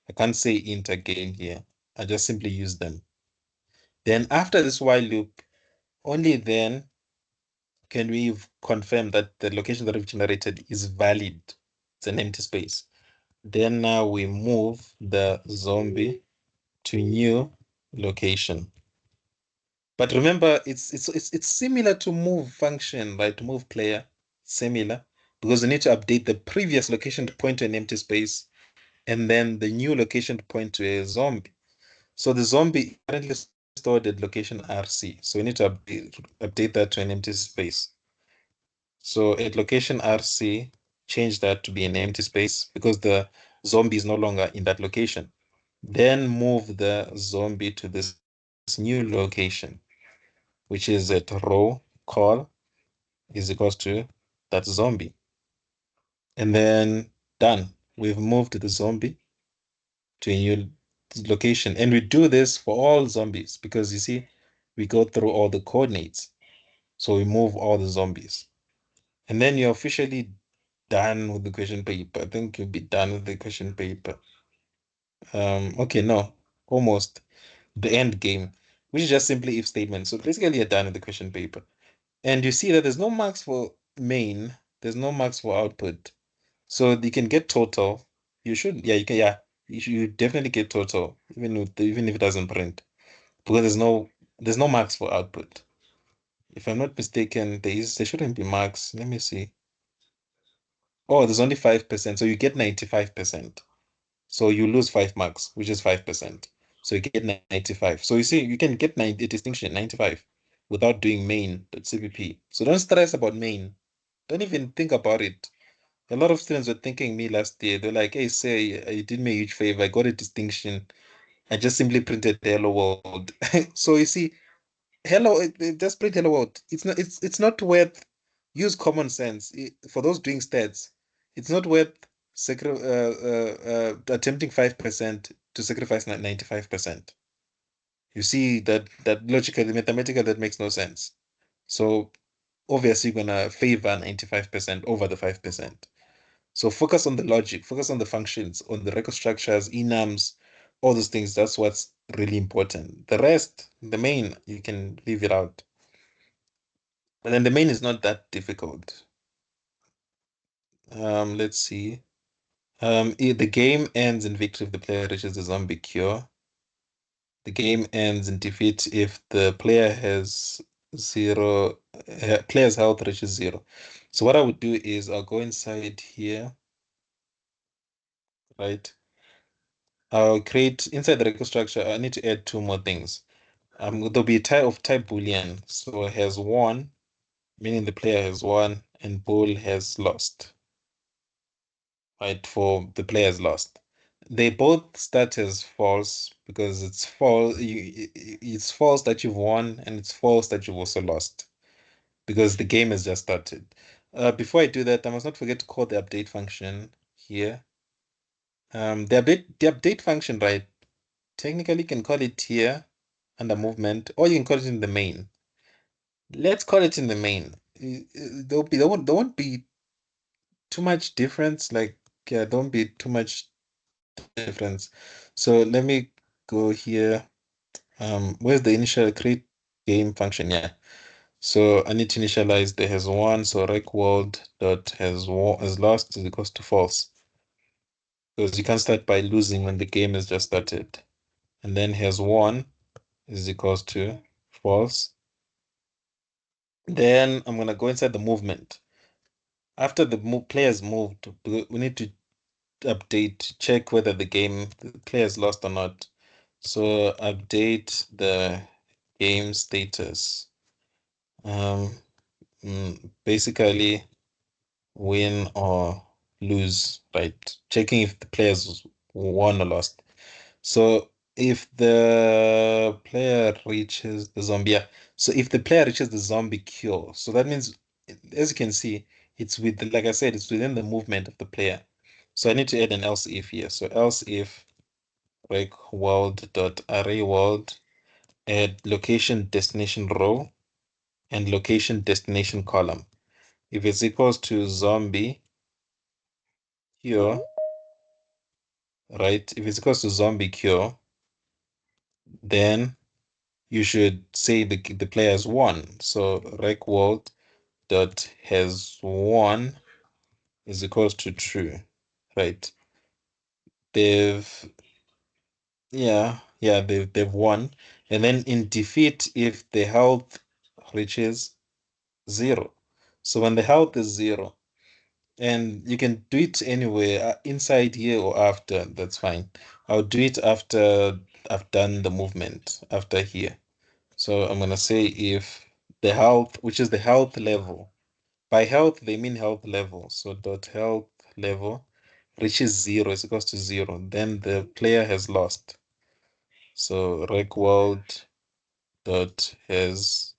I can't say int again here. I just simply use them. Then after this while loop, only then can we confirm that the location that we've generated is valid. It's an empty space. Then now we move the zombie to new location. But remember, it's similar to move function, right? To move player, similar, because we need to update the previous location to point to an empty space, and then the new location to point to a zombie. So the zombie is currently stored at location RC. So we need to update that to an empty space. So at location RC, change that to be an empty space because the zombie is no longer in that location. Then move the zombie to this new location, which is at row call is equals to that zombie. And then done. We've moved the zombie to a new location. And we do this for all zombies because you see, we go through all the coordinates. So we move all the zombies. And then you're officially done with the question paper. I think you'll be done with the question paper. Okay, no, almost the end game, which is just simply if statement. So basically you're done with the question paper. And you see that there's no marks for main, there's no marks for output. So you can get total. You should, yeah, you can, yeah, you definitely get total, even if it doesn't print. Because there's no marks for output. If I'm not mistaken, there shouldn't be marks. Let me see. Oh, there's only 5%. So you get 95%. So you lose 5 marks, which is 5%. So you get 95. So you see, you can get a distinction, 95, without doing main.cpp. So don't stress about main. Don't even think about it. A lot of students were thanking me last year. They're like, hey, say, you did me a huge favor. I got a distinction. I just simply printed hello world. So you see, just print hello world. It's not worth, use common sense. For those doing stats, it's not worth attempting 5% to sacrifice 95%. You see that logically, mathematically, that makes no sense. So obviously, you're gonna favor 95% over the 5%. So focus on the logic, focus on the functions, on the record structures, enums, all those things. really important. The rest, the main, you can leave it out. And then the main is not that difficult. Let's see. The game ends in victory if the player reaches the zombie cure. The game ends in defeat if the player has zero, player's health reaches zero. So what I would do is I'll go inside here, right? I'll create inside the record structure. I need to add two more things. There'll be a type of type Boolean. So it has won, meaning the player has won, and bool has lost, right? For the player has lost. They both start as false because it's false. It's false that you've won, and it's false that you've also lost because the game has just started. Before I do that, I must not forget to call the update function here. The update function, right? Technically, you can call it here under movement, or you can call it in the main. Let's call it in the main. There won't be too much difference. Like, yeah, don't be too much difference. So let me go here. Where's the initial create game function? Yeah. So I need to initialize the has won. So rec world dot has lost is equals to false because you can't start by losing when the game has just started. And then has won is equals to false. Then I'm gonna go inside the movement. After the players moved, we need to update, check whether the players lost or not. So update the game status. Um, Basically win or lose, right? Checking if the players won or lost. So if the player reaches the zombie, yeah. So if the player reaches the zombie cure, so that means, as you can see, it's with, like I said, it's within the movement of the player. So I need to add an else if here. So else if rec world dot array world add location destination row and location destination column. If it's equals to zombie cure, right? If it's equals to zombie cure, then you should say the player has won. So rec world dot has won is equals to true, right? They've they've won. And then in defeat, if the health reaches zero. So when the health is zero, and you can do it anywhere, inside here or after, that's fine. I'll do it after I've done the movement, after here. So I'm gonna say if the health, which is the health level. By health, they mean health level. So dot health level reaches zero, is equals to zero. Then the player has lost. So rec world dot has,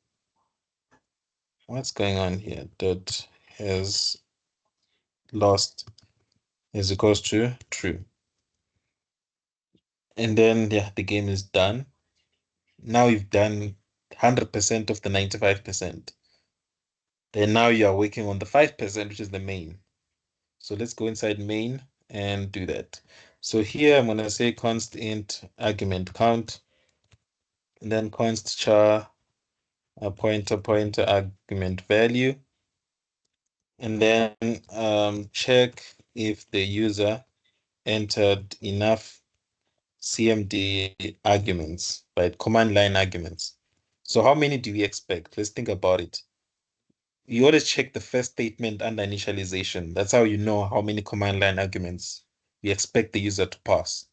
what's going on here? Dot has lost is equals to true. And then yeah, the game is done. Now you've done 100% of the 95%. Then now you are working on the 5%, which is the main. So let's go inside main and do that. So here I'm gonna say const int argument count, and then const char pointer argument value, and then check if the user entered enough CMD arguments, right? Command line arguments. So how many do we expect? Let's think about it. You always check the first statement under initialization. That's how you know how many command line arguments we expect the user to pass.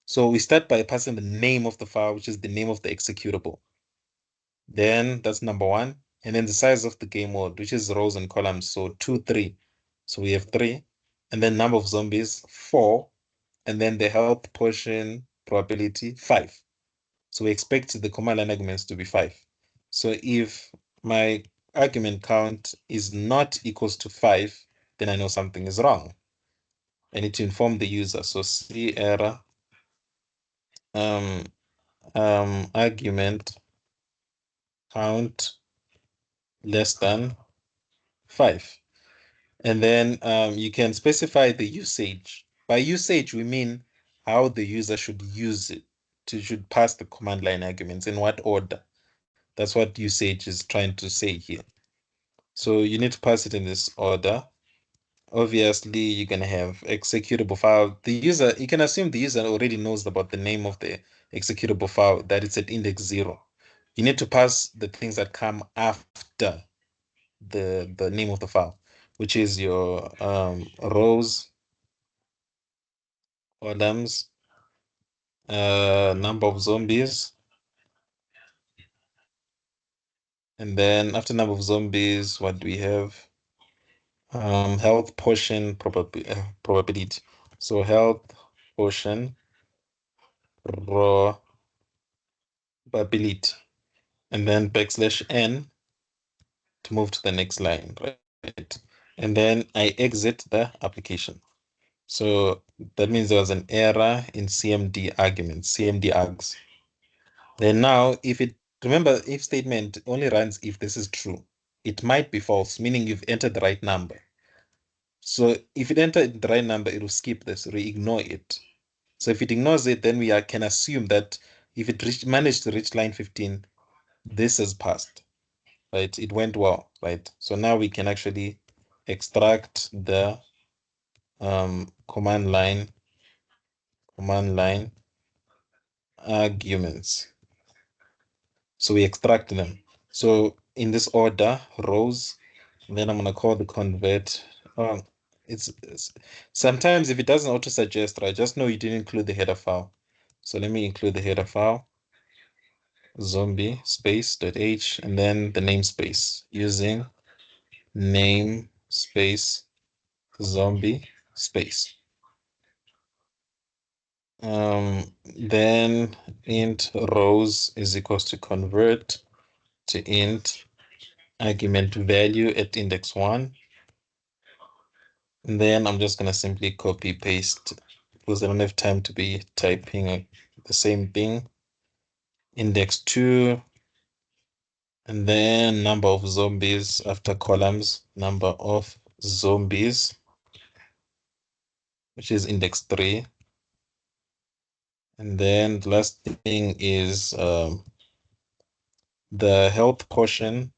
So we start by passing the name of the file, which is the name of the executable. Then that's number one. And then the size of the game mode, which is rows and columns. So 2, 3. So we have 3. And then number of zombies, 4. And then the health portion probability, 5. So we expect the command line arguments to be 5. So if my argument count is not equals to 5, then I know something is wrong. I need to inform the user. So C error um, argument count less than 5. And then you can specify the usage. By usage, we mean how the user should use it. should pass the command line arguments. In what order? That's what usage is trying to say here. So you need to pass it in this order. Obviously, you're gonna have executable file. The user, you can assume the user already knows about the name of the executable file, that it's at index 0. You need to pass the things that come after the name of the file, which is your rows, columns, number of zombies, and then after number of zombies, what do we have? Health potion probability. So health potion probability, and then backslash n to move to the next line, right? And then I exit the application. So that means there was an error in CMD arguments, CMD args. Then now, if it, remember, if statement only runs if this is true. It might be false, meaning you've entered the right number. So if it entered the right number, it will skip this, it will ignore it. So if it ignores it, then can assume that if it managed to reach line 15, this has passed, right? It went well, right? So now we can actually extract the command line arguments. So we extract them. So in this order, rows, then I'm gonna call the convert. Oh, it's sometimes if it doesn't auto suggest, right, just know you didn't include the header file. So let me include the header file, zombie space.h, and then the namespace using name space zombie space. Then int rows is equals to convert to int argument value at index 1. And then I'm just going to simply copy paste because I don't have time to be typing the same thing. Index 2, and then number of zombies after columns, number of zombies, which is index 3. And then the last thing is the health portion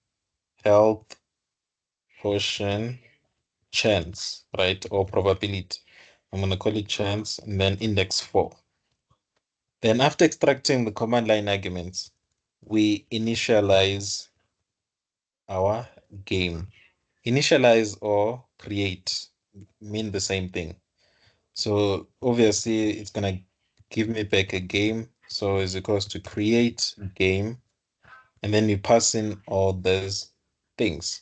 chance, right? Or probability. I'm going to call it chance, and then index 4. Then after extracting the command line arguments, we initialize our game. Initialize or create mean the same thing. So obviously it's gonna give me back a game. So it's equals to create game, and then we pass in all those things.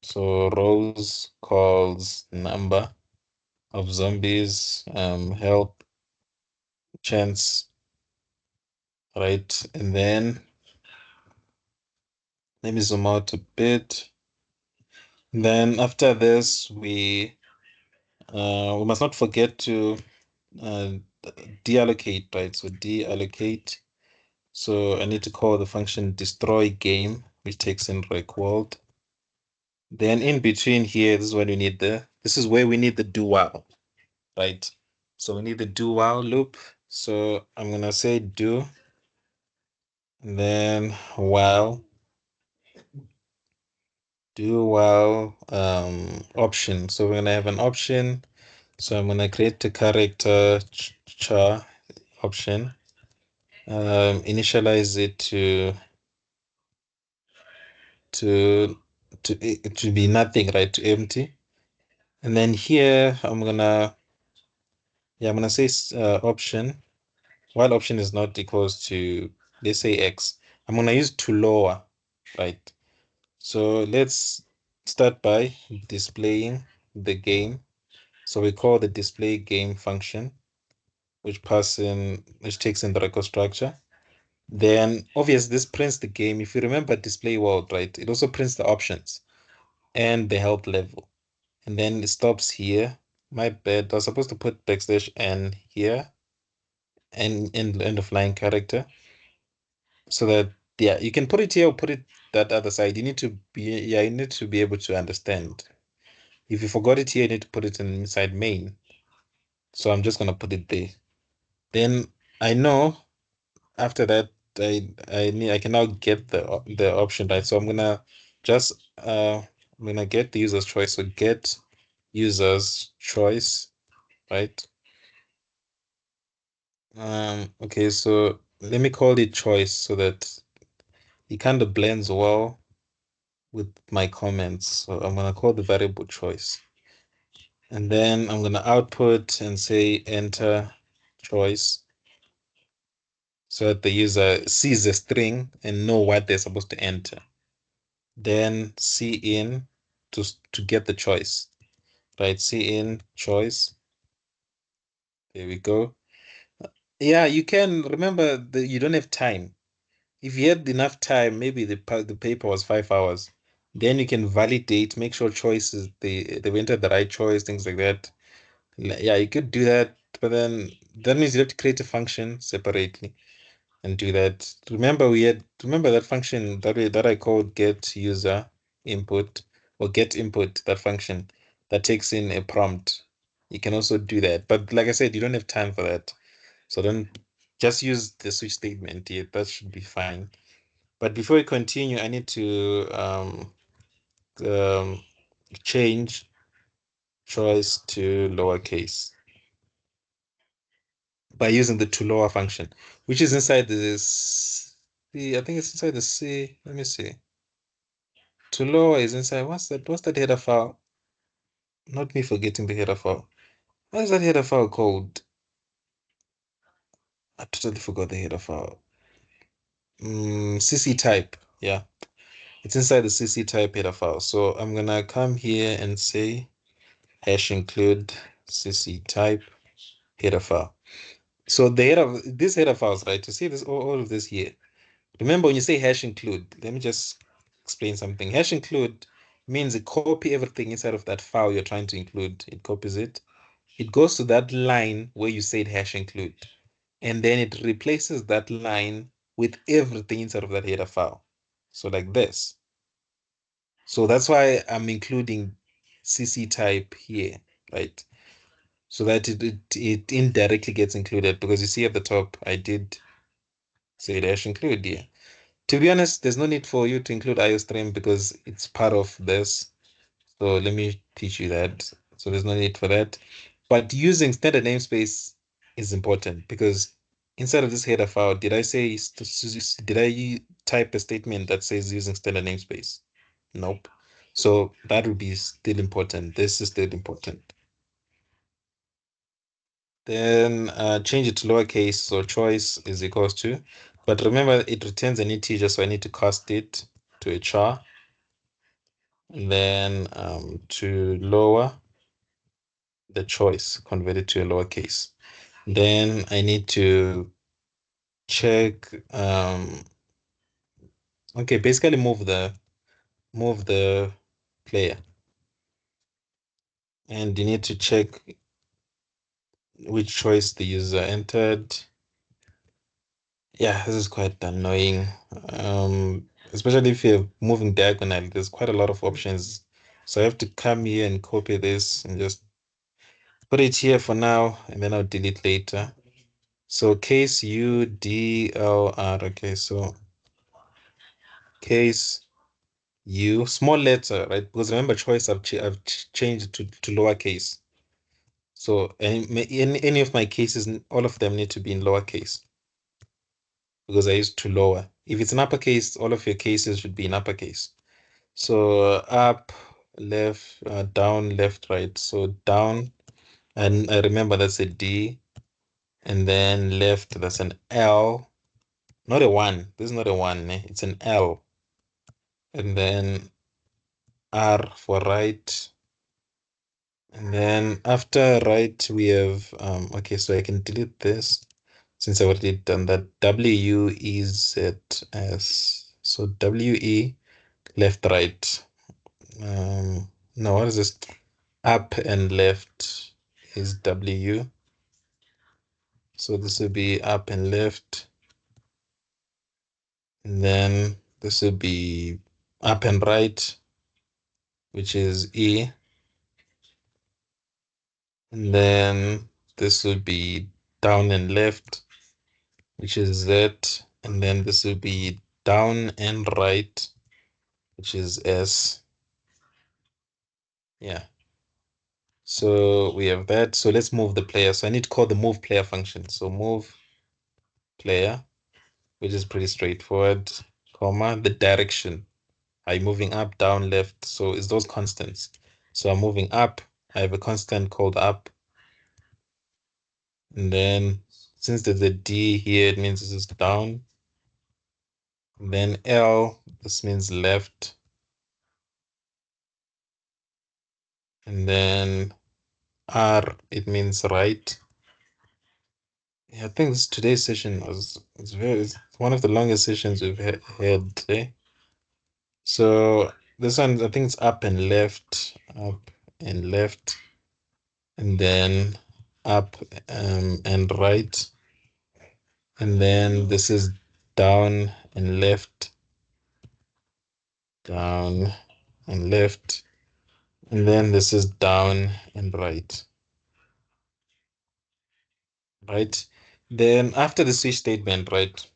So rows calls number of zombies, health, chance, right? And then let me zoom out a bit. Then after this, we must not forget to deallocate, right? So deallocate. So I need to call the function destroy game, which takes in rec world. Then in between here, this is when we need this is where we need the do while, right? So we need the do while loop. So I'm gonna say do, and then while, do while option. So we're gonna have an option. So I'm gonna create the character char option, initialize it to to be nothing, right? To empty. And then here I'm gonna say option, while option is not equals to, let's say x. I'm gonna use to lower, right? So let's start by displaying the game. So we call the display game function, which takes in the record structure. Then obviously this prints the game. If you remember display world, right? It also prints the options and the health level. And then it stops here. My bad. I was supposed to put backslash n here and end of line character. So that, yeah, you can put it here or put it that other side. You need to be able to understand. If you forgot it here, you need to put it inside main. So I'm just gonna put it there. Then I know after that I can now get the option right. So I'm gonna just I'm gonna get the user's choice. So get user's choice, right? Okay, so let me call it choice so that it kind of blends well with my comments. So I'm gonna call the variable choice. And then I'm gonna output and say enter choice so that the user sees the string and know what they're supposed to enter. Then cin to get the choice, right? Cin choice. There we go. Yeah, you can remember that you don't have time. If you had enough time, maybe the paper was 5 hours. Then you can validate, make sure choices they've entered the right choice, things like that. Yeah, you could do that, but then that means you have to create a function separately and do that. Remember that function that I called get user input or get input, that function that takes in a prompt. You can also do that. But like I said, you don't have time for that. So don't just use the switch statement. Yeah, that should be fine. But before we continue, I need to um, change choice to lowercase by using the to lower function, which is inside this. I think it's inside the C. Let me see. To lower is inside. What's that? What's that header file? Not me forgetting the header file. What is that header file called? I totally forgot the header file. CC type. Yeah, it's inside the CC type header file. So I'm gonna come here and say hash include CC type header file. So the header, this header files, right? You see this all of this here. Remember when you say hash include, let me just explain something. Hash include means it copy everything inside of that file you're trying to include. It copies it. It goes to that line where you said hash include, and then it replaces that line with everything inside of that header file. So like this. So that's why I'm including CC type here, right? So that it indirectly gets included because you see at the top, I did say dash include here. To be honest, there's no need for you to include IOStream because it's part of this. So let me teach you that. So there's no need for that. But using standard namespace is important because inside of this header file, did I type a statement that says using standard namespace? Nope. So that would be still important. This is still important. Then change it to lowercase, so choice is equals to. But remember, it returns an integer, so I need to cast it to a char. And then to lower the choice, convert it to a lowercase. Then I need to check. Okay, basically move the player, and you need to check which choice the user entered. Yeah, this is quite annoying. Especially if you're moving diagonally, there's quite a lot of options. So I have to come here and copy this and just put it here for now, and then I'll delete later. So case UDLR. Okay, so case U, small letter, right? Because remember, choice I've changed to lowercase. So any of my cases, all of them need to be in lowercase because I used to lower. If it's an uppercase, all of your cases should be in uppercase. So up, left, down, left, right. So down, and I remember that's a D, and then left, that's an L, not a one. This is not a one, eh? It's an L, and then R for right, and then after right we have okay, so I can delete this since I already done that. WEZS. So WE left, right. No, what is this? Up and left is W. So this will be up and left. And then this will be up and right, which is E. And then this will be down and left, which is Z, and then this will be down and right, which is S. Yeah. So we have that. So let's move the player. So I need to call the move player function. So move player, which is pretty straightforward, comma, the direction. Are you moving up, down, left? So it's those constants. So I'm moving up. I have a constant called up. And then since there's a D here, it means this is down. And then L, this means left. And then R, it means right. Yeah, I think today's session it's one of the longest sessions we've had today. So this one, I think it's up and left, and then up and right, and then this is down and left, down and left, and then this is down and right, right? Then after the switch statement, right,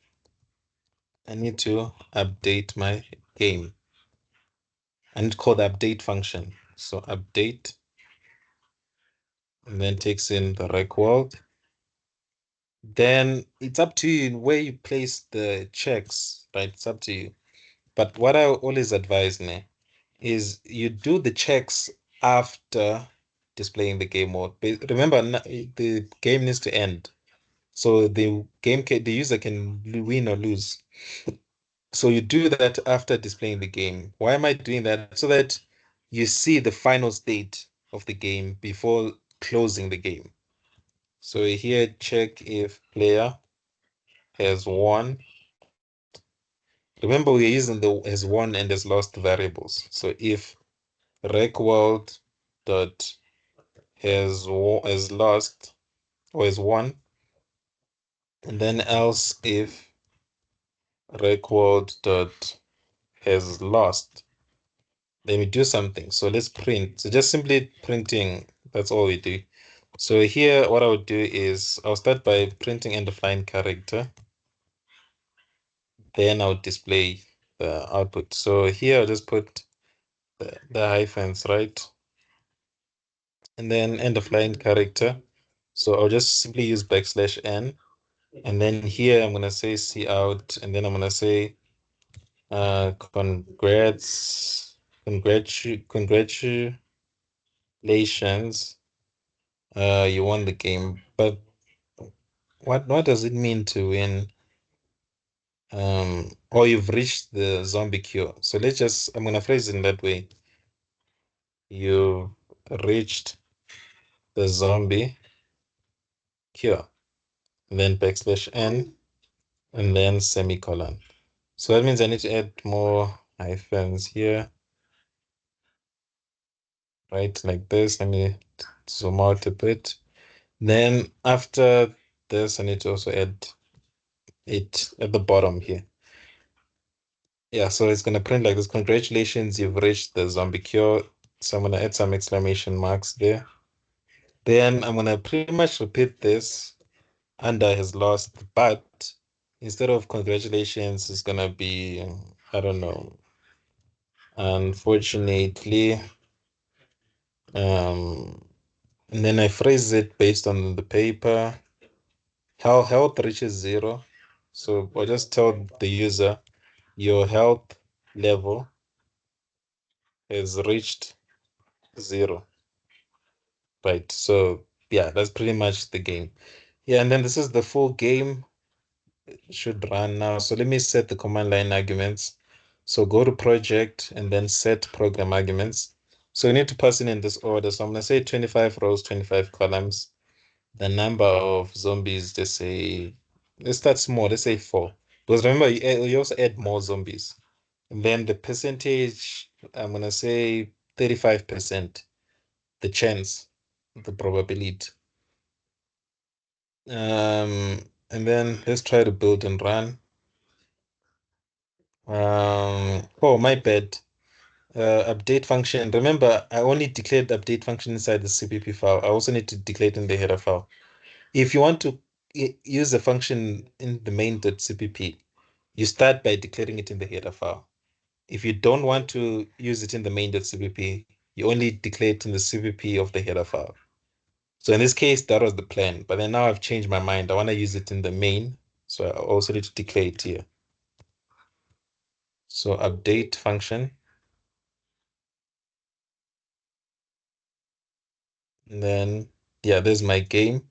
I need to update my game. I need to call the update function. So update, and then takes in the rec world. Then it's up to you where you place the checks, right? It's up to you. But what I always advise me is you do the checks after displaying the game mode. But remember, the game needs to end. So the user can win or lose. So you do that after displaying the game. Why am I doing that? So that you see the final state of the game before closing the game. So here, check if player has won. Remember, we're using the has won and has lost variables. So if rec world dot has lost or has won, and then else if rec world dot has lost, then we do something. So let's print. So just simply printing, that's all we do. So here, what I would do is I'll start by printing end of line character. Then I'll display the output. So here I'll just put the hyphens, right? And then end of line character. So I'll just simply use \n. And then here I'm gonna say C out, and then I'm gonna say congratulations, you won the game. But what does it mean to win? Or you've reached the zombie cure. So I'm gonna phrase it in that way. You've reached the zombie cure. And then \n, and then semicolon. So that means I need to add more hyphens here, right? Like this. Let me zoom out a bit. Then after this, I need to also add it at the bottom here. Yeah, so it's gonna print like this. Congratulations, you've reached the zombie cure. So I'm gonna add some exclamation marks there. Then I'm gonna pretty much repeat this under has lost, but instead of congratulations, it's gonna be, I don't know, unfortunately, and then I phrase it based on the paper. How health reaches zero. So I'll just tell the user your health level has reached zero. Right. So yeah, that's pretty much the game. Yeah, and then this is the full game. It should run now. So let me set the command line arguments. So go to project and then set program arguments. So we need to pass in this order. So I'm gonna say 25 rows, 25 columns. The number of zombies, let's say, let's start small, let's say 4. Because remember, you also add more zombies. And then the percentage, I'm gonna say 35%, the chance, the probability. And then let's try to build and run. Oh, my bad. Update function. Remember, I only declared the update function inside the CPP file. I also need to declare it in the header file. If you want to, use a function in the main.cpp, you start by declaring it in the header file. If you don't want to use it in the main.cpp, you only declare it in the cpp of the header file. So in this case, that was the plan. But then now I've changed my mind. I want to use it in the main. So I also need to declare it here. So update function. And then, yeah, there's my game.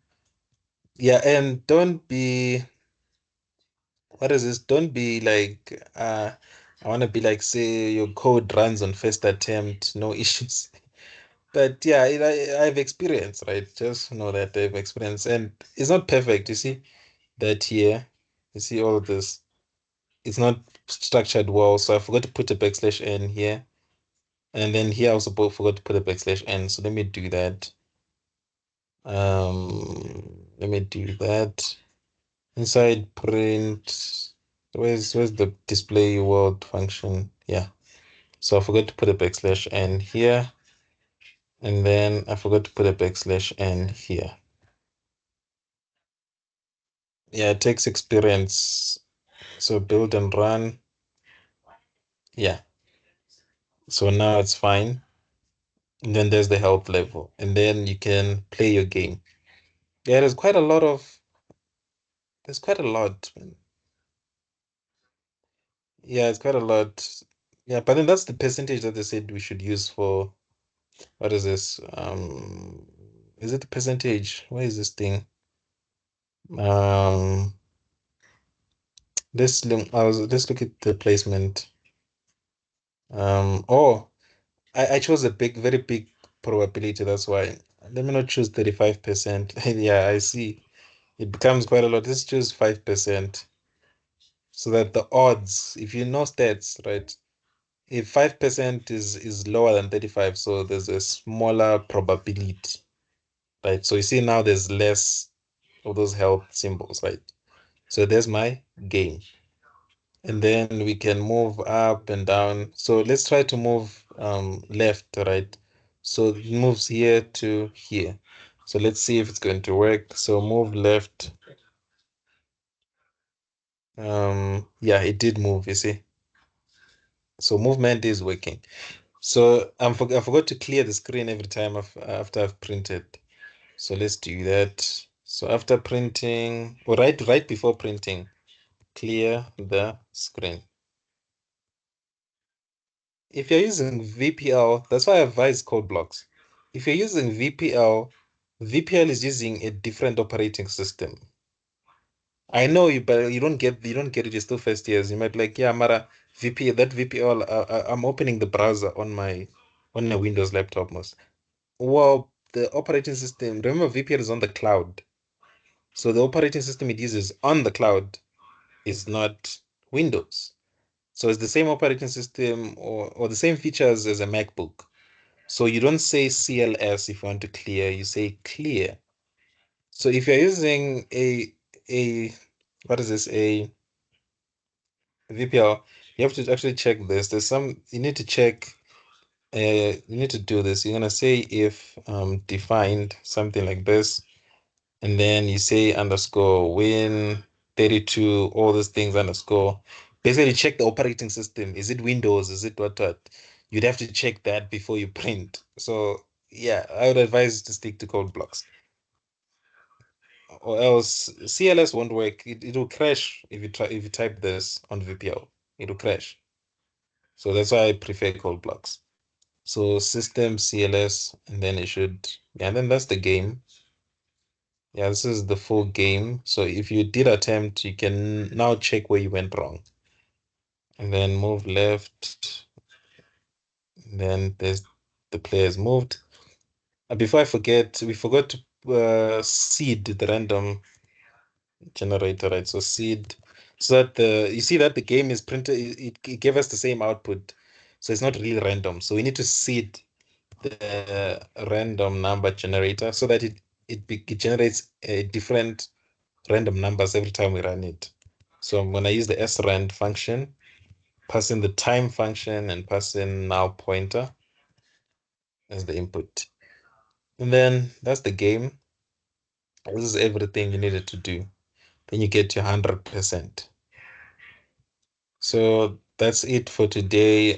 Yeah, and don't be, what is this? Don't be like, I want to be like, say your code runs on first attempt, no issues. But yeah, I've experience, right? Just know that I've experience. And it's not perfect. You see that here, you see all of this. It's not structured well. So I forgot to put a backslash n here. And then here I also forgot to put a backslash n. So let me do that. Let me do that. Inside print, where's the display world function? Yeah. So I forgot to put a backslash n here. And then I forgot to put a backslash n here. Yeah, it takes experience. So build and run. Yeah. So now it's fine. And then there's the help level. And then you can play your game. Yeah, there's quite a lot, man. Yeah, it's quite a lot. Yeah, but then that's the percentage that they said we should use for, what is this? Is it the percentage? Where is this thing? Um, let's look at the placement. Oh, I chose a very big probability. That's why. Let me not choose 35%. Yeah, I see. It becomes quite a lot. Let's choose 5%. So that the odds, if you know stats, right? If 5% is lower than 35, so there's a smaller probability, right? So you see now there's less of those health symbols, right? So there's my gain. And then we can move up and down. So let's try to move left, right? So it moves here to here. So let's see if it's going to work. So move left. Yeah, it did move, you see. So movement is working. So I forgot to clear the screen every time after I've printed. So let's do that. So after printing, or right before printing, clear the screen. If you're using VPL, that's why I advise code blocks. If you're using VPL, VPL is using a different operating system. I know you, but you don't get it. You're still first years. You might be like, yeah, Mara, VPL. I'm opening the browser on a Windows laptop most. Well, the operating system. Remember, VPL is on the cloud, so the operating system it uses on the cloud is not Windows. So it's the same operating system or the same features as a MacBook. So you don't say CLS if you want to clear, you say clear. So if you're using a what is this, a VPL, you have to actually check this. There's some you need to check. You need to do this. You're gonna say if defined something like this, and then you say underscore win 32, all these things underscore. Basically, check the operating system. Is it Windows? Is it what? You'd have to check that before you print. So yeah, I would advise to stick to code blocks, or else CLS won't work. It will crash if you type this on VPL. It will crash. So that's why I prefer code blocks. So system CLS, and then it should, yeah, and then that's the game. Yeah, this is the full game. So if you did attempt, you can now check where you went wrong. And then move left. And then there's the players moved. Before I forget, we forgot to seed the random generator, right? So seed, so that you see that the game is printed, it gave us the same output. So it's not really random. So we need to seed the random number generator so that it generates a different random numbers every time we run it. So I'm going to use the srand function, pass in the time function, and pass in now pointer as the input. And then that's the game. This is everything you needed to do. then you get your 100%. So that's it for today.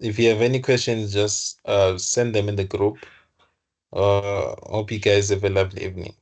If you have any questions, just send them in the group. Hope you guys have a lovely evening.